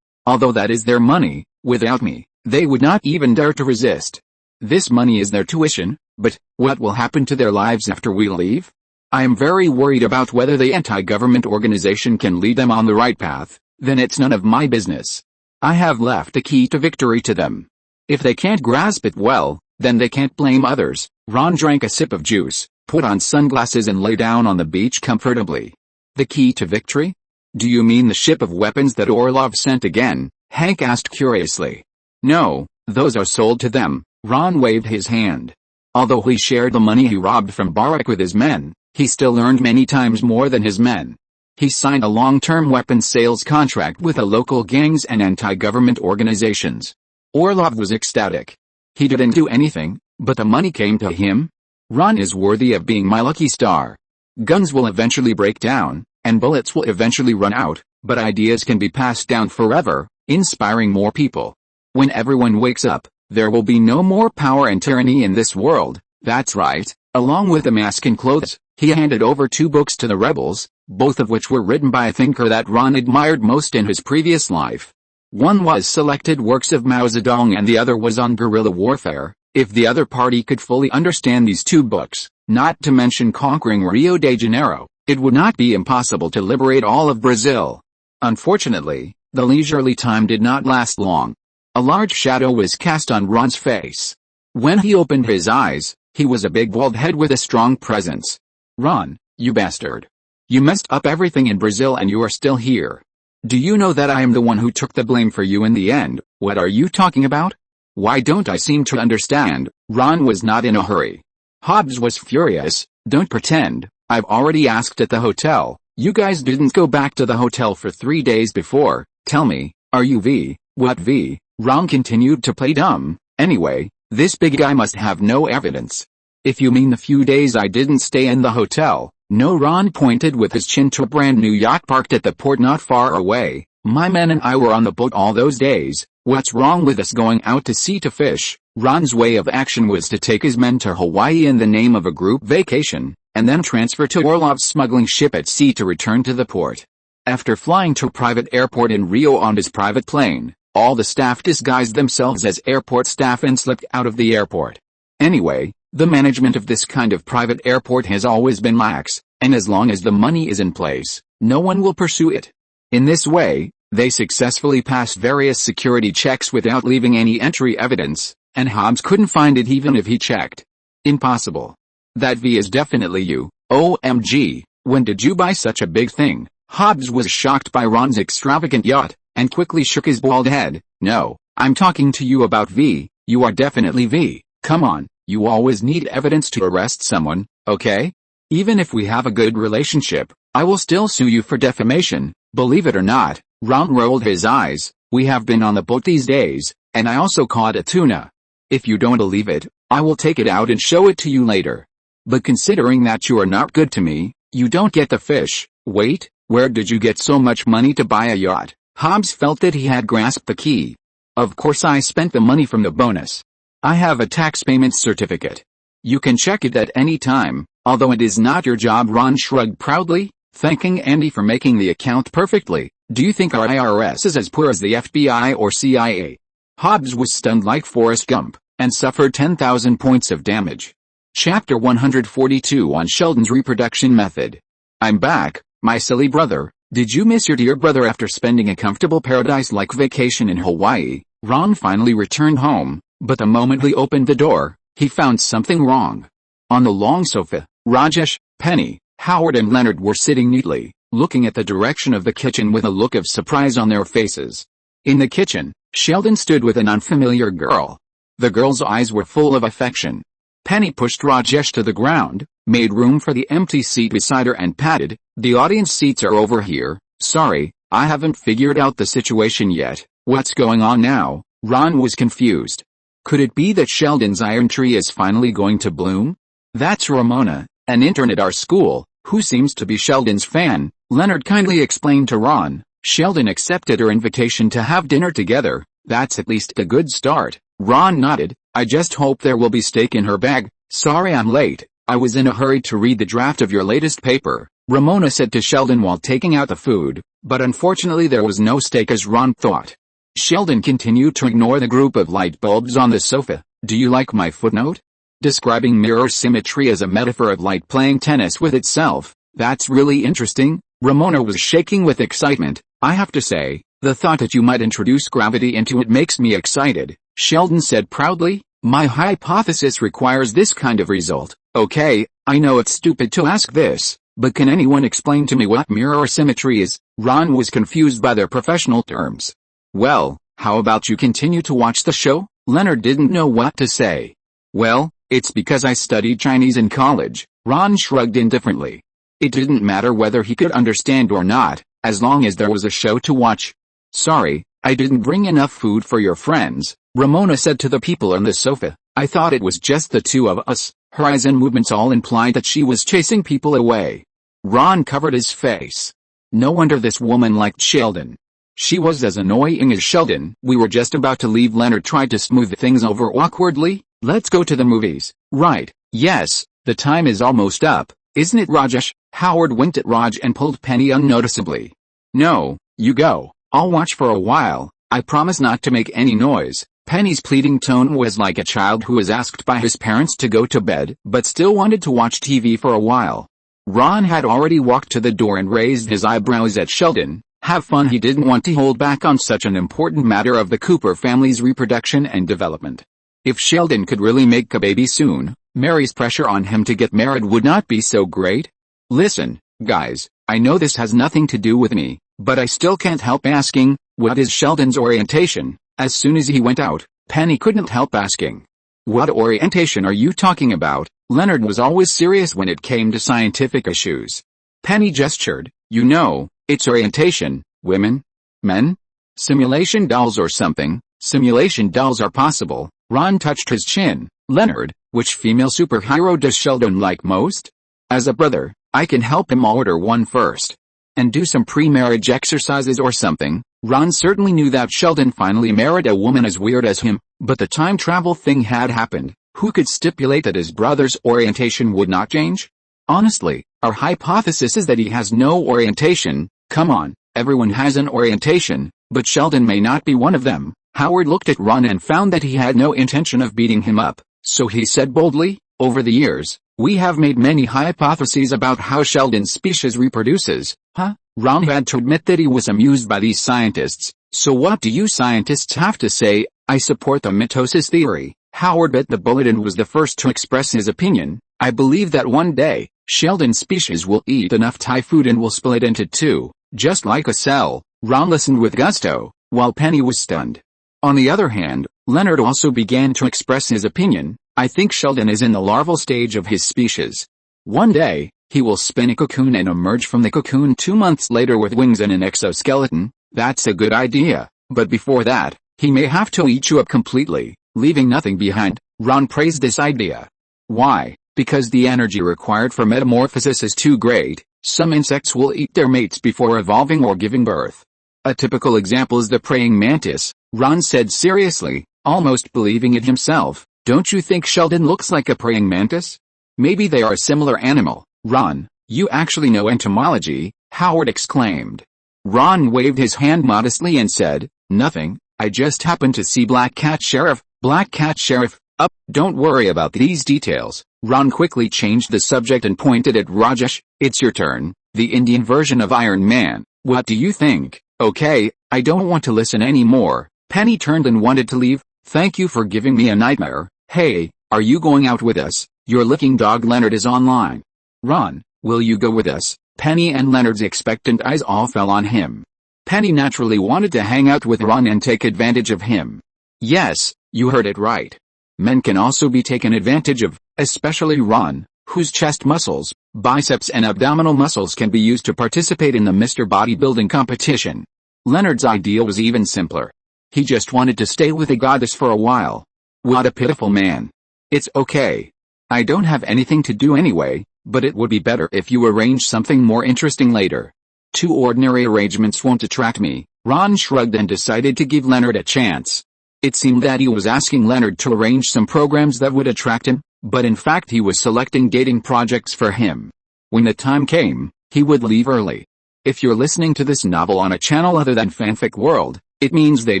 although that is their money, without me, they would not even dare to resist. This money is their tuition, but what will happen to their lives after we leave? I am very worried about whether the anti-government organization can lead them on the right path. Then it's none of my business. I have left the key to victory to them. If they can't grasp it well, then they can't blame others. Ron drank a sip of juice, put on sunglasses and lay down on the beach comfortably. The key to victory? Do you mean the ship of weapons that Orlov sent again? Hank asked curiously. No, those are sold to them. Ron waved his hand. Although he shared the money he robbed from Barak with his men, he still earned many times more than his men. He signed a long-term weapons sales contract with the local gangs and anti-government organizations. Orlov was ecstatic. He didn't do anything, but the money came to him. Ron is worthy of being my lucky star. Guns will eventually break down, and bullets will eventually run out, but ideas can be passed down forever, inspiring more people. When everyone wakes up, there will be no more power and tyranny in this world. That's right. Along with the mask and clothes, he handed over 2 books to the rebels, both of which were written by a thinker that Ron admired most in his previous life. One was Selected Works of Mao Zedong and the other was on guerrilla warfare. If the other party could fully understand these 2 books, not to mention conquering Rio de Janeiro, it would not be impossible to liberate all of Brazil. Unfortunately, the leisurely time did not last long. A large shadow was cast on Ron's face. When he opened his eyes, he was a big bald head with a strong presence. Ron, you bastard. You messed up everything in Brazil and you are still here. Do you know that I am the one who took the blame for you in the end? What are you talking about? Why don't I seem to understand? Ron was not in a hurry. Hobbs was furious. Don't pretend. I've already asked at the hotel. You guys didn't go back to the hotel for 3 days before. Tell me, are you V? What V? Ron continued to play dumb. Anyway, this big guy must have no evidence. If you mean the few days I didn't stay in the hotel. No, Ron pointed with his chin to a brand new yacht parked at the port not far away. My men and I were on the boat all those days. What's wrong with us going out to sea to fish? Ron's way of action was to take his men to Hawaii in the name of a group vacation, and then transfer to Orlov's smuggling ship at sea to return to the port. After flying to a private airport in Rio on his private plane, all the staff disguised themselves as airport staff and slipped out of the airport. Anyway, the management of this kind of private airport has always been lax, and as long as the money is in place, no one will pursue it. In this way, they successfully passed various security checks without leaving any entry evidence, and Hobbs couldn't find it even if he checked. Impossible. That V is definitely you. OMG, when did you buy such a big thing? Hobbs was shocked by Ron's extravagant yacht, and quickly shook his bald head. No, I'm talking to you about V. You are definitely V. Come on, you always need evidence to arrest someone, okay? Even if we have a good relationship, I will still sue you for defamation. Believe it or not, Ron rolled his eyes. We have been on the boat these days, and I also caught a tuna. If you don't believe it, I will take it out and show it to you later. But considering that you are not good to me, you don't get the fish. Wait, where did you get so much money to buy a yacht? Hobbs felt that he had grasped the key. Of course I spent the money from the bonus. I have a tax payment certificate. You can check it at any time, although it is not your job. Ron shrugged proudly, thanking Andy for making the account perfectly. Do you think our IRS is as poor as the FBI or CIA? Hobbs was stunned like Forrest Gump, and suffered 10,000 points of damage. Chapter 142 on Sheldon's reproduction method. I'm back, my silly brother. Did you miss your dear brother after spending a comfortable paradise-like vacation in Hawaii? Ron finally returned home, but the moment he opened the door, he found something wrong. On the long sofa, Rajesh, Penny, Howard and Leonard were sitting neatly, looking at the direction of the kitchen with a look of surprise on their faces. In the kitchen, Sheldon stood with an unfamiliar girl. The girl's eyes were full of affection. Penny pushed Rajesh to the ground, made room for the empty seat beside her and patted, "The audience seats are over here. Sorry, I haven't figured out the situation yet. What's going on now?" Ron was confused. Could it be that Sheldon's iron tree is finally going to bloom? That's Ramona, an intern at our school, who seems to be Sheldon's fan, Leonard kindly explained to Ron. Sheldon accepted her invitation to have dinner together. That's at least a good start. Ron nodded. I just hope there will be steak in her bag. Sorry I'm late. I was in a hurry to read the draft of your latest paper, Ramona said to Sheldon while taking out the food, but unfortunately there was no steak as Ron thought. Sheldon continued to ignore the group of light bulbs on the sofa. Do you like my footnote? Describing mirror symmetry as a metaphor of light playing tennis with itself. That's really interesting. Ramona was shaking with excitement. I have to say, the thought that you might introduce gravity into it makes me excited, Sheldon said proudly. My hypothesis requires this kind of result. Okay, I know it's stupid to ask this, but can anyone explain to me what mirror symmetry is? Ron was confused by their professional terms. Well, how about you continue to watch the show? Leonard didn't know what to say. Well, it's because I studied Chinese in college, Ron shrugged indifferently. It didn't matter whether he could understand or not, as long as there was a show to watch. Sorry, I didn't bring enough food for your friends, Ramona said to the people on the sofa. I thought it was just the two of us. Her eyes and movements all implied that she was chasing people away. Ron covered his face. No wonder this woman liked Sheldon. She was as annoying as Sheldon. We were just about to leave. Leonard tried to smooth things over awkwardly. Let's go to the movies. Right, yes, the time is almost up, isn't it Rajesh? Howard winked at Raj and pulled Penny unnoticeably. No, you go. I'll watch for a while. I promise not to make any noise. Penny's pleading tone was like a child who is asked by his parents to go to bed but still wanted to watch TV for a while. Ron had already walked to the door and raised his eyebrows at Sheldon. Have fun. He didn't want to hold back on such an important matter of the Cooper family's reproduction and development. If Sheldon could really make a baby soon, Mary's pressure on him to get married would not be so great. Listen, guys, I know this has nothing to do with me, but I still can't help asking, what is Sheldon's orientation? As soon as he went out, Penny couldn't help asking. What orientation are you talking about? Leonard was always serious when it came to scientific issues. Penny gestured. You know, it's orientation, women, men, simulation dolls or something. Simulation dolls are possible. Ron touched his chin. Leonard, which female superhero does Sheldon like most? As a brother, I can help him order one first. And do some pre-marriage exercises or something. Ron certainly knew that Sheldon finally married a woman as weird as him, but the time travel thing had happened. Who could stipulate that his brother's orientation would not change? Honestly, our hypothesis is that he has no orientation. Come on, everyone has an orientation, but Sheldon may not be one of them. Howard looked at Ron and found that he had no intention of beating him up, so he said boldly, over the years, we have made many hypotheses about how Sheldon's species reproduces. Huh? Ron had to admit that he was amused by these scientists. So what do you scientists have to say? I support the mitosis theory. Howard bit the bullet and was the first to express his opinion. I believe that one day, Sheldon's species will eat enough Thai food and will split into two. Just like a cell, Ron listened with gusto, while Penny was stunned. On the other hand, Leonard also began to express his opinion. I think Sheldon is in the larval stage of his species. One day, he will spin a cocoon and emerge from the cocoon 2 months later with wings and an exoskeleton. That's a good idea, but before that, he may have to eat you up completely, leaving nothing behind. Ron praised this idea. Why? Because the energy required for metamorphosis is too great. Some insects will eat their mates before evolving or giving birth. A typical example is the praying mantis, Ron said seriously, almost believing it himself. Don't you think Sheldon looks like a praying mantis? Maybe they are a similar animal. Ron, you actually know entomology, Howard exclaimed. Ron waved his hand modestly and said, nothing, I just happened to see Black Cat Sheriff. Black Cat Sheriff, up, don't worry about these details. Ron quickly changed the subject and pointed at Rajesh. It's your turn, the Indian version of Iron Man. What do you think? Okay, I don't want to listen anymore. Penny turned and wanted to leave. Thank you for giving me a nightmare. Hey, are you going out with us? Your licking dog Leonard is online. Ron, will you go with us? Penny and Leonard's expectant eyes all fell on him. Penny naturally wanted to hang out with Ron and take advantage of him. Yes, you heard it right. Men can also be taken advantage of, especially Ron, whose chest muscles, biceps and abdominal muscles can be used to participate in the Mr. Bodybuilding competition. Leonard's idea was even simpler. He just wanted to stay with the goddess for a while. What a pitiful man. It's okay. I don't have anything to do anyway, but it would be better if you arrange something more interesting later. 2 ordinary arrangements won't attract me. Ron shrugged and decided to give Leonard a chance. It seemed that he was asking Leonard to arrange some programs that would attract him, but in fact he was selecting dating projects for him. When the time came, he would leave early. If you're listening to this novel on a channel other than Fanfic World, it means they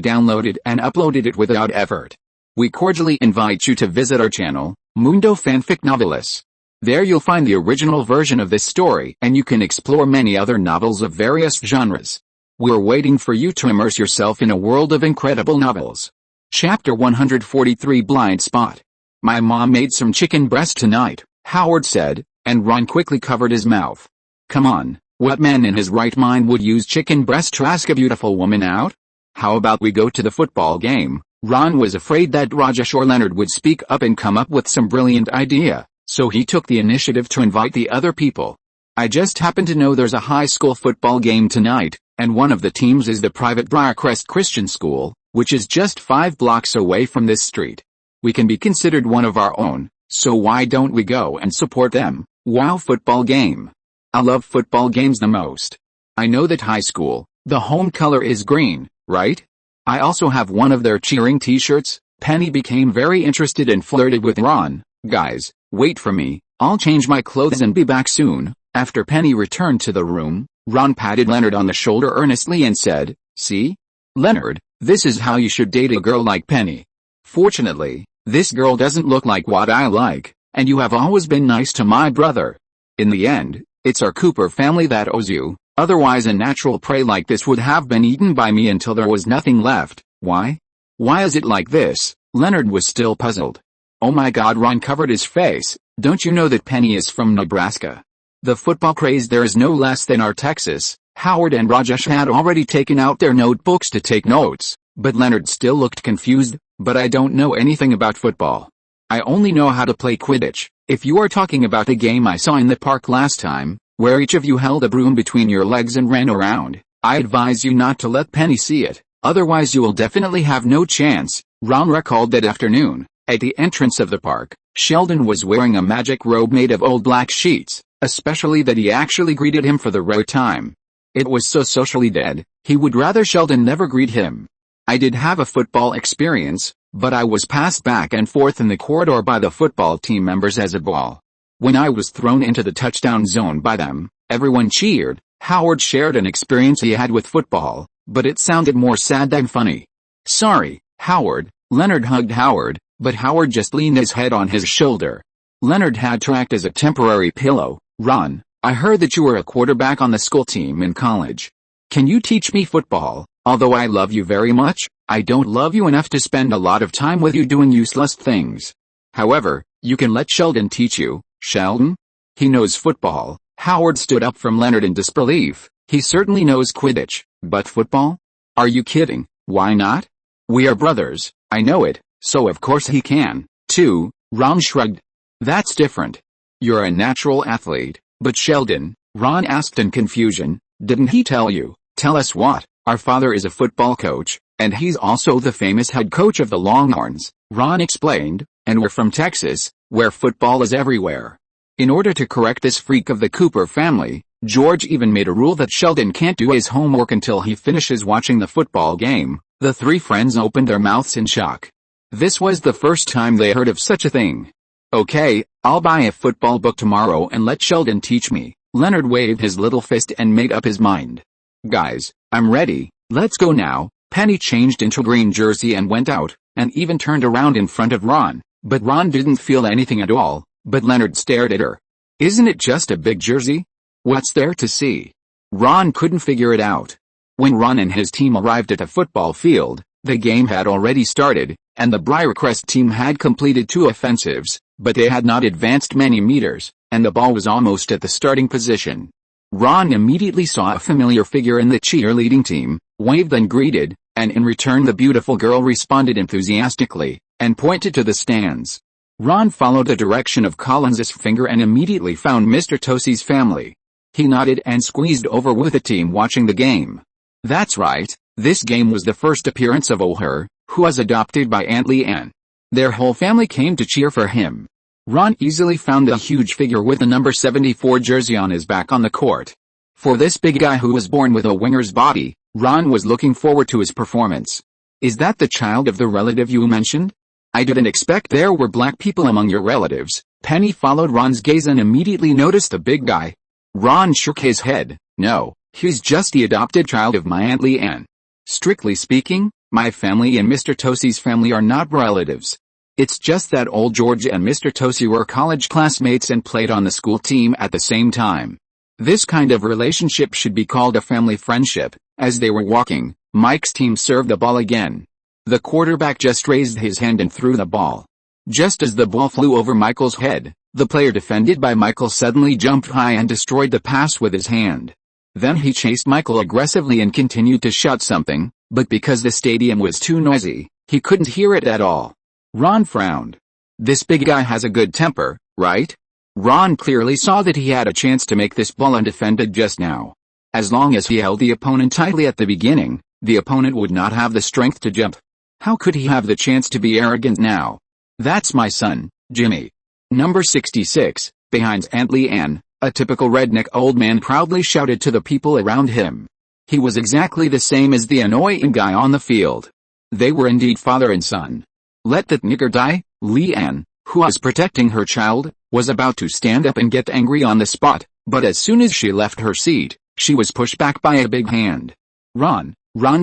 downloaded and uploaded it without effort. We cordially invite you to visit our channel, Mundo Fanfic Novelis. There you'll find the original version of this story and you can explore many other novels of various genres. We're waiting for you to immerse yourself in a world of incredible novels. Chapter 143 Blind Spot. My mom made some chicken breast tonight, Howard said, and Ron quickly covered his mouth. Come on, what man in his right mind would use chicken breast to ask a beautiful woman out? How about we go to the football game? Ron was afraid that Rajesh or Leonard would speak up and come up with some brilliant idea, so he took the initiative to invite the other people. I just happen to know there's a high school football game tonight, and one of the teams is the private Briarcrest Christian School, which is just 5 blocks away from this street. We can be considered one of our own, so why don't we go and support them? Wow, football game. I love football games the most. I know that high school, the home color is green, right? I also have one of their cheering t-shirts. Penny became very interested and flirted with Ron. Guys, wait for me, I'll change my clothes and be back soon. After Penny returned to the room, Ron patted Leonard on the shoulder earnestly and said, see? Leonard, this is how you should date a girl like Penny. Fortunately, this girl doesn't look like what I like, and you have always been nice to my brother. In the end, it's our Cooper family that owes you, otherwise a natural prey like this would have been eaten by me until there was nothing left. Why? Why is it like this? Leonard was still puzzled. Oh my God, Ron covered his face. Don't you know that Penny is from Nebraska? The football craze there is no less than our Texas. Howard and Rajesh had already taken out their notebooks to take notes, but Leonard still looked confused. But I don't know anything about football. I only know how to play Quidditch. If you are talking about the game I saw in the park last time, where each of you held a broom between your legs and ran around, I advise you not to let Penny see it, otherwise you will definitely have no chance. Ron recalled that afternoon, at the entrance of the park, Sheldon was wearing a magic robe made of old black sheets, especially that he actually greeted him for the rare time. It was so socially dead, he would rather Sheldon never greet him. I did have a football experience, but I was passed back and forth in the corridor by the football team members as a ball. When I was thrown into the touchdown zone by them, everyone cheered. Howard shared an experience he had with football, but it sounded more sad than funny. Sorry, Howard. Leonard hugged Howard, but Howard just leaned his head on his shoulder. Leonard had to act as a temporary pillow. Ron, I heard that you were a quarterback on the school team in college. Can you teach me football? Although I love you very much, I don't love you enough to spend a lot of time with you doing useless things. However, you can let Sheldon teach you. Sheldon? He knows football. Howard stood up from Leonard in disbelief. He certainly knows Quidditch, but football? Are you kidding? Why not? We are brothers, I know it, so of course he can, too. Ron shrugged. That's different. You're a natural athlete, but Sheldon, Ron asked in confusion, didn't he tell you? Tell us what? Our father is a football coach, and he's also the famous head coach of the Longhorns, Ron explained, and we're from Texas, where football is everywhere. In order to correct this freak of the Cooper family, George even made a rule that Sheldon can't do his homework until he finishes watching the football game. The three friends opened their mouths in shock. This was the first time they heard of such a thing. Okay, I'll buy a football book tomorrow and let Sheldon teach me. Leonard waved his little fist and made up his mind. Guys, I'm ready, let's go now. Penny changed into a green jersey and went out, and even turned around in front of Ron, but Ron didn't feel anything at all, but Leonard stared at her. Isn't it just a big jersey? What's there to see? Ron couldn't figure it out. When Ron and his team arrived at the football field, the game had already started, and the Briarcrest team had completed 2 offensives, but they had not advanced many meters, and the ball was almost at the starting position. Ron immediately saw a familiar figure in the cheerleading team, waved and greeted, and in return the beautiful girl responded enthusiastically, and pointed to the stands. Ron followed the direction of Collins's finger and immediately found Mr. Tosey's family. He nodded and squeezed over with the team watching the game. That's right, this game was the first appearance of O'Hare, who was adopted by Aunt Leanne. Their whole family came to cheer for him. Ron easily found a huge figure with the number 74 jersey on his back on the court. For this big guy who was born with a winger's body, Ron was looking forward to his performance. Is that the child of the relative you mentioned? I didn't expect there were black people among your relatives. Penny followed Ron's gaze and immediately noticed the big guy. Ron shook his head. No, he's just the adopted child of my Aunt Leanne. Strictly speaking, my family and Mr. Tosey's family are not relatives. It's just that old George and Mr. Tosey were college classmates and played on the school team at the same time. This kind of relationship should be called a family friendship. As they were walking, Mike's team served the ball again. The quarterback just raised his hand and threw the ball. Just as the ball flew over Michael's head, the player defended by Michael suddenly jumped high and destroyed the pass with his hand. Then he chased Michael aggressively and continued to shout something, but because the stadium was too noisy, he couldn't hear it at all. Ron frowned. This big guy has a good temper, right? Ron clearly saw that he had a chance to make this ball undefended just now. As long as he held the opponent tightly at the beginning, the opponent would not have the strength to jump. How could he have the chance to be arrogant now? That's my son, Jimmy. Number 66, behind Aunt Leanne, a typical redneck old man proudly shouted to the people around him. He was exactly the same as the annoying guy on the field. They were indeed father and son. Let that nigger die. Leanne, who was protecting her child, was about to stand up and get angry on the spot, but as soon as she left her seat, she was pushed back by a big hand. Ron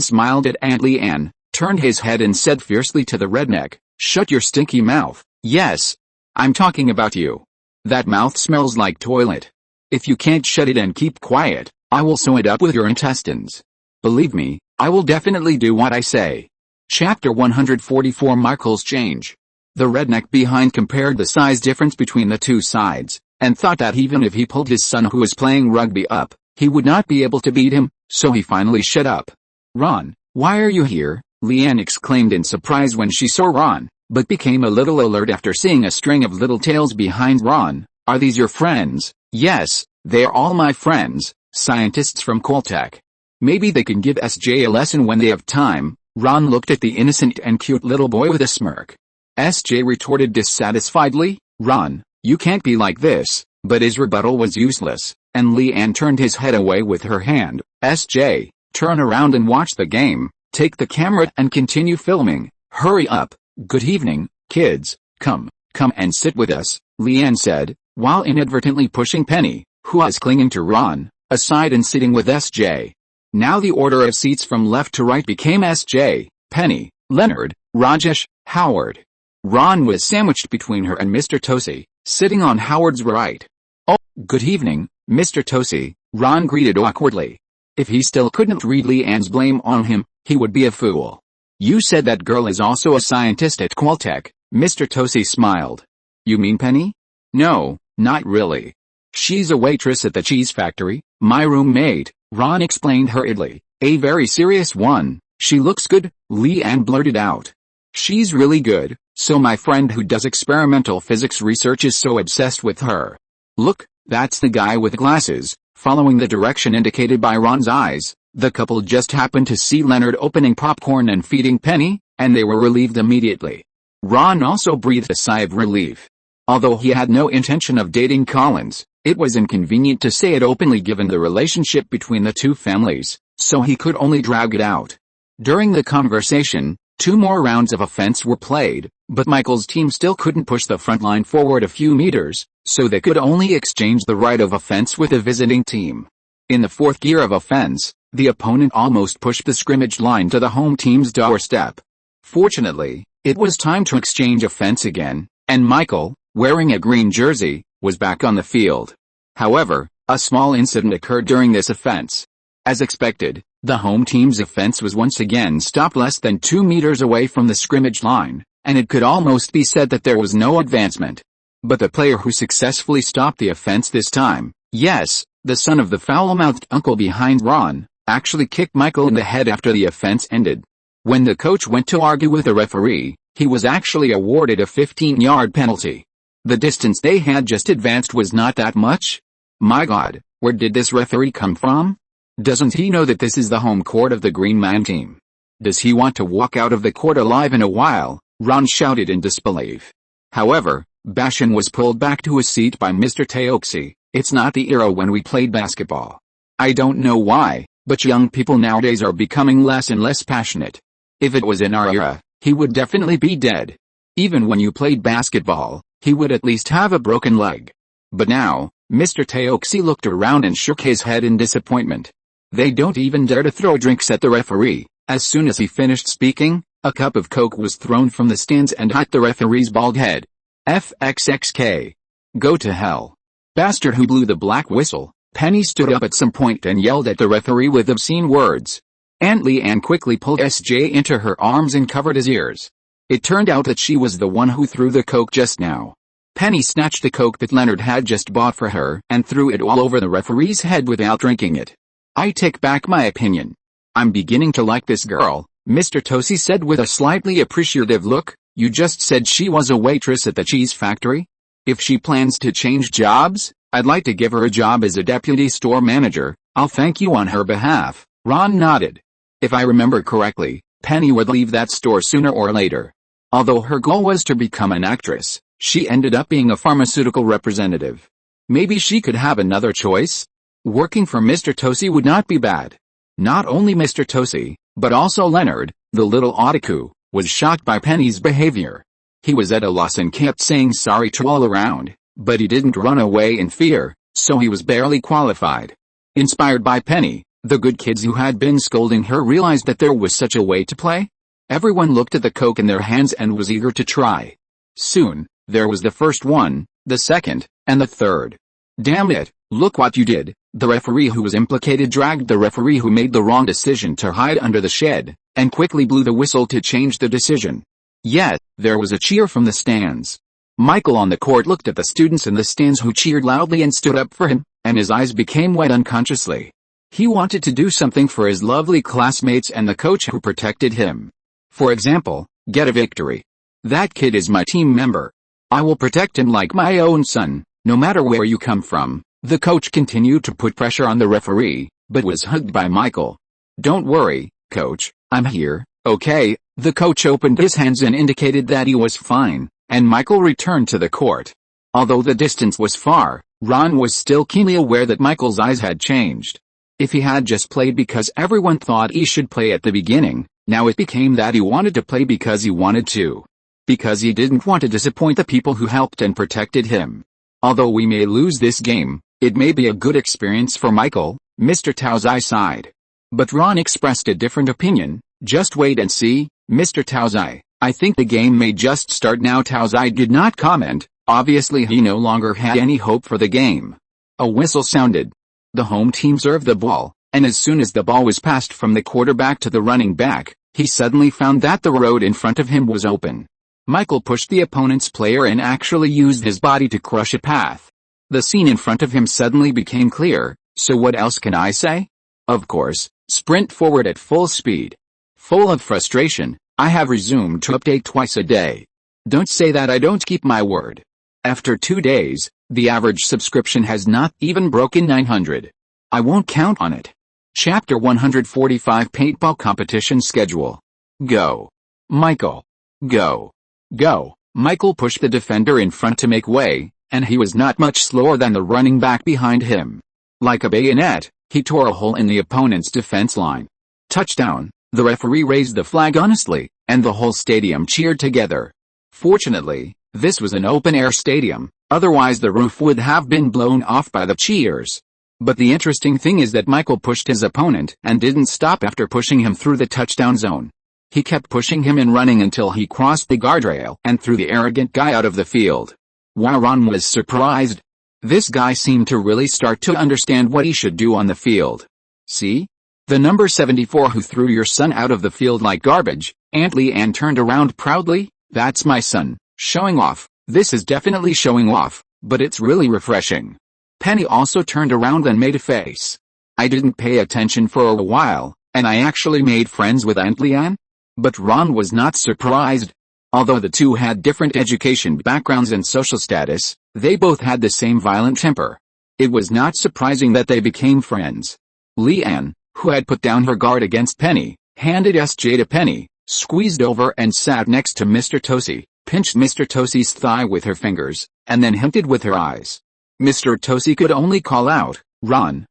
smiled at Aunt Leanne, turned his head and said fiercely to the redneck, "Shut your stinky mouth." "Yes, I'm talking about you. That mouth smells like toilet. If you can't shut it and keep quiet, I will sew it up with your intestines. Believe me, I will definitely do what I say." Chapter 144 Michael's Change. The redneck behind compared the size difference between the two sides, and thought that even if he pulled his son who was playing rugby up, he would not be able to beat him, so he finally shut up. "Ron, why are you here?" Leanne exclaimed in surprise when she saw Ron, but became a little alert after seeing a string of little tails behind Ron. "Are these your friends?" "Yes, they're all my friends, scientists from Caltech. Maybe they can give SJ a lesson when they have time." Ron looked at the innocent and cute little boy with a smirk. SJ retorted dissatisfiedly, "Ron, you can't be like this," but his rebuttal was useless, and Leanne turned his head away with her hand. "SJ, turn around and watch the game, take the camera and continue filming, hurry up." "Good evening, kids, come and sit with us," Leanne said, while inadvertently pushing Penny, who was clinging to Ron, aside and sitting with SJ. Now the order of seats from left to right became SJ, Penny, Leonard, Rajesh, Howard. Ron was sandwiched between her and Mr. Tosey, sitting on Howard's right. "Oh, good evening, Mr. Tosey," Ron greeted awkwardly. If he still couldn't read Leanne's blame on him, he would be a fool. "You said that girl is also a scientist at Caltech," Mr. Tosey smiled. "You mean Penny?" "No, not really. She's a waitress at the cheese factory, my roommate, Ron explained hurriedly. "A very serious one. She looks good," Leanne blurted out. "She's really good, so my friend who does experimental physics research is so obsessed with her." "Look, that's the guy with glasses." Following the direction indicated by Ron's eyes, the couple just happened to see Leonard opening popcorn and feeding Penny, and they were relieved immediately. Ron also breathed a sigh of relief. Although he had no intention of dating Collins, it was inconvenient to say it openly given the relationship between the two families, so he could only drag it out. During the conversation, 2 more rounds of offense were played, but Michael's team still couldn't push the front line forward a few meters, so they could only exchange the right of offense with the visiting team. In the 4th gear of offense, the opponent almost pushed the scrimmage line to the home team's doorstep. Fortunately, it was time to exchange offense again, and Michael, wearing a green jersey, was back on the field. However, a small incident occurred during this offense. As expected, the home team's offense was once again stopped less than 2 meters away from the scrimmage line, and it could almost be said that there was no advancement. But the player who successfully stopped the offense this time, yes, the son of the foul-mouthed uncle behind Ron, actually kicked Michael in the head after the offense ended. When the coach went to argue with the referee, he was actually awarded a 15-yard penalty. The distance they had just advanced was not that much. My God, where did this referee come from? Doesn't he know that this is the home court of the Green Man team? Does he want to walk out of the court alive in a while? Ron shouted in disbelief. However, Bashan was pulled back to his seat by Mr. Teoxy. "It's not the era when we played basketball. I don't know why, but young people nowadays are becoming less and less passionate. If it was in our era, he would definitely be dead. Even when you played basketball, he would at least have a broken leg. But now," Mr. Teoxy looked around and shook his head in disappointment. "They don't even dare to throw drinks at the referee." As soon as he finished speaking, a cup of Coke was thrown from the stands and hit the referee's bald head. "FXXK. Go to hell. Bastard who blew the black whistle." Penny stood up at some point and yelled at the referee with obscene words. Aunt Leanne quickly pulled SJ into her arms and covered his ears. It turned out that she was the one who threw the Coke just now. Penny snatched the Coke that Leonard had just bought for her and threw it all over the referee's head without drinking it. "I take back my opinion. I'm beginning to like this girl," Mr. Tosi said with a slightly appreciative look. "You just said she was a waitress at the cheese factory? If she plans to change jobs, I'd like to give her a job as a deputy store manager. I'll thank you on her behalf." Ron nodded. If I remember correctly, Penny would leave that store sooner or later. Although her goal was to become an actress, she ended up being a pharmaceutical representative. Maybe she could have another choice? Working for Mr. Tosi would not be bad. Not only Mr. Tosi, but also Leonard, the little otaku, was shocked by Penny's behavior. He was at a loss and kept saying sorry to all around, but he didn't run away in fear, so he was barely qualified. Inspired by Penny, the good kids who had been scolding her realized that there was such a way to play. Everyone looked at the Coke in their hands and was eager to try. Soon, there was the first one, the second, and the third. "Damn it, look what you did." The referee who was implicated dragged the referee who made the wrong decision to hide under the shed, and quickly blew the whistle to change the decision. Yet, there was a cheer from the stands. Michael on the court looked at the students in the stands who cheered loudly and stood up for him, and his eyes became wet unconsciously. He wanted to do something for his lovely classmates and the coach who protected him. For example, get a victory. "That kid is my team member. I will protect him like my own son, no matter where you come from." The coach continued to put pressure on the referee, but was hugged by Michael. "Don't worry, coach, I'm here, okay?" The coach opened his hands and indicated that he was fine, and Michael returned to the court. Although the distance was far, Ron was still keenly aware that Michael's eyes had changed. If he had just played because everyone thought he should play at the beginning, now it became that he wanted to play because he wanted to. Because he didn't want to disappoint the people who helped and protected him. "Although we may lose this game, it may be a good experience for Michael," Mr. Taozai sighed. But Ron expressed a different opinion. "Just wait and see, Mr. Taozai. I think the game may just start now." Taozai did not comment. Obviously he no longer had any hope for the game. A whistle sounded. The home team served the ball, and as soon as the ball was passed from the quarterback to the running back, he suddenly found that the road in front of him was open. Michael pushed the opponent's player and actually used his body to crush a path. The scene in front of him suddenly became clear, so what else can I say? Of course, sprint forward at full speed. Full of frustration, I have resumed to update twice a day. Don't say that I don't keep my word. After 2 days, the average subscription has not even broken 900. I won't count on it. Chapter 145 Paintball Competition Schedule. Go. Michael. Go. Go. Michael pushed the defender in front to make way, and he was not much slower than the running back behind him. Like a bayonet, he tore a hole in the opponent's defense line. Touchdown. The referee raised the flag honestly, and the whole stadium cheered together. Fortunately, this was an open-air stadium, otherwise the roof would have been blown off by the cheers. But the interesting thing is that Michael pushed his opponent and didn't stop after pushing him through the touchdown zone. He kept pushing him and running until he crossed the guardrail and threw the arrogant guy out of the field. While Ron was surprised, this guy seemed to really start to understand what he should do on the field. See? The number 74 who threw your son out of the field like garbage. Aunt Leanne turned around proudly. That's my son, showing off. This is definitely showing off, but it's really refreshing. Penny also turned around and made a face. I didn't pay attention for a while, and I actually made friends with Aunt Leanne. But Ron was not surprised. Although the two had different education backgrounds and social status, they both had the same violent temper. It was not surprising that they became friends. Leanne, who had put down her guard against Penny, handed SJ to Penny, squeezed over and sat next to Mr. Tosi, pinched Mr. Tosi's thigh with her fingers, and then hinted with her eyes. Mr. Tosi could only call out, "Ron."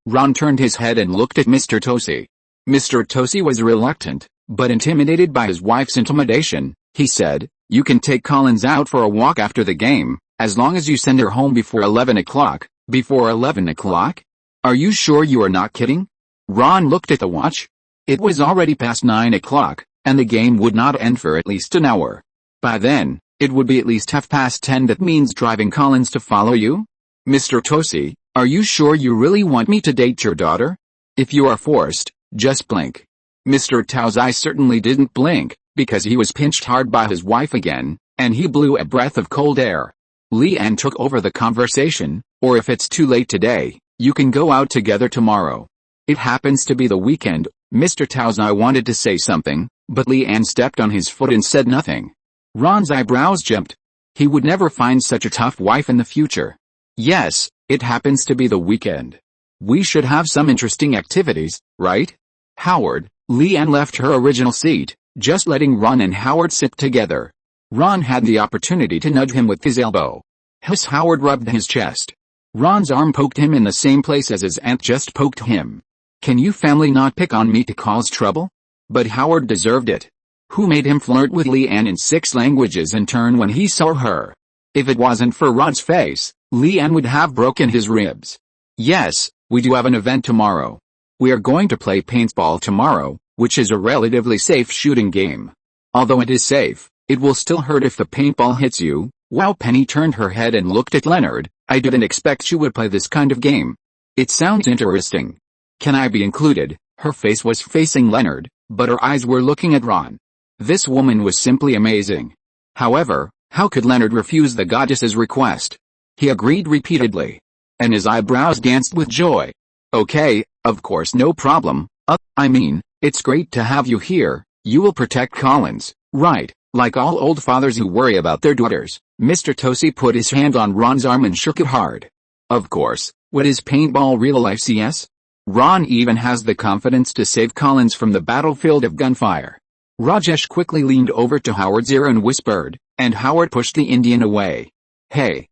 Ron turned his head and looked at Mr. Tosi. Mr. Tosi was reluctant, but intimidated by his wife's intimidation. He said, "You can take Collins out for a walk after the game, as long as you send her home before 11 o'clock. Before 11 o'clock? Are you sure you are not kidding?" Ron looked at the watch. It was already past 9 o'clock, and the game would not end for at least an hour. By then, it would be at least 10:30. That means driving Collins to follow you? Mr. Tosi, are you sure you really want me to date your daughter? If you are forced, just blink. Mr. Tosi certainly didn't blink, because he was pinched hard by his wife again, and he blew a breath of cold air. Leanne took over the conversation, "Or if it's too late today, you can go out together tomorrow. It happens to be the weekend." Mr. Tosi wanted to say something, but Leanne stepped on his foot and said nothing. Ron's eyebrows jumped. He would never find such a tough wife in the future. "Yes, it happens to be the weekend. We should have some interesting activities, right?" Howard. Leanne left her original seat, just letting Ron and Howard sit together. Ron had the opportunity to nudge him with his elbow. Howard rubbed his chest. Ron's arm poked him in the same place as his aunt just poked him. "Can you family not pick on me to cause trouble?" But Howard deserved it. Who made him flirt with Leanne in 6 languages and turn when he saw her? If it wasn't for Ron's face, Leanne would have broken his ribs. "Yes, we do have an event tomorrow. We are going to play paintball tomorrow, which is a relatively safe shooting game. Although it is safe, it will still hurt if the paintball hits you." Wow. Penny turned her head and looked at Leonard. "I didn't expect you would play this kind of game. It sounds interesting. Can I be included?" Her face was facing Leonard, but her eyes were looking at Ron. This woman was simply amazing. However, how could Leonard refuse the goddess's request? He agreed repeatedly, and his eyebrows danced with joy. "Okay, of course, no problem. I mean, it's great to have you here. You will protect Collins, right? Like all old fathers who worry about their daughters." Mr. Tosi put his hand on Ron's arm and shook it hard. "Of course. What is paintball, real life CS? Ron even has the confidence to save Collins from the battlefield of gunfire." Rajesh quickly leaned over to Howard's ear and whispered, and Howard pushed the Indian away. Hey.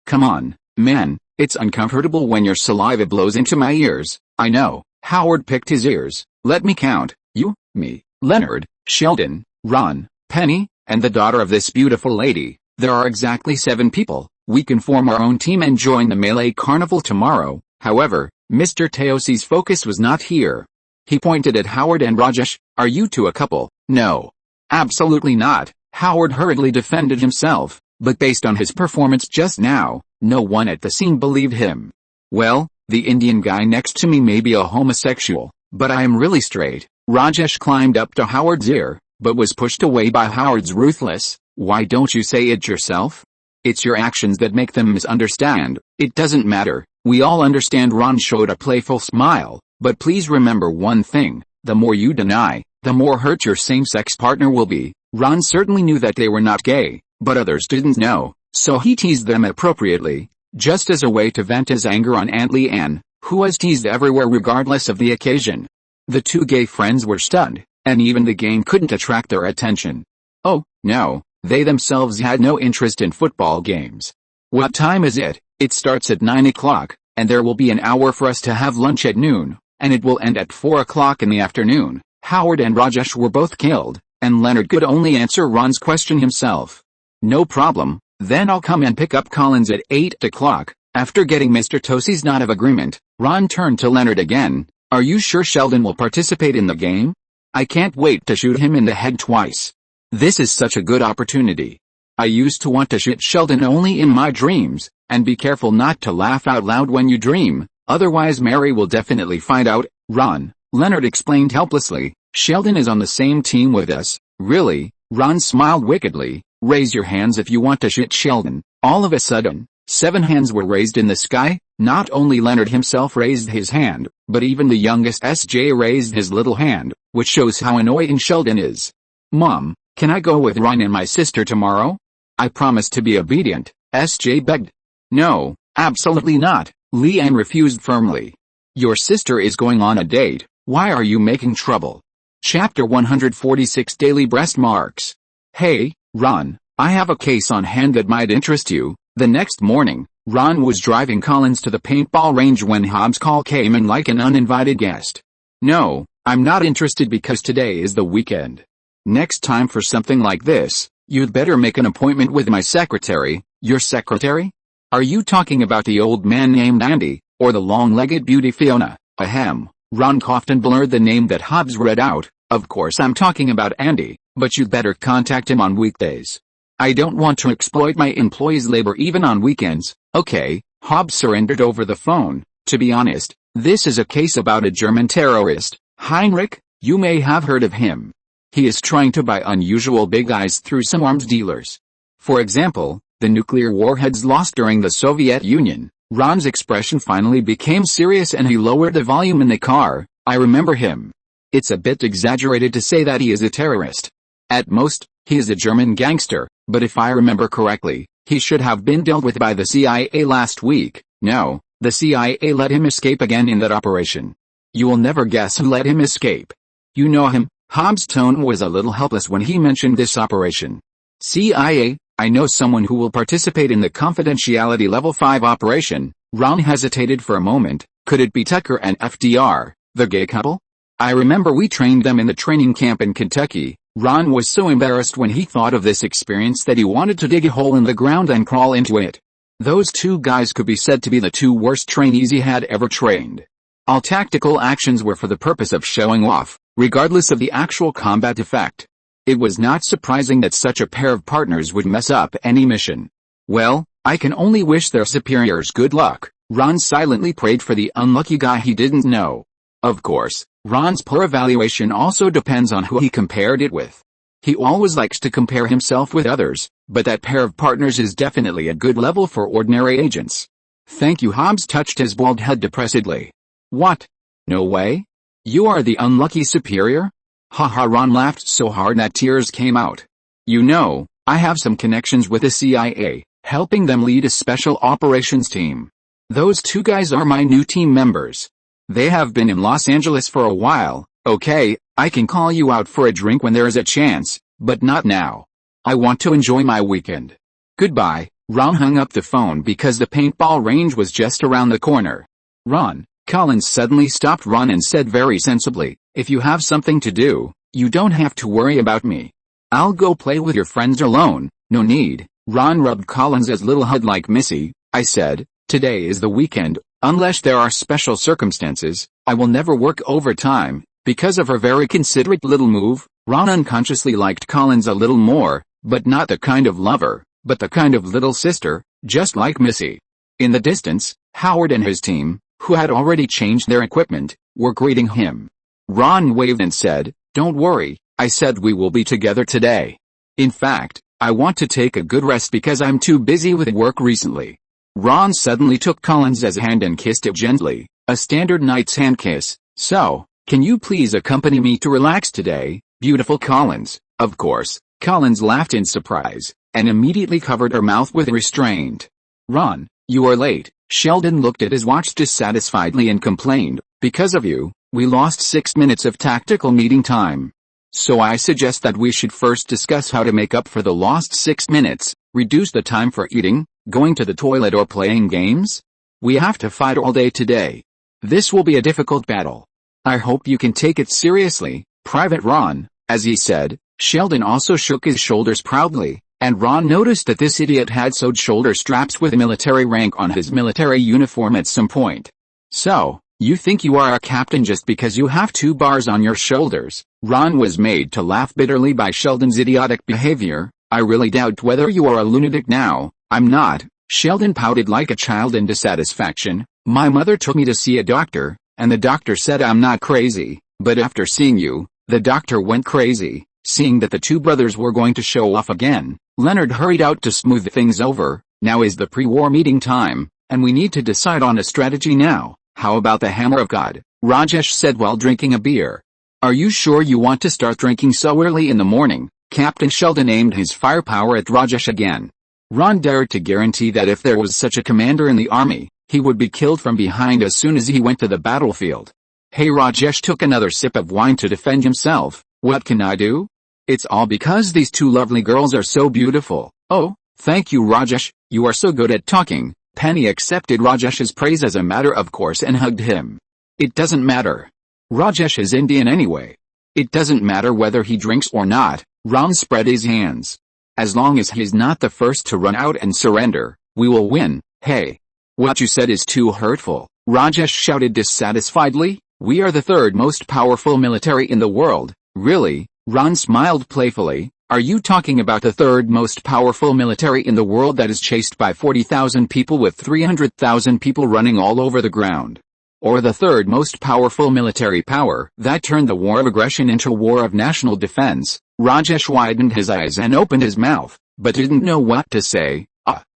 Come on, man, it's uncomfortable when your saliva blows into my ears." "I know." Howard picked his ears. "Let me count. You, me, Leonard, Sheldon, Ron, Penny, and the daughter of this beautiful lady. There are exactly 7 people. We can form our own team and join the melee carnival tomorrow." However, Mr. Tosi's focus was not here. He pointed at Howard and Rajesh. "Are you two a couple?" "No. Absolutely not." Howard hurriedly defended himself, but based on his performance just now, no one at the scene believed him. "Well, the Indian guy next to me may be a homosexual, but I am really straight." Rajesh climbed up to Howard's ear, but was pushed away by Howard's ruthless, "Why don't you say it yourself? It's your actions that make them misunderstand. It doesn't matter. We all understand. Ron showed a playful smile, but please remember one thing. The more you deny, the more hurt your same-sex partner will be. Ron certainly knew that they were not gay, but others didn't know, so he teased them appropriately, just as a way to vent his anger on Aunt Leanne, who was teased everywhere regardless of the occasion. The two gay friends were stunned, and even the game couldn't attract their attention. Oh, no, they themselves had no interest in football games. What time is it? It starts at 9 o'clock, and there will be an hour for us to have lunch at noon, and it will end at 4 o'clock in the afternoon. Howard and Rajesh were both killed, and Leonard could only answer Ron's question himself. No problem, then I'll come and pick up Collins at 8 o'clock. After getting Mr. Tosey's nod of agreement, Ron turned to Leonard again. Are you sure Sheldon will participate in the game? I can't wait to shoot him in the head twice. This is such a good opportunity. I used to want to shoot Sheldon only in my dreams, and be careful not to laugh out loud when you dream, otherwise Mary will definitely find out. Ron, Leonard explained helplessly, Sheldon is on the same team with us. Really? Ron smiled wickedly. Raise your hands if you want to shoot Sheldon. All of a sudden, 7 hands were raised in the sky. Not only Leonard himself raised his hand, but even the youngest SJ raised his little hand, which shows how annoying Sheldon is. Mom, can I go with Ron and my sister tomorrow? I promise to be obedient, SJ begged. No, absolutely not, Leanne refused firmly. Your sister is going on a date. Why are you making trouble? Chapter 146 Daily Breast Marks. Hey, Ron, I have a case on hand that might interest you. The next morning, Ron was driving Collins to the paintball range when Hobbs' call came in like an uninvited guest. No, I'm not interested because today is the weekend. Next time for something like this, you'd better make an appointment with my secretary. Your secretary? Are you talking about the old man named Andy, or the long-legged beauty Fiona? Ahem. Ron coughed and blurred the name that Hobbs read out. Of course I'm talking about Andy, but you'd better contact him on weekdays. I don't want to exploit my employees' labor even on weekends. Okay, Hobbs surrendered over the phone. To be honest, this is a case about a German terrorist, Heinrich. You may have heard of him. He is trying to buy unusual big eyes through some arms dealers. For example, the nuclear warheads lost during the Soviet Union. Ron's expression finally became serious and he lowered the volume in the car. I remember him. It's a bit exaggerated to say that he is a terrorist. At most, he is a German gangster, but if I remember correctly, he should have been dealt with by the CIA last week. No, the CIA let him escape again in that operation. You will never guess who let him escape. You know him. Hobbs' tone was a little helpless when he mentioned this operation. CIA? I know someone who will participate in the confidentiality level 5 operation. Ron hesitated for a moment. Could it be Tucker and FDR, the gay couple? I remember we trained them in the training camp in Kentucky. Ron was so embarrassed when he thought of this experience that he wanted to dig a hole in the ground and crawl into it. Those two guys could be said to be the 2 worst trainees he had ever trained. All tactical actions were for the purpose of showing off, regardless of the actual combat effect. It was not surprising that such a pair of partners would mess up any mission. Well, I can only wish their superiors good luck. Ron silently prayed for the unlucky guy he didn't know. Of course, Ron's poor evaluation also depends on who he compared it with. He always likes to compare himself with others, but that pair of partners is definitely a good level for ordinary agents. Thank you. Hobbs touched his bald head depressedly. What? No way? You are the unlucky superior? Haha. Ron laughed so hard that tears came out. You know, I have some connections with the CIA, helping them lead a special operations team. Those 2 guys are my new team members. They have been in Los Angeles for a while. Okay, I can call you out for a drink when there is a chance, but not now. I want to enjoy my weekend. Goodbye. Ron hung up the phone because the paintball range was just around the corner. Ron, Collins suddenly stopped Ron and said very sensibly, if you have something to do, you don't have to worry about me. I'll go play with your friends alone. No need. Ron rubbed Collins' little head like Missy. I said, today is the weekend, unless there are special circumstances, I will never work overtime. Because of her very considerate little move, Ron unconsciously liked Collins a little more, but not the kind of lover, but the kind of little sister, just like Missy. In the distance, Howard and his team, who had already changed their equipment, were greeting him. Ron waved and said, don't worry, I said we will be together today. In fact, I want to take a good rest because I'm too busy with work recently. Ron suddenly took Collins' hand and kissed it gently, a standard knight's hand kiss. So, can you please accompany me to relax today, beautiful Collins? Of course. Collins laughed in surprise, and immediately covered her mouth with restraint. Ron, you are late. Sheldon looked at his watch dissatisfiedly and complained, because of you, we lost 6 minutes of tactical meeting time. So I suggest that we should first discuss how to make up for the lost 6 minutes, reduce the time for eating, going to the toilet or playing games? We have to fight all day today. This will be a difficult battle. I hope you can take it seriously, Private Ron. As he said, Sheldon also shook his shoulders proudly, and Ron noticed that this idiot had sewed shoulder straps with military rank on his military uniform at some point. So, you think you are a captain just because you have 2 bars on your shoulders? Ron was made to laugh bitterly by Sheldon's idiotic behavior. I really doubt whether you are a lunatic now. I'm not. Sheldon pouted like a child in dissatisfaction. My mother took me to see a doctor, and the doctor said I'm not crazy, but after seeing you, the doctor went crazy. Seeing that the 2 brothers were going to show off again, Leonard hurried out to smooth things over. Now is the pre-war meeting time, and we need to decide on a strategy now. How about the hammer of God? Rajesh said while drinking a beer. Are you sure you want to start drinking so early in the morning? Captain Sheldon aimed his firepower at Rajesh again. Ron dared to guarantee that if there was such a commander in the army, he would be killed from behind as soon as he went to the battlefield. Hey, Rajesh took another sip of wine to defend himself. What can I do? It's all because these 2 lovely girls are so beautiful. Oh, thank you, Rajesh, you are so good at talking. Penny accepted Rajesh's praise as a matter of course and hugged him. It doesn't matter. Rajesh is Indian anyway. It doesn't matter whether he drinks or not. Ron spread his hands. As long as he's not the first to run out and surrender, we will win. Hey. What you said is too hurtful. Rajesh shouted dissatisfiedly. We are the 3rd most powerful military in the world. Really? Ron smiled playfully. Are you talking about the 3rd most powerful military in the world that is chased by 40,000 people with 300,000 people running all over the ground? Or the 3rd most powerful military power that turned the war of aggression into a war of national defense? Rajesh widened his eyes and opened his mouth, but didn't know what to say.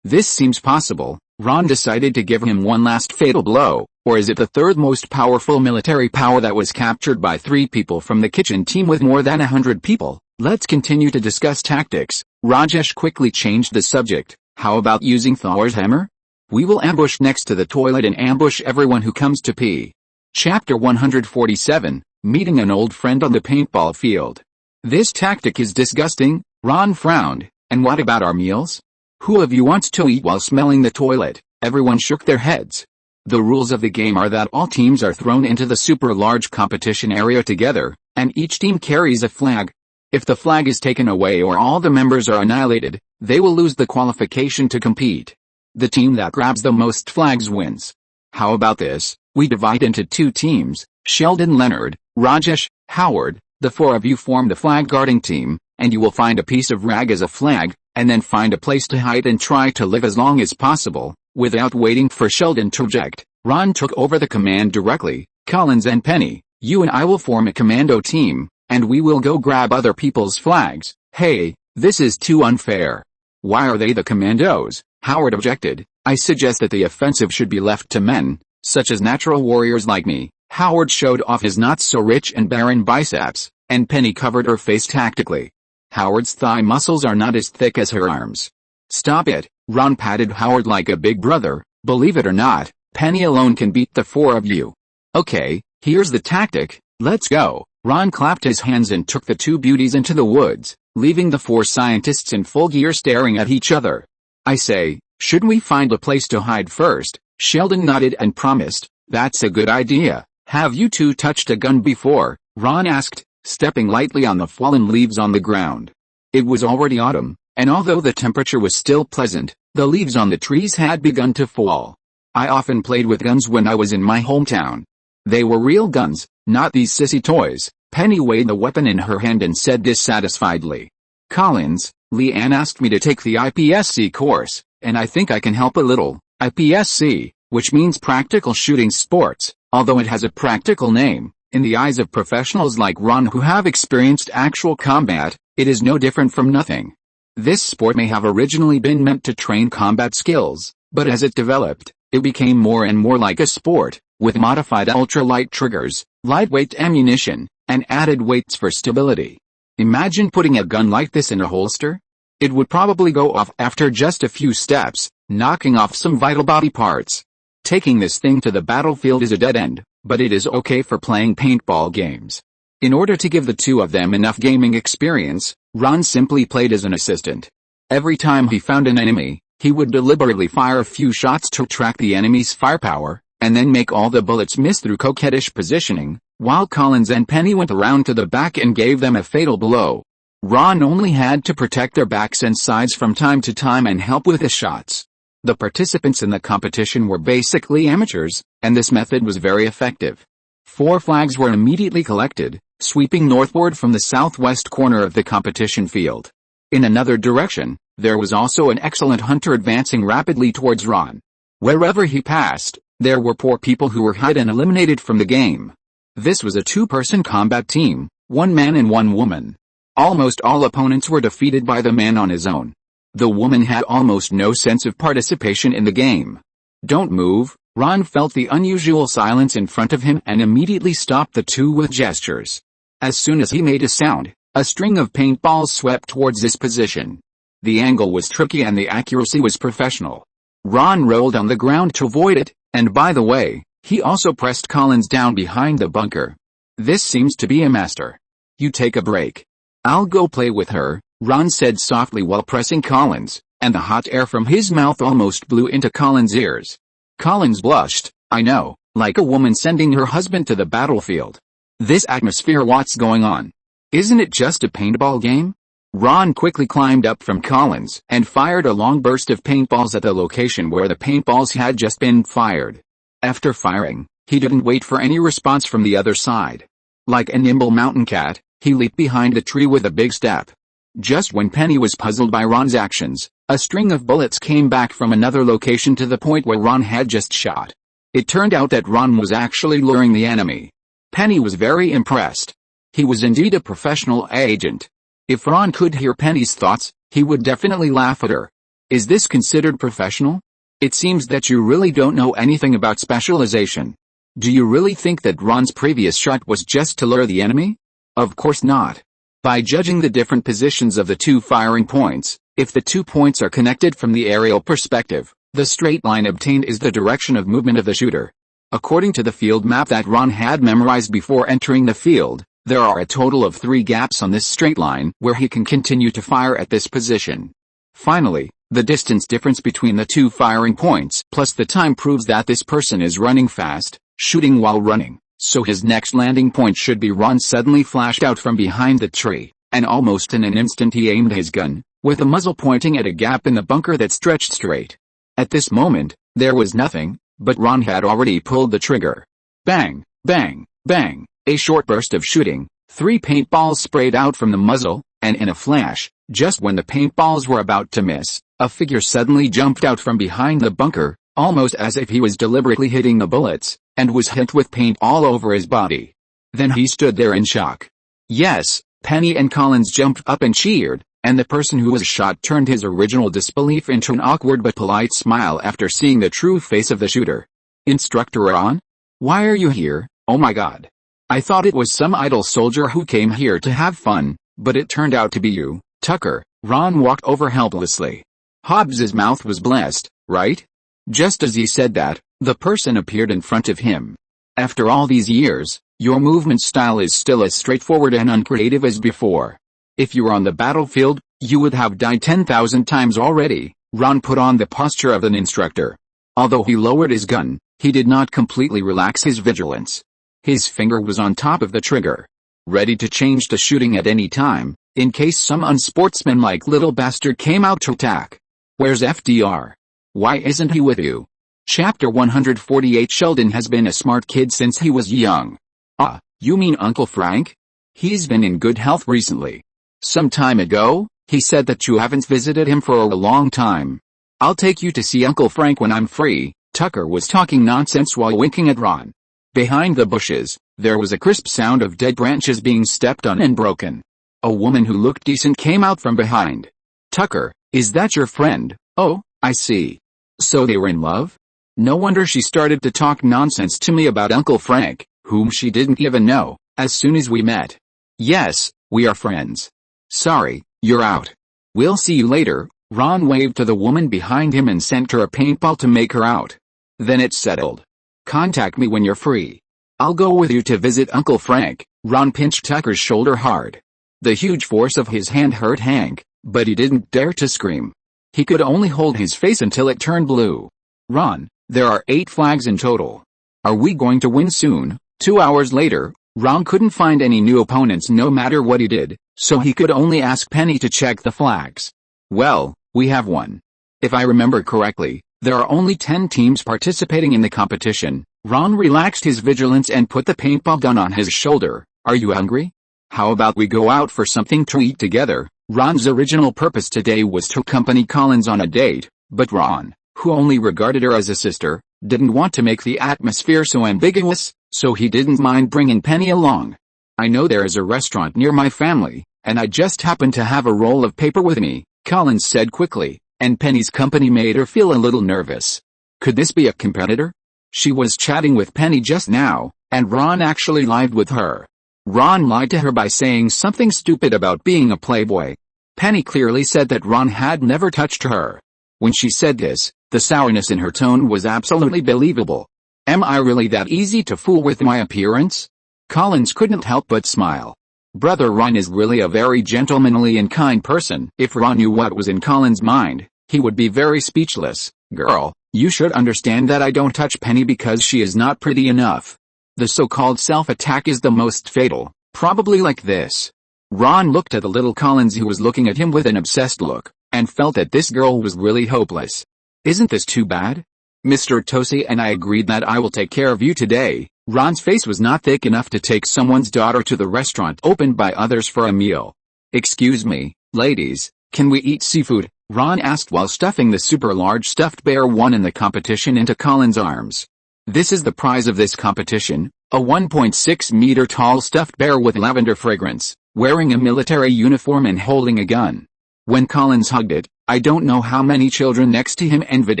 This seems possible. Ron decided to give him one last fatal blow. Or is it the 3rd most powerful military power that was captured by 3 people from the kitchen team with more than 100 people? Let's continue to discuss tactics. Rajesh quickly changed the subject. How about using Thor's hammer? We will ambush next to the toilet and ambush everyone who comes to pee. Chapter 147, Meeting an Old Friend on the Paintball Field. This tactic is disgusting. Ron frowned. And what about our meals? Who of you wants to eat while smelling the toilet? Everyone shook their heads. The rules of the game are that all teams are thrown into the super large competition area together, and each team carries a flag. If the flag is taken away or all the members are annihilated, they will lose the qualification to compete. The team that grabs the most flags wins. How about this? We divide into 2 teams, Sheldon, Leonard, Rajesh, Howard. The 4 of you form the flag guarding team, and you will find a piece of rag as a flag, and then find a place to hide and try to live as long as possible. Without waiting for Sheldon to object, Ron took over the command directly. Collins and Penny, you and I will form a commando team, and we will go grab other people's flags. Hey, this is too unfair. Why are they the commandos? Howard objected. I suggest that the offensive should be left to men, such as natural warriors like me. Howard showed off his not-so-rich and barren biceps, and Penny covered her face tactically. Howard's thigh muscles are not as thick as her arms. Stop it. Ron patted Howard like a big brother. Believe it or not, Penny alone can beat the 4 of you. Okay, here's the tactic. Let's go. Ron clapped his hands and took the 2 beauties into the woods, leaving the 4 scientists in full gear staring at each other. I say, shouldn't we find a place to hide first? Sheldon nodded and promised. That's a good idea. Have you 2 touched a gun before? Ron asked, stepping lightly on the fallen leaves on the ground. It was already autumn, and although the temperature was still pleasant, the leaves on the trees had begun to fall. I often played with guns when I was in my hometown. They were real guns, not these sissy toys. Penny weighed the weapon in her hand and said dissatisfiedly. Collins, Leanne asked me to take the IPSC course, and I think I can help a little. IPSC, which means Practical Shooting Sports, although it has a practical name, in the eyes of professionals like Ron who have experienced actual combat, it is no different from nothing. This sport may have originally been meant to train combat skills, but as it developed, it became more and more like a sport, with modified ultralight triggers, lightweight ammunition, and added weights for stability. Imagine putting a gun like this in a holster? It would probably go off after just a few steps, knocking off some vital body parts. Taking this thing to the battlefield is a dead end, but it is okay for playing paintball games. In order to give the two of them enough gaming experience, Ron simply played as an assistant. Every time he found an enemy, he would deliberately fire a few shots to track the enemy's firepower, and then make all the bullets miss through coquettish positioning, while Collins and Penny went around to the back and gave them a fatal blow. Ron only had to protect their backs and sides from time to time and help with the shots. The participants in the competition were basically amateurs, and this method was very effective. 4 flags were immediately collected, sweeping northward from the southwest corner of the competition field. In another direction, there was also an excellent hunter advancing rapidly towards Ron. Wherever he passed, there were poor people who were hid and eliminated from the game. This was a 2-person combat team, 1 man and 1 woman. Almost all opponents were defeated by the man on his own. The woman had almost no sense of participation in the game. "Don't move." Ron felt the unusual silence in front of him and immediately stopped the two with gestures. As soon as he made a sound, a string of paintballs swept towards this position. The angle was tricky and the accuracy was professional. Ron rolled on the ground to avoid it, and by the way, he also pressed Collins down behind the bunker. "This seems to be a master. You take a break. I'll go play with her," Ron said softly while pressing Collins, and the hot air from his mouth almost blew into Collins' ears. Collins blushed. "I know, like a woman sending her husband to the battlefield. This atmosphere, what's going on? Isn't it just a paintball game?" Ron quickly climbed up from Collins and fired a long burst of paintballs at the location where the paintballs had just been fired. After firing, he didn't wait for any response from the other side. Like a nimble mountain cat, he leaped behind the tree with a big step. Just when Penny was puzzled by Ron's actions, a string of bullets came back from another location to the point where Ron had just shot. It turned out that Ron was actually luring the enemy. Penny was very impressed. He was indeed a professional agent. If Ron could hear Penny's thoughts, he would definitely laugh at her. "Is this considered professional? It seems that you really don't know anything about specialization. Do you really think that Ron's previous shot was just to lure the enemy? Of course not. By judging the different positions of the 2 firing points, if the 2 points are connected from the aerial perspective, the straight line obtained is the direction of movement of the shooter. According to the field map that Ron had memorized before entering the field, there are a total of 3 gaps on this straight line where he can continue to fire at this position. Finally, the distance difference between the 2 firing points plus the time proves that this person is running fast, shooting while running, so his next landing point should be. Ron suddenly flashed out from behind the tree, and almost in an instant he aimed his gun, with the muzzle pointing at a gap in the bunker that stretched straight. At this moment, there was nothing, but Ron had already pulled the trigger. Bang, bang, bang, a short burst of shooting, 3 paintballs sprayed out from the muzzle, and in a flash, just when the paintballs were about to miss, a figure suddenly jumped out from behind the bunker, almost as if he was deliberately hitting the bullets, and was hit with paint all over his body. Then he stood there in shock. Yes, Penny and Collins jumped up and cheered, and the person who was shot turned his original disbelief into an awkward but polite smile after seeing the true face of the shooter. "Instructor Ron? Why are you here? Oh my God. I thought it was some idle soldier who came here to have fun, but it turned out to be you, Tucker." Ron walked over helplessly. Hobbs's mouth was blessed, right? Just as he said that, the person appeared in front of him. "After all these years, your movement style is still as straightforward and uncreative as before. If you were on the battlefield, you would have died 10,000 times already." Ron put on the posture of an instructor. Although he lowered his gun, he did not completely relax his vigilance. His finger was on top of the trigger, ready to change to shooting at any time, in case some unsportsmanlike little bastard came out to attack. "Where's FDR? Why isn't he with you?" Chapter 148. Sheldon has been a smart kid since he was young. "Ah, you mean Uncle Frank? He's been in good health recently. Some time ago, he said that you haven't visited him for a long time. I'll take you to see Uncle Frank when I'm free." Tucker was talking nonsense while winking at Ron. Behind the bushes, there was a crisp sound of dead branches being stepped on and broken. A woman who looked decent came out from behind. Tucker, is that your friend? Oh, I see. So they were in love? No wonder she started to talk nonsense to me about Uncle Frank, whom she didn't even know, as soon as we met. Yes, we are friends. Sorry, you're out. We'll see you later. Ron waved to the woman behind him and sent her a paintball to make her out. Then it's settled. Contact me when you're free. I'll go with you to visit Uncle Frank. Ron pinched Tucker's shoulder hard. The huge force of his hand hurt Hank, but he didn't dare to scream. He could only hold his face until it turned blue. Ron, there are 8 flags in total. Are we going to win soon? 2 hours later, Ron couldn't find any new opponents no matter what he did, so he could only ask Penny to check the flags. Well, we have one. If I remember correctly, there are only 10 teams participating in the competition. Ron relaxed his vigilance and put the paintball gun on his shoulder. Are you hungry? How about we go out for something to eat together? Ron's original purpose today was to accompany Collins on a date, but Ron, who only regarded her as a sister, didn't want to make the atmosphere so ambiguous, so he didn't mind bringing Penny along. I know there is a restaurant near my family, and I just happen to have a roll of paper with me, Collins said quickly, and Penny's company made her feel a little nervous. Could this be a competitor? She was chatting with Penny just now, and Ron actually lied with her. Ron lied to her by saying something stupid about being a playboy. Penny clearly said that Ron had never touched her. When she said this, the sourness in her tone was absolutely believable. Am I really that easy to fool with my appearance? Collins couldn't help but smile. Brother Ron is really a very gentlemanly and kind person. If Ron knew what was in Collins' mind, he would be very speechless. Girl, you should understand that I don't touch Penny because she is not pretty enough. The so-called self-attack is the most fatal, probably like this. Ron looked at the little Collins who was looking at him with an obsessed look, and felt that this girl was really hopeless. Isn't this too bad? Mr. Tosi and I agreed that I will take care of you today. Ron's face was not thick enough to take someone's daughter to the restaurant opened by others for a meal. Excuse me, ladies, can we eat seafood? Ron asked while stuffing the super large stuffed bear won in the competition into Collins' arms. This is the prize of this competition, a 1.6 meter tall stuffed bear with lavender fragrance, wearing a military uniform and holding a gun. When Collins hugged it, I don't know how many children next to him envied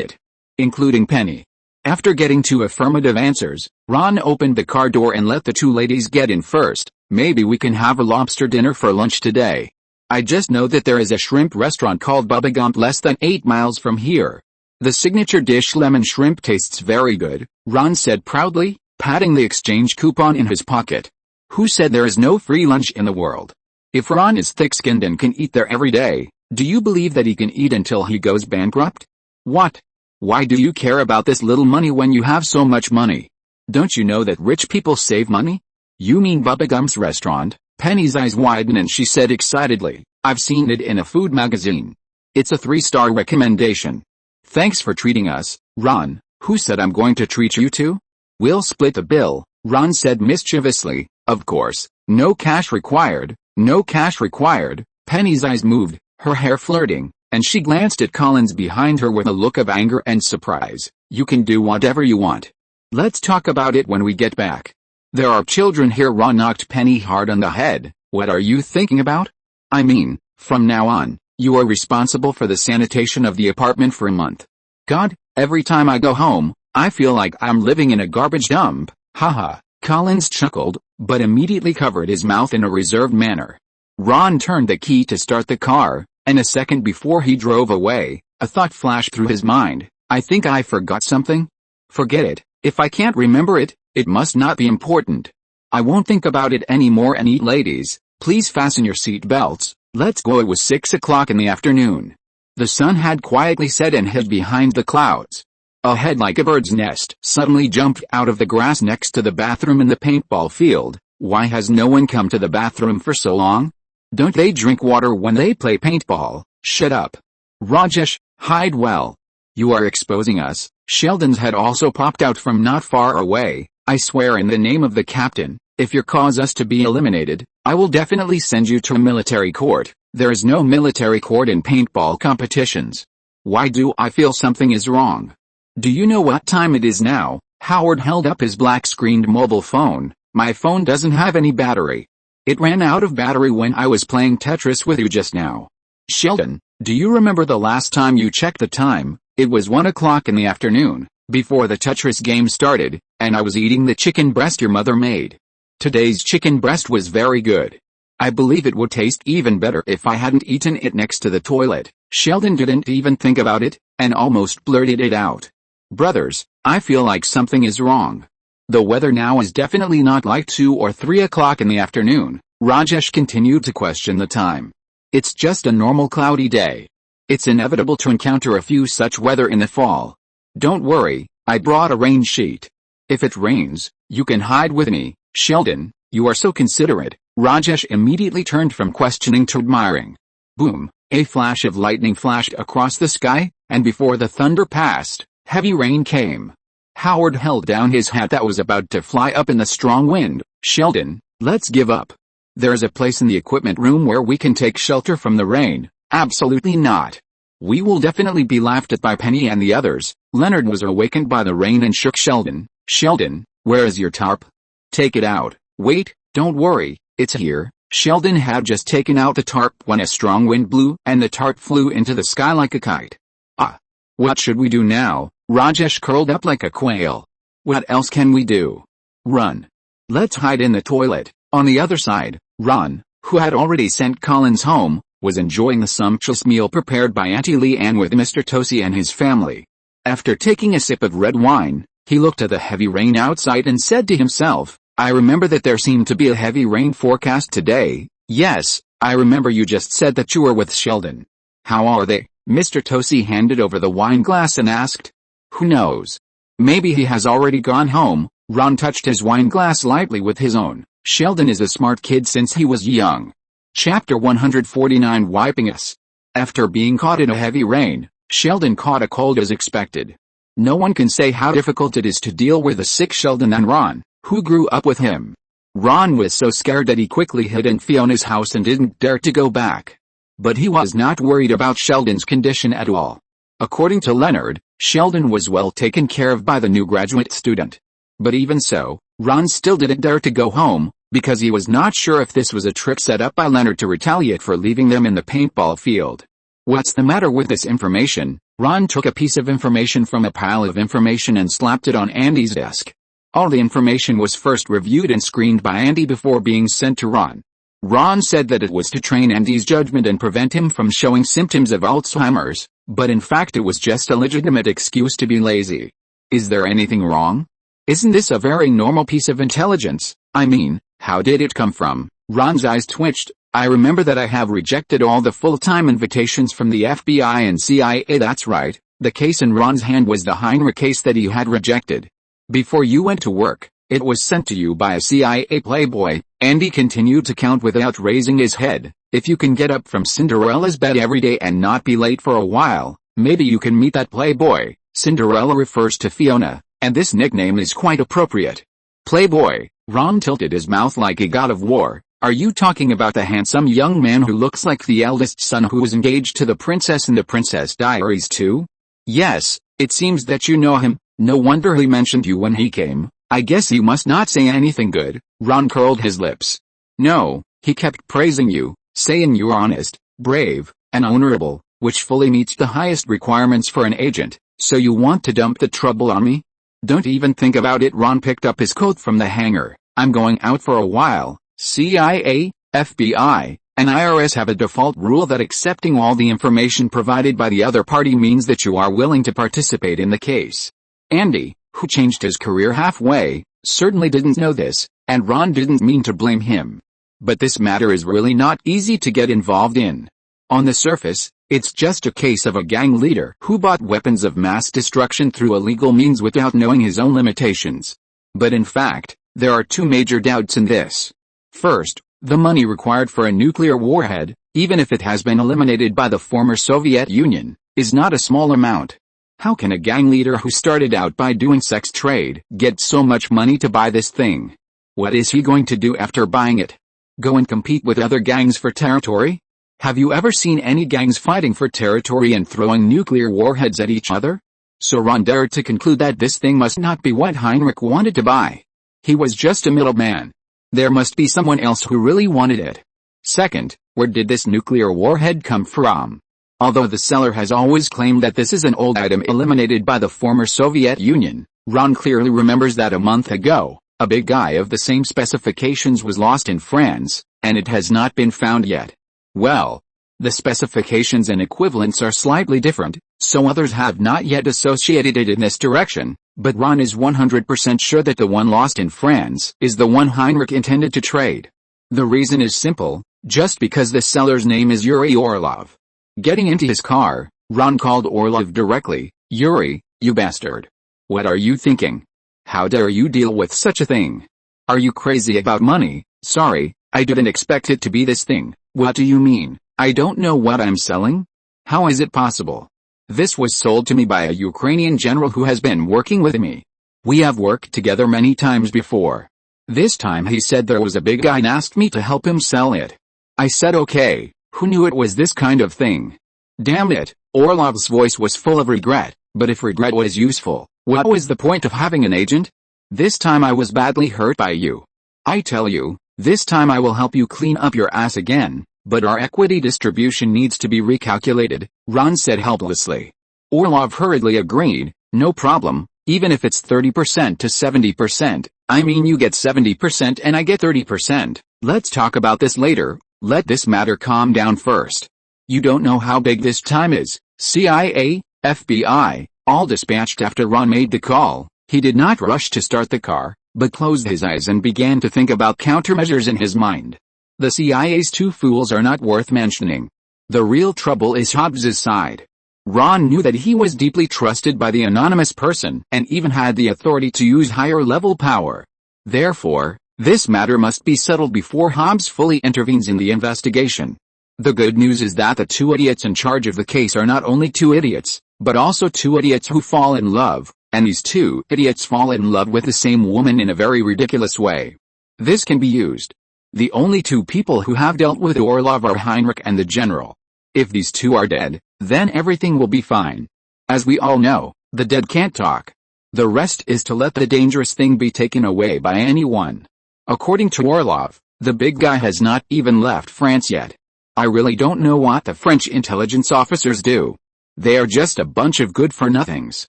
it, including Penny. After getting 2 affirmative answers, Ron opened the car door and let the 2 ladies get in first. Maybe we can have a lobster dinner for lunch today. I just know that there is a shrimp restaurant called Bubba Gump less than 8 miles from here. The signature dish lemon shrimp tastes very good, Ron said proudly, patting the exchange coupon in his pocket. Who said there is no free lunch in the world? If Ron is thick-skinned and can eat there every day, do you believe that he can eat until he goes bankrupt? What? Why do you care about this little money when you have so much money? Don't you know that rich people save money? You mean Bubba Gump's restaurant? Penny's eyes widened and she said excitedly, I've seen it in a food magazine. It's a 3-star recommendation. Thanks for treating us, Ron. Who said I'm going to treat you too? We'll split the bill, Ron said mischievously. Of course, no cash required, no cash required. Penny's eyes moved, her hair flirting, and she glanced at Collins behind her with a look of anger and surprise. You can do whatever you want. Let's talk about it when we get back. There are children here. Ron knocked Penny hard on the head. What are you thinking about? I mean, from now on, you are responsible for the sanitation of the apartment for a month. God, every time I go home, I feel like I'm living in a garbage dump. Haha. Collins chuckled, but immediately covered his mouth in a reserved manner. Ron turned the key to start the car, and a second before he drove away, a thought flashed through his mind. I think I forgot something. Forget it. If I can't remember it, it must not be important. I won't think about it anymore. And ladies, please fasten your seat belts. Let's go. It was 6 o'clock in the afternoon. The sun had quietly set and hid behind the clouds. A head like a bird's nest suddenly jumped out of the grass next to the bathroom in the paintball field. Why has no one come to the bathroom for so long? Don't they drink water when they play paintball? Shut up. Rajesh, hide well. You are exposing us. Sheldon's head also popped out from not far away. I swear in the name of the captain, if you cause us to be eliminated, I will definitely send you to a military court. There is no military court in paintball competitions. Why do I feel something is wrong? Do you know what time it is now? Howard held up his black-screened mobile phone. My phone doesn't have any battery. It ran out of battery when I was playing Tetris with you just now. Sheldon, do you remember the last time you checked the time? It was 1 o'clock in the afternoon, before the Tetris game started, and I was eating the chicken breast your mother made. Today's chicken breast was very good. I believe it would taste even better if I hadn't eaten it next to the toilet. Sheldon didn't even think about it, and almost blurted it out. Brothers, I feel like something is wrong. The weather now is definitely not like 2 or 3 o'clock in the afternoon. Rajesh continued to question the time. It's just a normal cloudy day. It's inevitable to encounter a few such weather in the fall. Don't worry, I brought a rain sheet. If it rains, you can hide with me. Sheldon, you are so considerate. Rajesh immediately turned from questioning to admiring. Boom, a flash of lightning flashed across the sky, and before the thunder passed, heavy rain came. Howard held down his hat that was about to fly up in the strong wind. Sheldon, let's give up. There's a place in the equipment room where we can take shelter from the rain. Absolutely not. We will definitely be laughed at by Penny and the others. Leonard was awakened by the rain and shook Sheldon. Sheldon, where is your tarp? Take it out. Wait, don't worry, it's here. Sheldon had just taken out the tarp when a strong wind blew and the tarp flew into the sky like a kite. Ah. What should we do now? Rajesh curled up like a quail. What else can we do? Run. Let's hide in the toilet. On the other side, Ron, who had already sent Collins home, was enjoying the sumptuous meal prepared by Auntie Leanne with Mr. Tosi and his family. After taking a sip of red wine, he looked at the heavy rain outside and said to himself, I remember that there seemed to be a heavy rain forecast today. Yes, I remember you just said that you were with Sheldon. How are they? Mr. Tosi handed over the wine glass and asked. Who knows? Maybe he has already gone home. Ron touched his wine glass lightly with his own. Sheldon is a smart kid since he was young. Chapter 149 Wiping Us. After being caught in a heavy rain, Sheldon caught a cold as expected. No one can say how difficult it is to deal with a sick Sheldon and Ron, who grew up with him. Ron was so scared that he quickly hid in Fiona's house and didn't dare to go back. But he was not worried about Sheldon's condition at all. According to Leonard, Sheldon was well taken care of by the new graduate student. But even so, Ron still didn't dare to go home, because he was not sure if this was a trick set up by Leonard to retaliate for leaving them in the paintball field. What's the matter with this information? Ron took a piece of information from a pile of information and slapped it on Andy's desk. All the information was first reviewed and screened by Andy before being sent to Ron. Ron said that it was to train Andy's judgment and prevent him from showing symptoms of Alzheimer's, but in fact it was just a legitimate excuse to be lazy. Is there anything wrong? Isn't this a very normal piece of intelligence? I mean, how did it come from? Ron's eyes twitched. I remember that I have rejected all the full-time invitations from the FBI and CIA. That's right, the case in Ron's hand was the Heinrich case that he had rejected. Before you went to work, it was sent to you by a CIA playboy. Andy continued to count without raising his head. If you can get up from Cinderella's bed every day and not be late for a while, maybe you can meet that playboy. Cinderella refers to Fiona, and this nickname is quite appropriate. Playboy. Ron tilted his mouth like a god of war. Are you talking about the handsome young man who looks like the eldest son who was engaged to the princess in the Princess Diaries too? Yes, it seems that you know him. No wonder he mentioned you when he came. I guess you must not say anything good. Ron curled his lips. No, he kept praising you, saying you're honest, brave, and honorable, which fully meets the highest requirements for an agent. So you want to dump the trouble on me? Don't even think about it. Ron picked up his coat from the hanger. I'm going out for a while. CIA, FBI, and IRS have a default rule that accepting all the information provided by the other party means that you are willing to participate in the case. Andy, who changed his career halfway, certainly didn't know this, and Ron didn't mean to blame him. But this matter is really not easy to get involved in. On the surface, it's just a case of a gang leader who bought weapons of mass destruction through illegal means without knowing his own limitations. But in fact, there are two major doubts in this. First, the money required for a nuclear warhead, even if it has been eliminated by the former Soviet Union, is not a small amount. How can a gang leader who started out by doing sex trade get so much money to buy this thing? What is he going to do after buying it? Go and compete with other gangs for territory? Have you ever seen any gangs fighting for territory and throwing nuclear warheads at each other? So Ron dared to conclude that this thing must not be what Heinrich wanted to buy. He was just a middleman. There must be someone else who really wanted it. Second, Where did this nuclear warhead come from? Although the seller has always claimed that this is an old item eliminated by the former Soviet Union, Ron clearly remembers that a month ago, a big guy of the same specifications was lost in France, and it has not been found yet. Well, the specifications and equivalents are slightly different, so others have not yet associated it in this direction, but Ron is 100% sure that the one lost in France is the one Heinrich intended to trade. The reason is simple, just because the seller's name is Yuri Orlov. Getting into his car, Ron called Orlov directly. "Yuri, you bastard. What are you thinking? How dare you deal with such a thing? Are you crazy about money? Sorry, I didn't expect it to be this thing." "What do you mean? I don't know what I'm selling? How is it possible? This was sold to me by a Ukrainian general who has been working with me. We have worked together many times before. This time he said there was a big guy and asked me to help him sell it. I said okay, who knew it was this kind of thing? Damn it." Orlov's voice was full of regret, but if regret was useful, what was the point of having an agent? "This time I was badly hurt by you. I tell you, this time I will help you clean up your ass again, but our equity distribution needs to be recalculated," Ron said helplessly. Orlov hurriedly agreed, "No problem, even if it's 30% to 70%, I mean you get 70% and I get 30%, let's talk about this later, let this matter calm down first. You don't know how big this time is." CIA, FBI, all dispatched after Ron made the call. He did not rush to start the car, but closed his eyes and began to think about countermeasures in his mind. The CIA's two fools are not worth mentioning. The real trouble is Hobbs's side. Ron knew that he was deeply trusted by the anonymous person and even had the authority to use higher-level power. Therefore, this matter must be settled before Hobbs fully intervenes in the investigation. The good news is that the two idiots in charge of the case are not only two idiots, but also two idiots who fall in love, and these two idiots fall in love with the same woman in a very ridiculous way. This can be used. The only two people who have dealt with Orlov are Heinrich and the general. If these two are dead, then everything will be fine. As we all know, the dead can't talk. The rest is to let the dangerous thing be taken away by anyone. According to Orlov, the big guy has not even left France yet. I really don't know what the French intelligence officers do. They are just a bunch of good-for-nothings.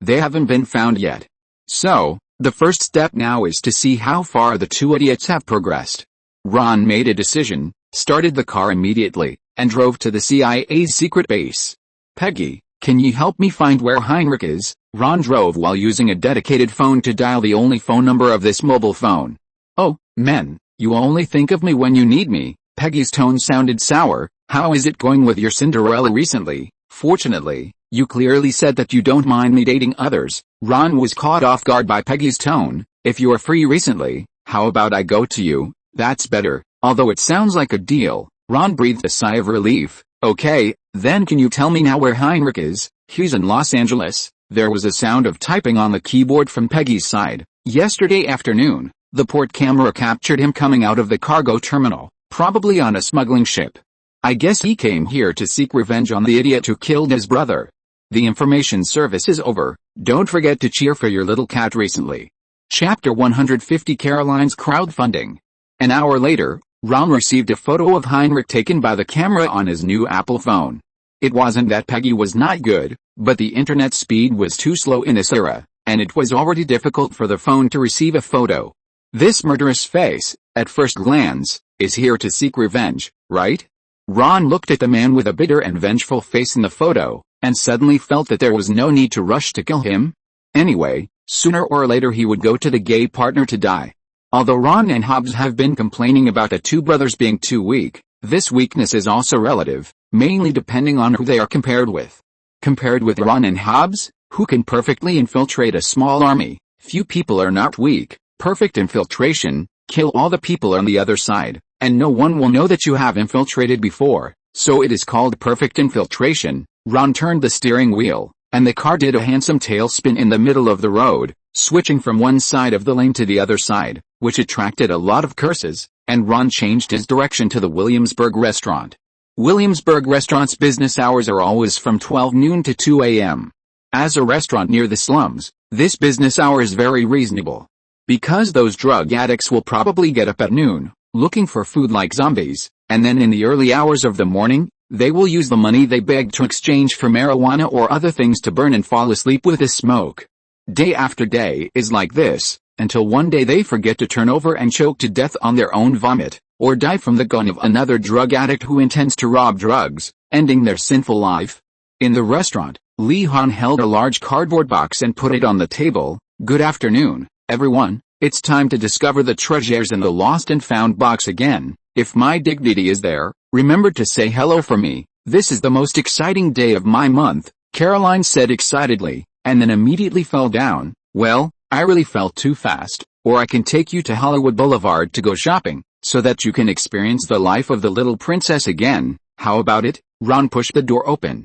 They haven't been found yet. So, the first step now is to see how far the two idiots have progressed. Ron made a decision, started the car immediately, and drove to the CIA's secret base. "Peggy, can you help me find where Heinrich is?" Ron drove while using a dedicated phone to dial the only phone number of this mobile phone. "Oh, man, you only think of me when you need me." Peggy's tone sounded sour. "How is it going with your Cinderella recently? Fortunately, you clearly said that you don't mind me dating others." Ron was caught off guard by Peggy's tone. "If you are free recently, how about I go to you? That's better." Although it sounds like a deal, Ron breathed a sigh of relief. "Okay, then can you tell me now where Heinrich is?" "He's in Los Angeles." There was a sound of typing on the keyboard from Peggy's side. "Yesterday afternoon, the port camera captured him coming out of the cargo terminal, probably on a smuggling ship. I guess he came here to seek revenge on the idiot who killed his brother. The information service is over. Don't forget to cheer for your little cat recently." Chapter 150 Caroline's Crowdfunding. An hour later, Ron received a photo of Heinrich taken by the camera on his new Apple phone. It wasn't that Peggy was not good, but the internet speed was too slow in this era, and it was already difficult for the phone to receive a photo. This murderous face, at first glance, is here to seek revenge, right? Ron looked at the man with a bitter and vengeful face in the photo, and suddenly felt that there was no need to rush to kill him. Anyway, sooner or later he would go to the gay partner to die. Although Ron and Hobbs have been complaining about the two brothers being too weak, this weakness is also relative, mainly depending on who they are compared with. Compared with Ron and Hobbs, who can perfectly infiltrate a small army, few people are not weak. Perfect infiltration, kill all the people on the other side, and no one will know that you have infiltrated before, so it is called perfect infiltration. Ron turned the steering wheel, and the car did a handsome tailspin in the middle of the road, switching from one side of the lane to the other side, which attracted a lot of curses, and Ron changed his direction to the Williamsburg restaurant. Williamsburg restaurant's business hours are always from 12 noon to 2 a.m. As a restaurant near the slums, this business hour is very reasonable. Because those drug addicts will probably get up at noon, looking for food like zombies, And then in the early hours of the morning, they will use the money they begged to exchange for marijuana or other things to burn and fall asleep with the smoke. Day after day is like this, until one day they forget to turn over and choke to death on their own vomit, or die from the gun of another drug addict who intends to rob drugs, ending their sinful life. In the restaurant, Lee Han held a large cardboard box and put it on the table. "Good afternoon, everyone. It's time to discover the treasures in the lost and found box again. If my dignity is there, remember to say hello for me. This is the most exciting day of my month," Caroline said excitedly, and then immediately fell down. "Well, I really fell too fast, or I can take you to Hollywood Boulevard to go shopping, so that you can experience the life of the little princess again. How about it?" Ron pushed the door open.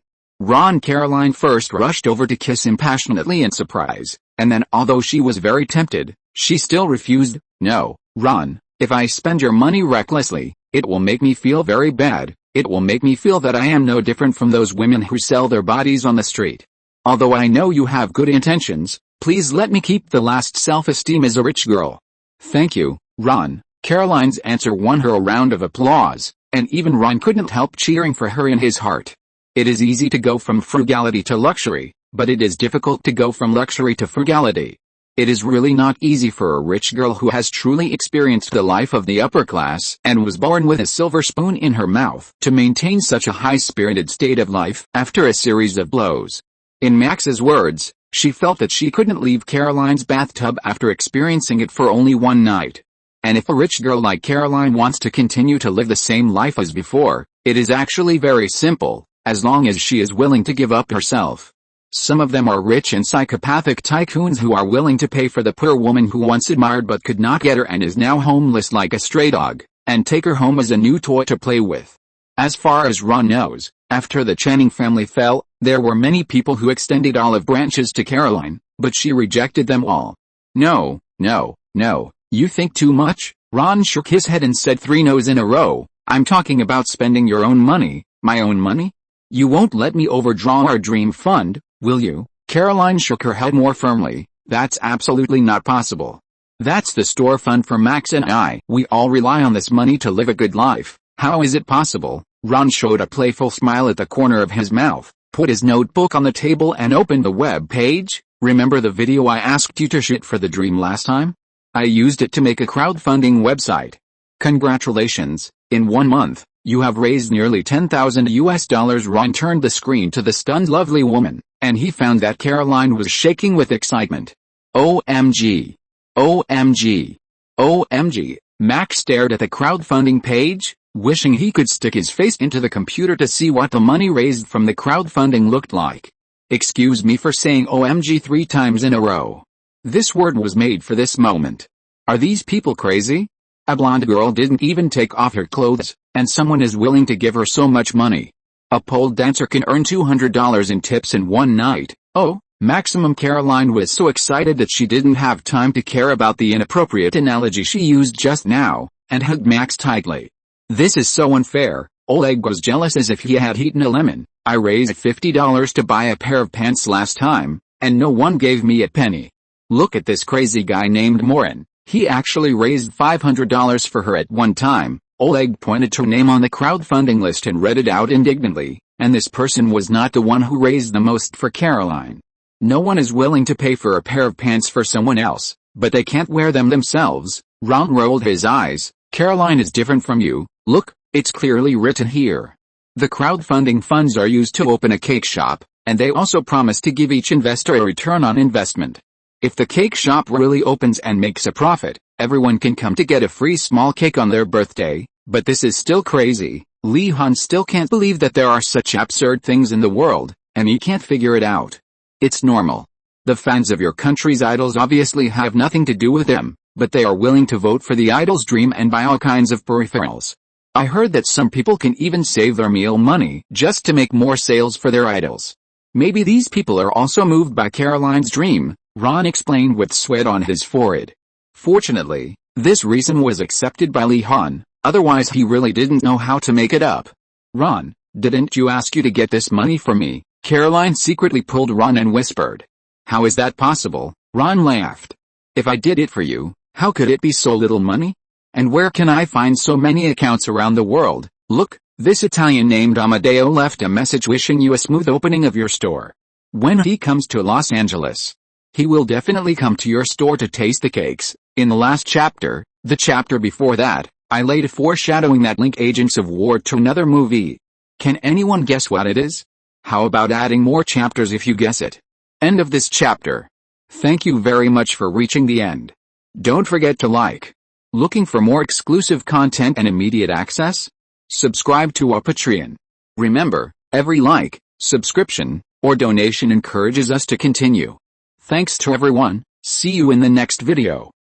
Caroline first rushed over to kiss him passionately in surprise, and then although she was very tempted, she still refused. "No, Ron, if I spend your money recklessly, it will make me feel very bad. It will make me feel that I am no different from those women who sell their bodies on the street. Although I know you have good intentions, please let me keep the last self-esteem as a rich girl." "Thank you, Ron." Caroline's answer won her a round of applause, and even Ron couldn't help cheering for her in his heart. It is easy to go from frugality to luxury, but it is difficult to go from luxury to frugality. It is really not easy for a rich girl who has truly experienced the life of the upper class and was born with a silver spoon in her mouth to maintain such a high-spirited state of life after a series of blows. In Max's words, she felt that she couldn't leave Caroline's bathtub after experiencing it for only one night. And if a rich girl like Caroline wants to continue to live the same life as before, it is actually very simple, as long as she is willing to give up herself. Some of them are rich and psychopathic tycoons who are willing to pay for the poor woman who once admired but could not get her and is now homeless like a stray dog, and take her home as a new toy to play with. As far as Ron knows, after the Channing family fell, there were many people who extended olive branches to Caroline, but she rejected them all. "No, no, no, you think too much." Ron shook his head and said 3 no's in a row. "I'm talking about spending your own money." "My own money? You won't let me overdraw our dream fund, will you?" Caroline shook her head more firmly. "That's absolutely not possible. That's the store fund for Max and I. We all rely on this money to live a good life. How is it possible?" Ron showed a playful smile at the corner of his mouth, put his notebook on the table and opened the web page. "Remember the video I asked you to shoot for the dream last time? I used it to make a crowdfunding website. Congratulations, in 1 month, you have raised nearly $10,000 Ron turned the screen to the stunned lovely woman, and he found that Caroline was shaking with excitement. "OMG! OMG! OMG! Max stared at the crowdfunding page, wishing he could stick his face into the computer to see what the money raised from the crowdfunding looked like. "Excuse me for saying OMG 3 times in a row. This word was made for this moment. Are these people crazy? A blonde girl didn't even take off her clothes, and someone is willing to give her so much money. A pole dancer can earn $200 in tips in one night. Oh, maximum." Caroline was so excited that she didn't have time to care about the inappropriate analogy she used just now, and hugged Max tightly. "This is so unfair." Oleg was jealous as if he had eaten a lemon. "I raised $50 to buy a pair of pants last time, and no one gave me a penny. Look at this crazy guy named Morin. He actually raised $500 for her at one time." Oleg pointed to her name on the crowdfunding list and read it out indignantly, and this person was not the one who raised the most for Caroline. No one is willing to pay for a pair of pants for someone else, but they can't wear them themselves. Ron rolled his eyes. "Caroline is different from you. Look, it's clearly written here. The crowdfunding funds are used to open a cake shop, and they also promise to give each investor a return on investment. If the cake shop really opens and makes a profit, everyone can come to get a free small cake on their birthday." But this is still crazy. Lee Han still can't believe that there are such absurd things in the world, and he can't figure it out. "It's normal. The fans of your country's idols obviously have nothing to do with them, but they are willing to vote for the idol's dream and buy all kinds of peripherals. I heard that some people can even save their meal money just to make more sales for their idols. Maybe these people are also moved by Caroline's dream," Ron explained with sweat on his forehead. Fortunately, this reason was accepted by Lee Han, otherwise he really didn't know how to make it up. "Ron, didn't you ask you to get this money for me?" Caroline secretly pulled Ron and whispered. "How is that possible?" Ron laughed. "If I did it for you, how could it be so little money? And where can I find so many accounts around the world?" Look, this Italian named Amadeo left a message wishing you a smooth opening of your store. When he comes to Los Angeles, he will definitely come to your store to taste the cakes. In the last chapter, the chapter before that, I laid a foreshadowing that link Agents of War to another movie. Can anyone guess what it is? How about adding more chapters if you guess it? End of this chapter. Thank you very much for reaching the end. Don't forget to like. Looking for more exclusive content and immediate access? Subscribe to our Patreon. Remember, every like, subscription, or donation encourages us to continue. Thanks to everyone. See you in the next video.